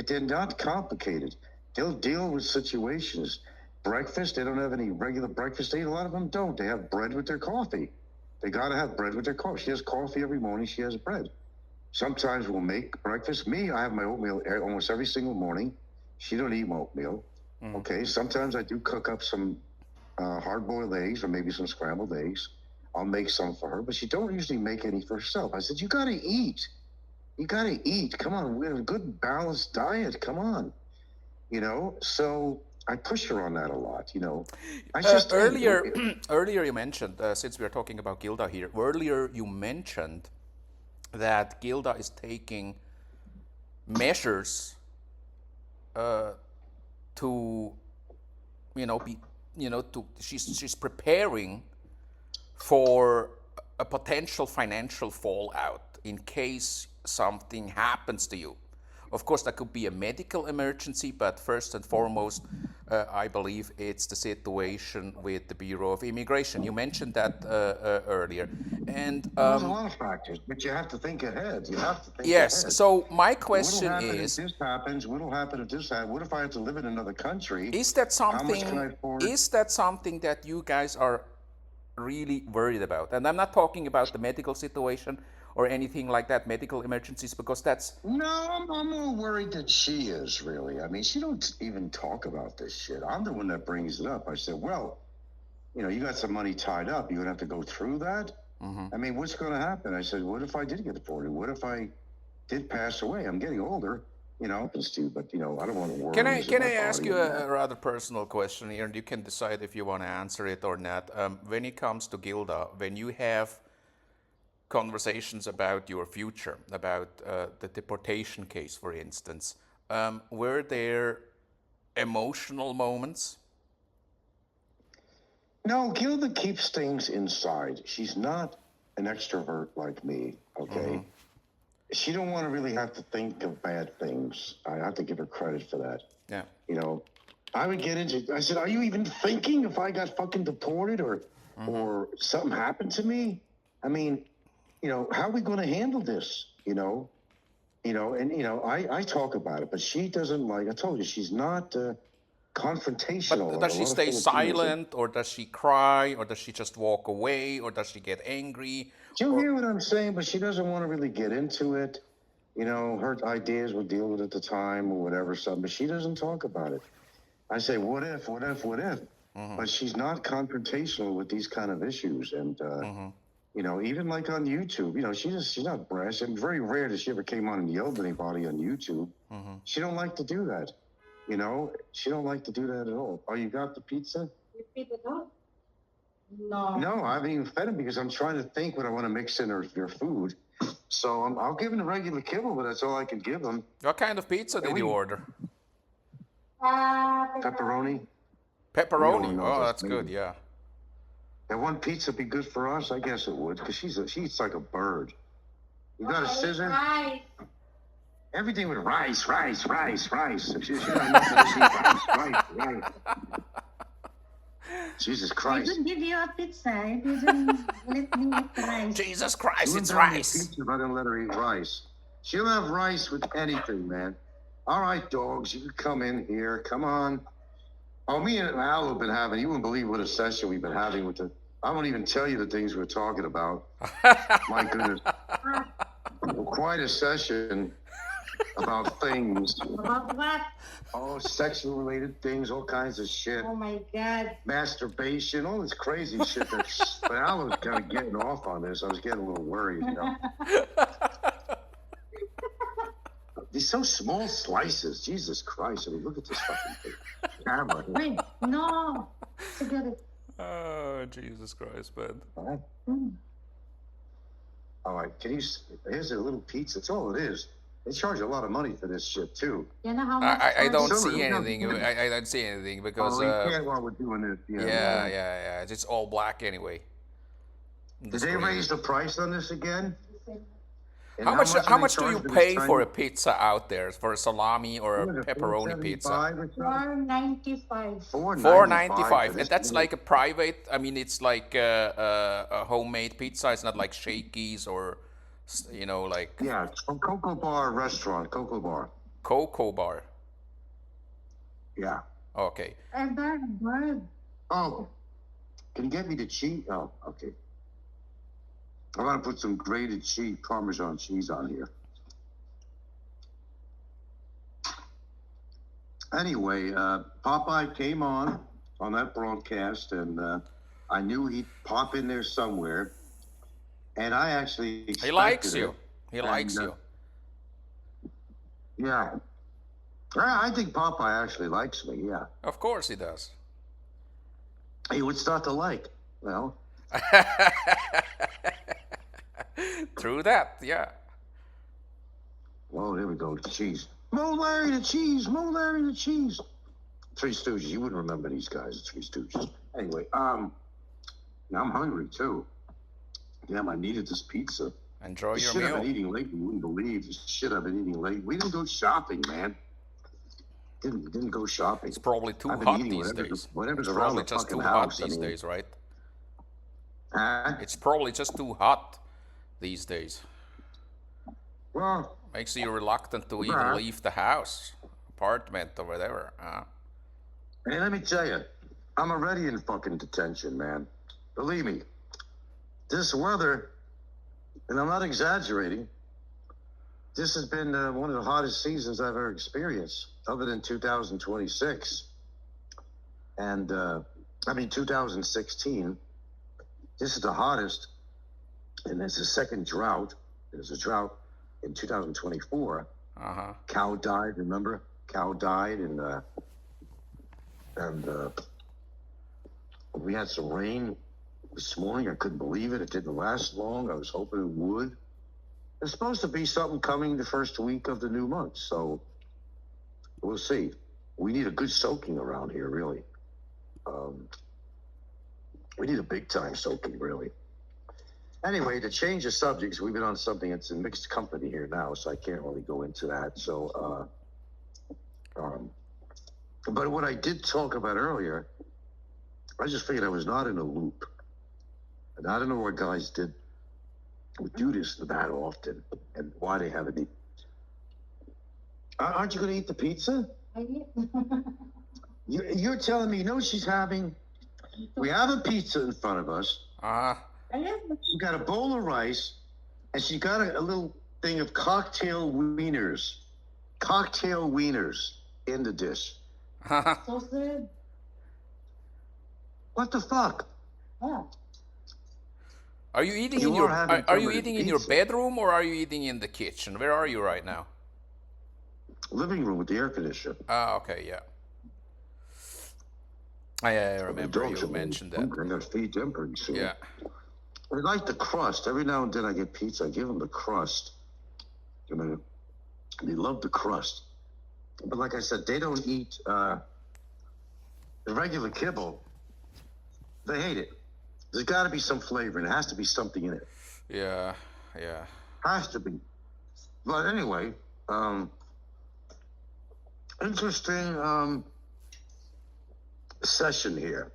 They're not complicated. They'll deal with situations. Breakfast, they don't have any regular breakfast. A lot of them don't. They have bread with their coffee. They got to have bread with their coffee. She has coffee every morning. She has bread. Sometimes we'll make breakfast. Me, I have my oatmeal almost every single morning. She don't eat oatmeal. Okay. Sometimes I do cook up some hard-boiled eggs or maybe some scrambled eggs. I'll make some for her, but she don't usually make any for herself. I said, you got to eat. You got to eat. Come on. We have a good balanced diet. Come on. So I push her on that a lot, I just earlier you mentioned, since we are talking about Gilda here, earlier you mentioned that Gilda is taking measures to, she's preparing for a potential financial fallout in case something happens to you. Of course, that could be a medical emergency, but first and foremost, I believe it's the situation with the Bureau of Immigration. You mentioned that earlier. And there's a lot of factors, but you have to think ahead. You have to think yes. ahead. So my question is, if this happens? What'll happen if this happens? What if I have to live in another country? Is that something? How much can I afford? Is that something that you guys are really worried about? And I'm not talking about the medical situation or anything like that, medical emergencies, because that's... No, I'm more worried that she is, really. I mean, she don't even talk about this shit. I'm the one that brings it up. I said, well, you got some money tied up. You're going to have to go through that? I mean, what's going to happen? I said, what if I did get deported? What if I did pass away? I'm getting older, but, I don't want to worry. Can I ask you a rather personal question here, and you can decide if you want to answer it or not. When it comes to Gilda, when you have conversations about your future, about the deportation case, for instance, were there emotional moments? No, Gilda keeps things inside. She's not an extrovert like me, okay? She don't want to really have to think of bad things. I have to give her credit for that. Yeah. I would get into, I said, are you even thinking if I got fucking deported or something happened to me? I mean, how are we going to handle this? I talk about it, but she doesn't like. I told you she's not confrontational. But does she stay silent, or does she cry, or does she just walk away, or does she get angry? Do you hear what I'm saying? But she doesn't want to really get into it. Her ideas would deal with it at the time or whatever. Something, but she doesn't talk about it. I say, what if? But she's not confrontational with these kind of issues, and. Even like on YouTube, she's not brash. And very rare that she ever came on and yelled at anybody on YouTube. She don't like to do that. She don't like to do that at all. Oh, you got the pizza? You feed the dog? No. No, I haven't even fed him because I'm trying to think what I want to mix in your food. So I'll give him a regular kibble, but that's all I can give him. What kind of pizza did you order? Pepperoni. Pepperoni. Oh, that's good. Yeah. And one pizza be good for us? I guess it would, because she eats like a bird. You got a scissor? Rice. Everything with rice. She don't know how to eat rice. Jesus I Christ. didn't give you a pizza. I didn't let you eat rice. Jesus Christ, it's You wouldn't rice. pizza if I didn't let her eat rice. She'll have rice with anything, man. All right, dogs, you can come in here. Come on. Oh, me and Al have been having, you wouldn't believe what a session we've been having with I won't even tell you the things we're talking about. My goodness. Quite a session about things. About what? Oh, sexual related things, all kinds of shit. Oh my God. Masturbation, all this crazy shit. But Al was kind of getting off on this. I was getting a little worried, These so small slices. Jesus Christ. I mean, look at this fucking thing. Camera. Wait, no. Forget it. Oh, Jesus Christ, man. All right, here's a little pizza. That's all it is. They charge a lot of money for this shit, too. You know how much? I don't So, see anything. I don't see anything because... you can't while we're doing this. Yeah. It's all black anyway. Did they raise the price on this again? And How much do you charge pay this for a tiny- pizza out there, for a salami or a What is it, pepperoni pizza? $4.75 or something? $4.95. $4.95, and that's like a private. I mean, it's like a homemade pizza. It's not like Shakey's or, like Yeah, it's from Cocoa Bar restaurant, Cocoa Bar. Cocoa Bar. Yeah. Okay. And that bird. Oh, can you get me the cheese? Oh, okay. I want to put some grated cheese, Parmesan cheese on here. Anyway, Popeye came on that broadcast, and I knew he'd pop in there somewhere. And I actually expected He likes it. you. He likes you. Yeah. I think Popeye actually likes me, yeah. Of course he does. He would start to like, well. True that, yeah. Well, there we go, the cheese. Mo Larry the cheese, Mo Larry the cheese. Three Stooges, you wouldn't remember these guys, the Three Stooges. Anyway, now I'm hungry too. Damn, I needed this pizza. Enjoy the your shit meal. I've been eating lately, you wouldn't believe the shit I've been eating lately. We didn't go shopping, man. Didn't go shopping. It's probably too I've been hot eating these whatever's, days. whatever's It's around probably the just too fucking hot house. these days, right? Huh? It's probably just too hot these days. Well, Makes you reluctant to even leave the house, apartment, or whatever. hey, let me tell you, I'm already in fucking detention, man. Believe me, this weather, and I'm not exaggerating, this has been one of the hottest seasons I've ever experienced, other than 2026. And, 2016. This is the hottest, and there's a second drought. There's a drought in 2024. Cow died, remember? Cow died, and we had some rain this morning. I couldn't believe it. It didn't last long. I was hoping it would. There's supposed to be something coming the first week of the new month, so we'll see. We need a good soaking around here, really. We need a big-time soaking, really. Anyway, to change the subjects, we've been on something that's in mixed company here now, so I can't really go into that. So, but what I did talk about earlier, I just figured I was not in a loop. And I don't know what guys would do this that often, and why they haven't eaten. Aren't you going to eat the pizza? You're telling me, she's having. We have a pizza in front of us. She got a bowl of rice, and she got a little thing of cocktail wieners. Cocktail wieners in the dish. So sad. What the fuck? Yeah. Are you eating are you eating in your bedroom, or are you eating in the kitchen? Where are you right now? Living room with the air conditioner. Okay, yeah. I remember you mentioned that. I'm going to feed them pretty soon. Yeah. I like the crust. Every now and then I get pizza. I give them the crust. They love the crust. But like I said, they don't eat the regular kibble. They hate it. There's got to be some flavor, and it has to be something in it. Yeah. Has to be. But anyway, interesting session here.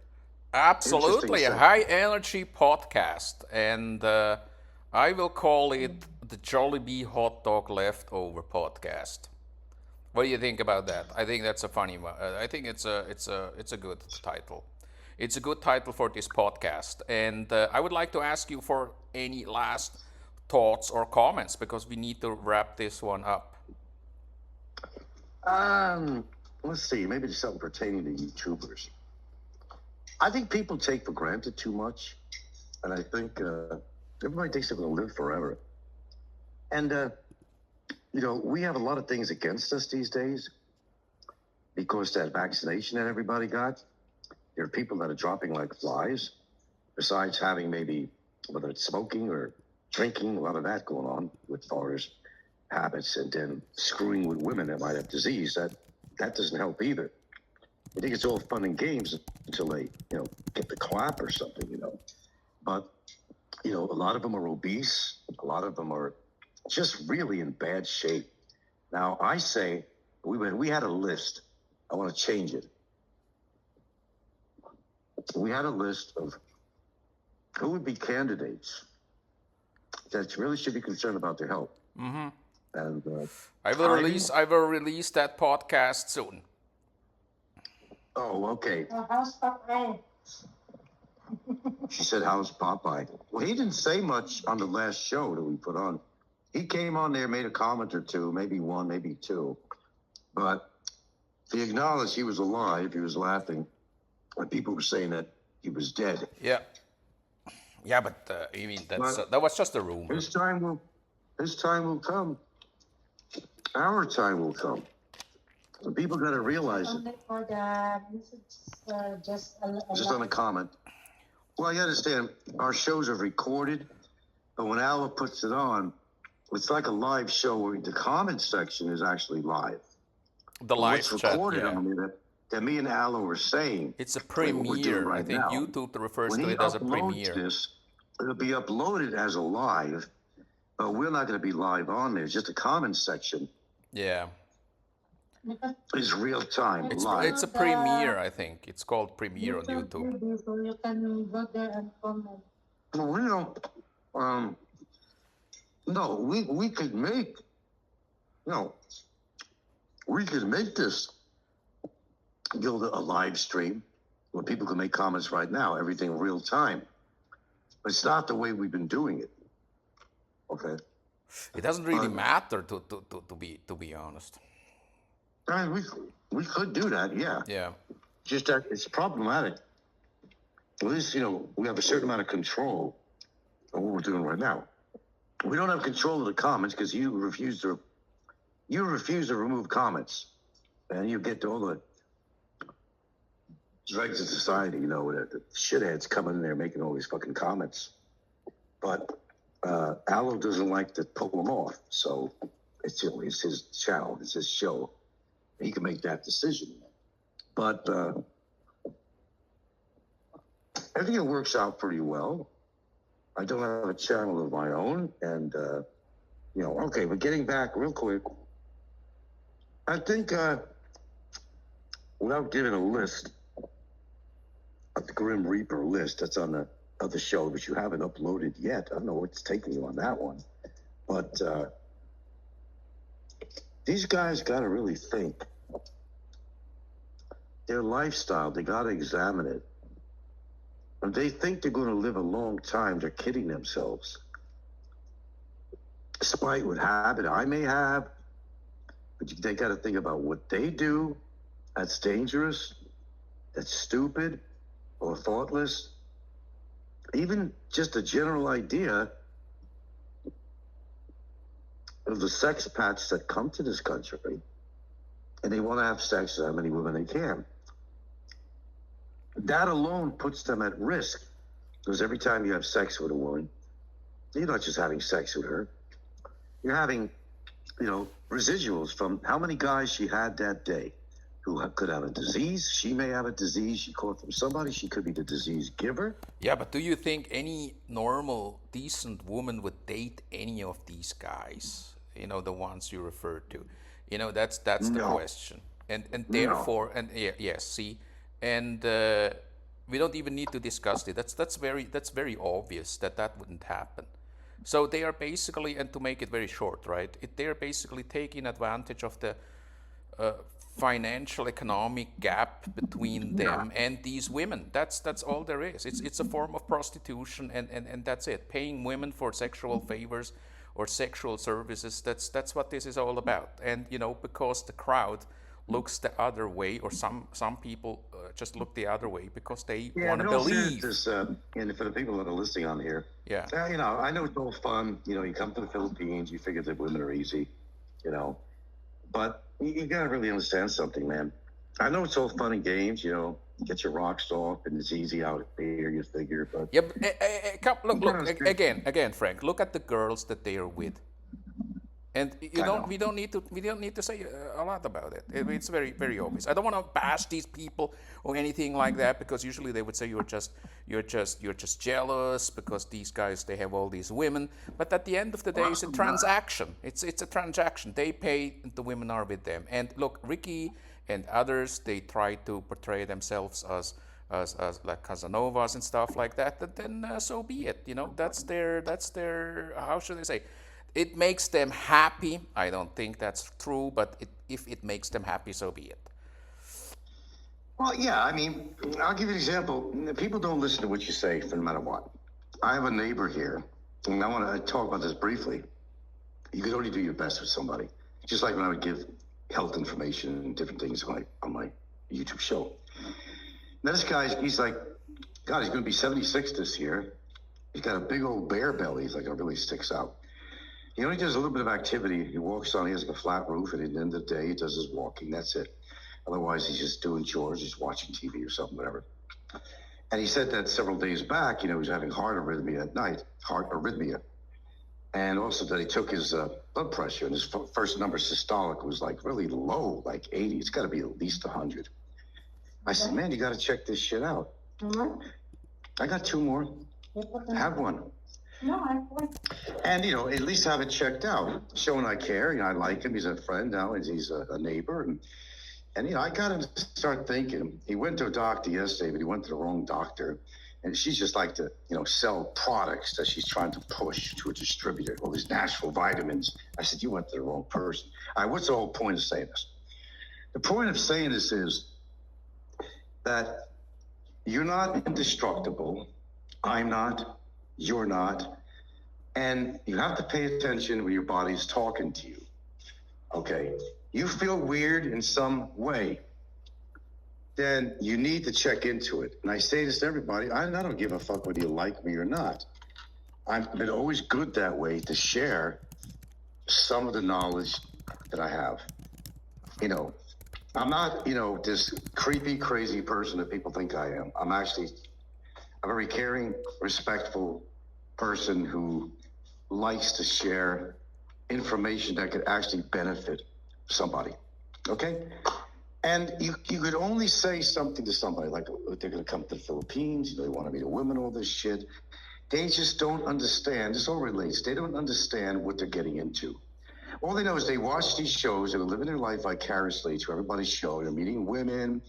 Absolutely, a high energy podcast, and I will call it the JOLLIBEE Hot Dog Leftover Podcast. What do you think about that? I think that's a funny one. I think it's a good title. It's a good title for this podcast, and I would like to ask you for any last thoughts or comments, because we need to wrap this one up. Let's see. Maybe there's something pertaining to YouTubers. I think people take for granted too much, and I think everybody thinks they're going to live forever. And we have a lot of things against us these days because that vaccination that everybody got. There are people that are dropping like flies, besides having maybe, whether it's smoking or drinking, a lot of that going on with far as habits, and then screwing with women that might have disease. That doesn't help either. I think it's all fun and games until they, get the clap or something, But, a lot of them are obese. A lot of them are just really in bad shape. Now, I say, we had a list. I want to change it. We had a list of who would be candidates that really should be concerned about their health. Mm-hmm. And I will release that podcast soon. Oh, okay. How's Popeye? She said, "How's Popeye?" Well, he didn't say much on the last show that we put on. He came on there, made a comment or two, maybe one, maybe two. But He acknowledged he was alive. He was laughing. And people were saying that he was dead. Yeah. Yeah, but you mean that was just a rumor. His time will come. Our time will come. And people got to realize it. Only for the message, Just on a comment. Well, you understand, our shows are recorded, but when Alva puts it on, it's like a live show where the comment section is actually live. The live What's chat, recorded yeah. on it that me and Alva were saying. It's a like what we're doing premiere. right I think now. YouTube refers When to he it as a uploads premiere. this, it'll be uploaded as a live, but we're not going to be live on there. It's just a comment section. Yeah. It's real time, It's live. a premiere, I think. It's called premiere on YouTube. So you can go there and comment. Well, we don't. No, we could make. No, we could make this Gilda a live stream where people can make comments right now, everything real time. But it's not the way we've been doing it. Okay. It doesn't really matter to be honest. I mean, we could do that, yeah. Yeah. Just that it's problematic. At least, we have a certain amount of control of what we're doing right now. We don't have control of the comments because you refuse to remove comments. And you get to all the dregs of society, with the shitheads coming in there making all these fucking comments. But Aloe doesn't like to pull them off. So it's his channel, it's his show. He can make that decision. But I think it works out pretty well. I don't have a channel of my own. And, okay, but getting back real quick, I think without giving a list, the Grim Reaper list that's on the other show, which you haven't uploaded yet. I don't know what's taking you on that one. But these guys got to really think. Their lifestyle, they got to examine it. If they think they're going to live a long time, they're kidding themselves. Despite what habit I may have, but they got to think about what they do that's dangerous, that's stupid, or thoughtless. Even just a general idea of the sex pats that come to this country, and they want to have sex with how many women they can. That alone puts them at risk, because every time you have sex with a woman, you're not just having sex with her. You're having, residuals from how many guys she had that day who could have a disease. She may have a disease she caught from somebody. She could be the disease giver. Yeah, but do you think any normal, decent woman would date any of these guys? The ones you referred to. That's the question. And therefore, and yes, see, and we don't even need to discuss it. That's very obvious that wouldn't happen. So they are basically, and to make it very short, right? They are basically taking advantage of the financial economic gap between them and these women. That's all there is. It's a form of prostitution, and that's it. Paying women for sexual favors or sexual services. That's what this is all about. And because the crowd looks the other way, or some people just look the other way because they want to believe. And for the people that are listening on here, I know it's all fun. You come to the Philippines, you figure that women are easy, but you gotta really understand something, man. I know it's all fun and games, get your rocks off and it's easy out here, you figure. But yeah, but, look again, Frank. Look at the girls that they are with. And we don't need to say a lot about it. It's very, very obvious. I don't want to bash these people or anything like that, because usually they would say you're just jealous because these guys, they have all these women. But at the end of the day, it's a transaction. It's a transaction. They pay, and the women are with them. And look, Ricky and others, they try to portray themselves as like Casanovas and stuff like that. But then so be it. That's their how should I say? It makes them happy. I don't think that's true, but if it makes them happy, so be it. Well, yeah, I mean, I'll give you an example. People don't listen to what you say, no matter what. I have a neighbor here, and I want to talk about this briefly. You could only do your best with somebody. Just like when I would give health information and different things on my YouTube show. Now this guy, he's like, God, he's going to be 76 this year. He's got a big old bear belly. He's like, it really sticks out. He only does a little bit of activity. He walks on, he has like a flat roof, and at the end of the day, he does his walking. That's it. Otherwise, he's just doing chores, he's watching TV or something, whatever. And he said that several days back, he was having heart arrhythmia at night, heart arrhythmia. And also that he took his blood pressure, and his first number systolic was like really low, like 80. It's got to be at least 100. I said, man, you got to check this shit out. I got 2 more. Have one. No, I want. And, at least have it checked out. Showing I care. I like him. He's a friend now. And he's a neighbor. And I got him to start thinking. He went to a doctor yesterday, but he went to the wrong doctor. And she's just like to, sell products that she's trying to push to a distributor. All these natural vitamins. I said, you went to the wrong person. All right, what's the whole point of saying this? The point of saying this is that you're not indestructible. I'm not. You're not. And you have to pay attention when your body's talking to you. Okay? You feel weird in some way, then you need to check into it. And I say this to everybody, I don't give a fuck whether you like me or not. I've been always good that way to share some of the knowledge that I have. I'm not, this creepy, crazy person that people think I am. I'm actually a very caring, respectful person who likes to share information that could actually benefit somebody. Okay? And you could only say something to somebody, like they're going to come to the Philippines, they want to meet a woman, all this shit. They just don't understand. This all relates. They don't understand what they're getting into. All they know is they watch these shows, they're living their life vicariously to everybody's show. They're meeting women.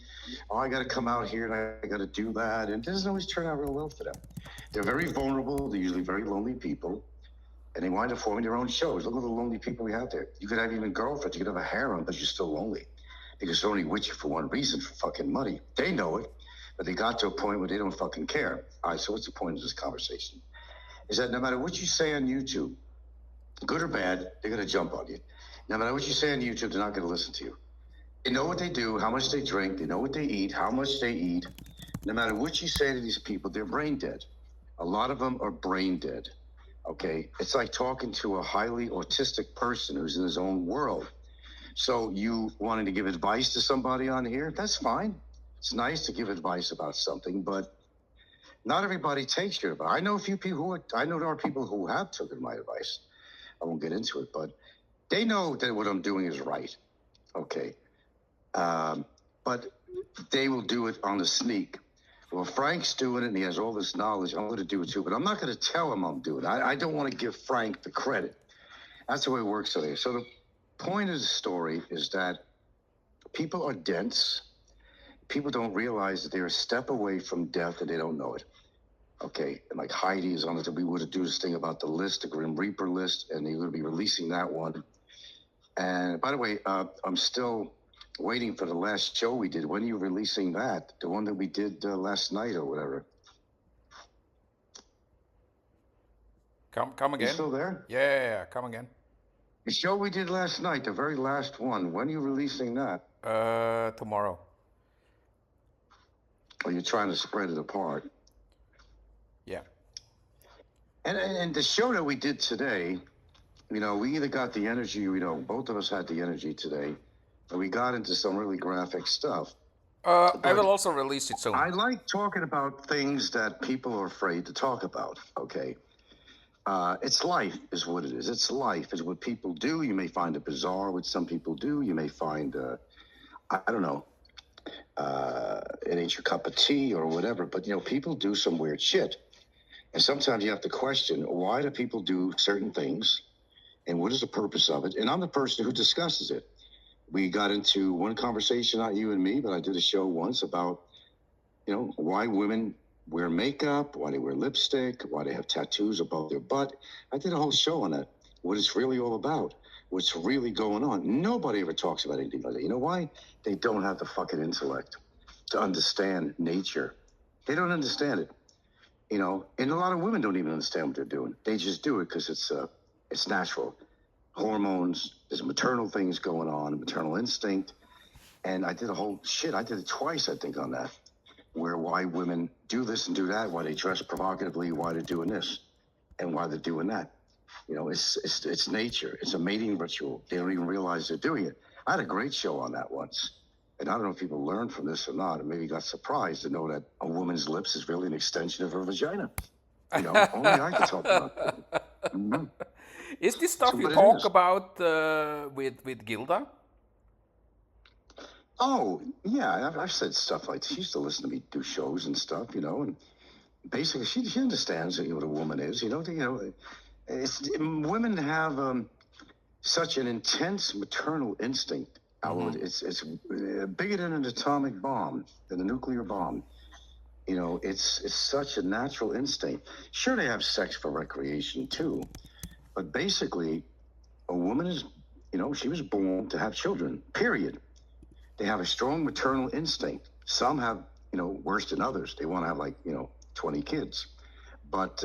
Oh, I got to come out here and I got to do that. And it doesn't always turn out real well for them. They're very vulnerable. They're usually very lonely people. And they wind up forming their own shows. Look at the lonely people we have there. You could have even girlfriends. You could have a harem, but you're still lonely. Because they're only with you for one reason, for fucking money. They know it, but they got to a point where they don't fucking care. All right, so what's the point of this conversation? Is that no matter what you say on YouTube, good or bad, they're going to jump on you. No matter what you say on YouTube, they're not going to listen to you. They know what they do, how much they drink, they know what they eat, how much they eat. No matter what you say to these people, they're brain dead. A lot of them are brain dead, okay? It's like talking to a highly autistic person who's in his own world. So you wanting to give advice to somebody on here, that's fine. It's nice to give advice about something, but not everybody takes your advice. I know a few people I know there are people who have taken my advice. I won't get into it, but they know that what I'm doing is right. Okay. But they will do it on the sneak. Well, Frank's doing it and he has all this knowledge. I'm going to do it too, but I'm not going to tell him I'm doing it. I don't want to give Frank the credit. That's the way it works today. So the point of the story is that people are dense. People don't realize that they're a step away from death and they don't know it. Okay, and like Heidi is on it, we would do this thing about the list, the Grim Reaper list, and they're going to be releasing that one. And by the way, I'm still waiting for the last show we did. When are you releasing that? The one that we did last night or whatever? Come again. You still there? Yeah, come again. The show we did last night, the very last one. When are you releasing that? Tomorrow. Or you're trying to spread it apart? Yeah. And the show that we did today, we either got the energy, both of us had the energy today, and we got into some really graphic stuff. I will also release it soon. I like talking about things that people are afraid to talk about, okay? It's life is what it is. It's life is what people do. You may find it bizarre what some people do. You may find, I don't know, it ain't your cup of tea or whatever, but, people do some weird shit. And sometimes you have to question, why do people do certain things? And what is the purpose of it? And I'm the person who discusses it. We got into one conversation, not you and me, but I did a show once about, why women wear makeup, why they wear lipstick, why they have tattoos above their butt. I did a whole show on that, what it's really all about, what's really going on. Nobody ever talks about anything like that. You know why? They don't have the fucking intellect to understand nature. They don't understand it. And a lot of women don't even understand what they're doing. They just do it because it's natural. hormones, there's maternal things going on, maternal instinct. And I did I did it twice, I think, on that, where why women do this and do that, why they dress provocatively, why they're doing this, and why they're doing that. You know, it's nature. It's a mating ritual. They don't even realize they're doing it. I had a great show on that once. And I don't know if people learned from this or not, and maybe got surprised to know that a woman's lips is really an extension of her vagina. You know, only I can talk about that. Mm-hmm. Is this stuff you But it talk is. about with Gilda? Oh, yeah, I've said stuff like, she used to listen to me do shows and stuff, you know, and basically she understands what a woman is, you know. Women have such an intense maternal instinct. It's bigger than an atomic bomb, than a nuclear bomb. You know, it's such a natural instinct. Sure, they have sex for recreation too, but basically, a woman is, you know, she was born to have children, period. They have a strong maternal instinct. Some have, you know, worse than others. They want to have, like, you know, 20 kids. But,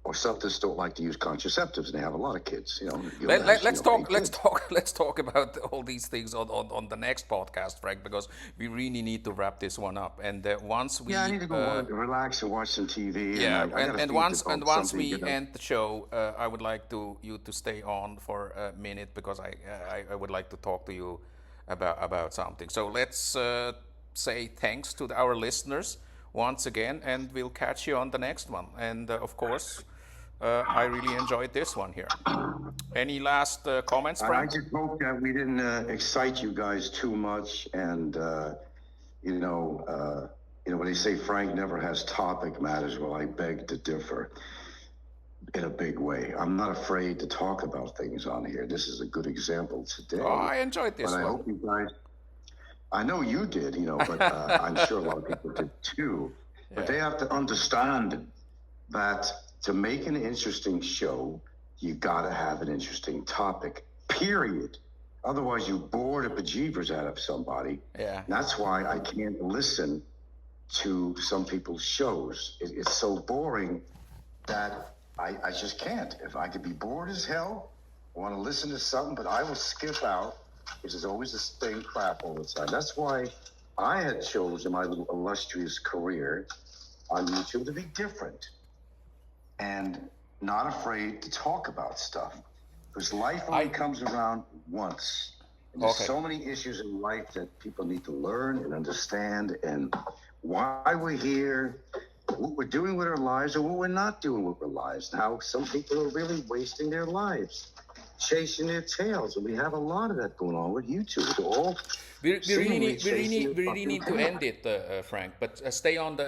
or some just don't like to use contraceptives, and they have a lot of kids, you know. Let's talk about all these things on the next podcast, Frank, because we really need to wrap this one up. And once we I need to go relax and watch some TV. Yeah, and once we end the show, I would like you to stay on for a minute, because I would like to talk to you about something. So let's say thanks to our listeners once again, and we'll catch you on the next one. And of course, I really enjoyed this one here. Any last comments, Frank? I just hope that we didn't excite you guys too much. And you know, when they say Frank never has topic matters, well, I beg to differ in a big way. I'm not afraid to talk about things on here. This is a good example today. Oh, I enjoyed this one. I hope you guys. I know you did, you know, but I'm sure a lot of people did too. Yeah. But they have to understand that to make an interesting show, you got to have an interesting topic, period. Otherwise, you bore the bejeebers out of somebody. Yeah. And that's why I can't listen to some people's shows. It's so boring that I just can't. If I could be bored as hell, I want to listen to something, but I will skip out, because there's always the same crap all the time. That's why I had chosen my little illustrious career on YouTube to be different and not afraid to talk about stuff. Because life only comes around once. And there's so many issues in life that people need to learn and understand, and why we're here, what we're doing with our lives, or what we're not doing with our lives. And how some people are really wasting their lives, chasing their tails. And we have a lot of that going on with YouTube. They're all we really need to end it, Frank. But stay on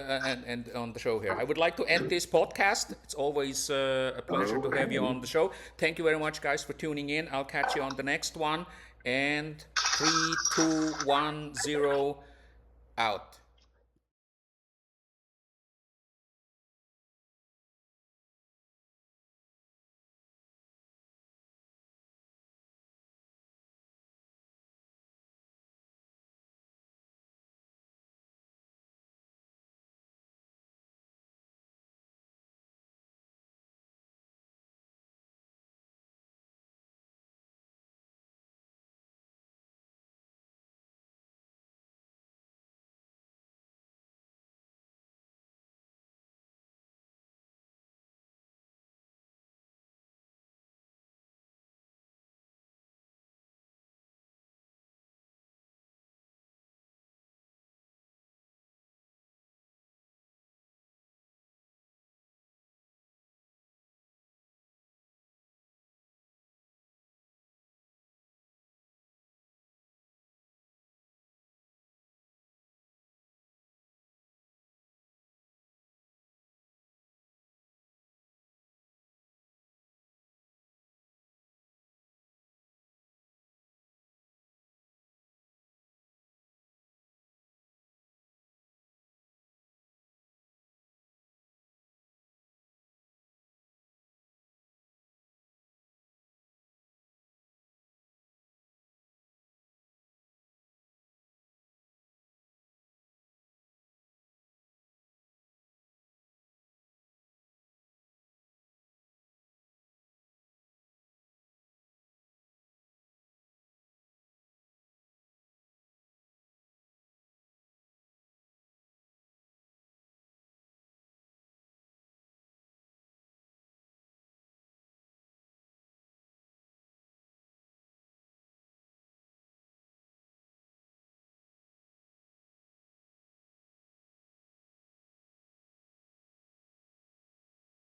on the show here. I would like to end this podcast. It's always a pleasure to have you on the show. Thank you very much, guys, for tuning in. I'll catch you on the next one. And 3, 2, 1, 0, out.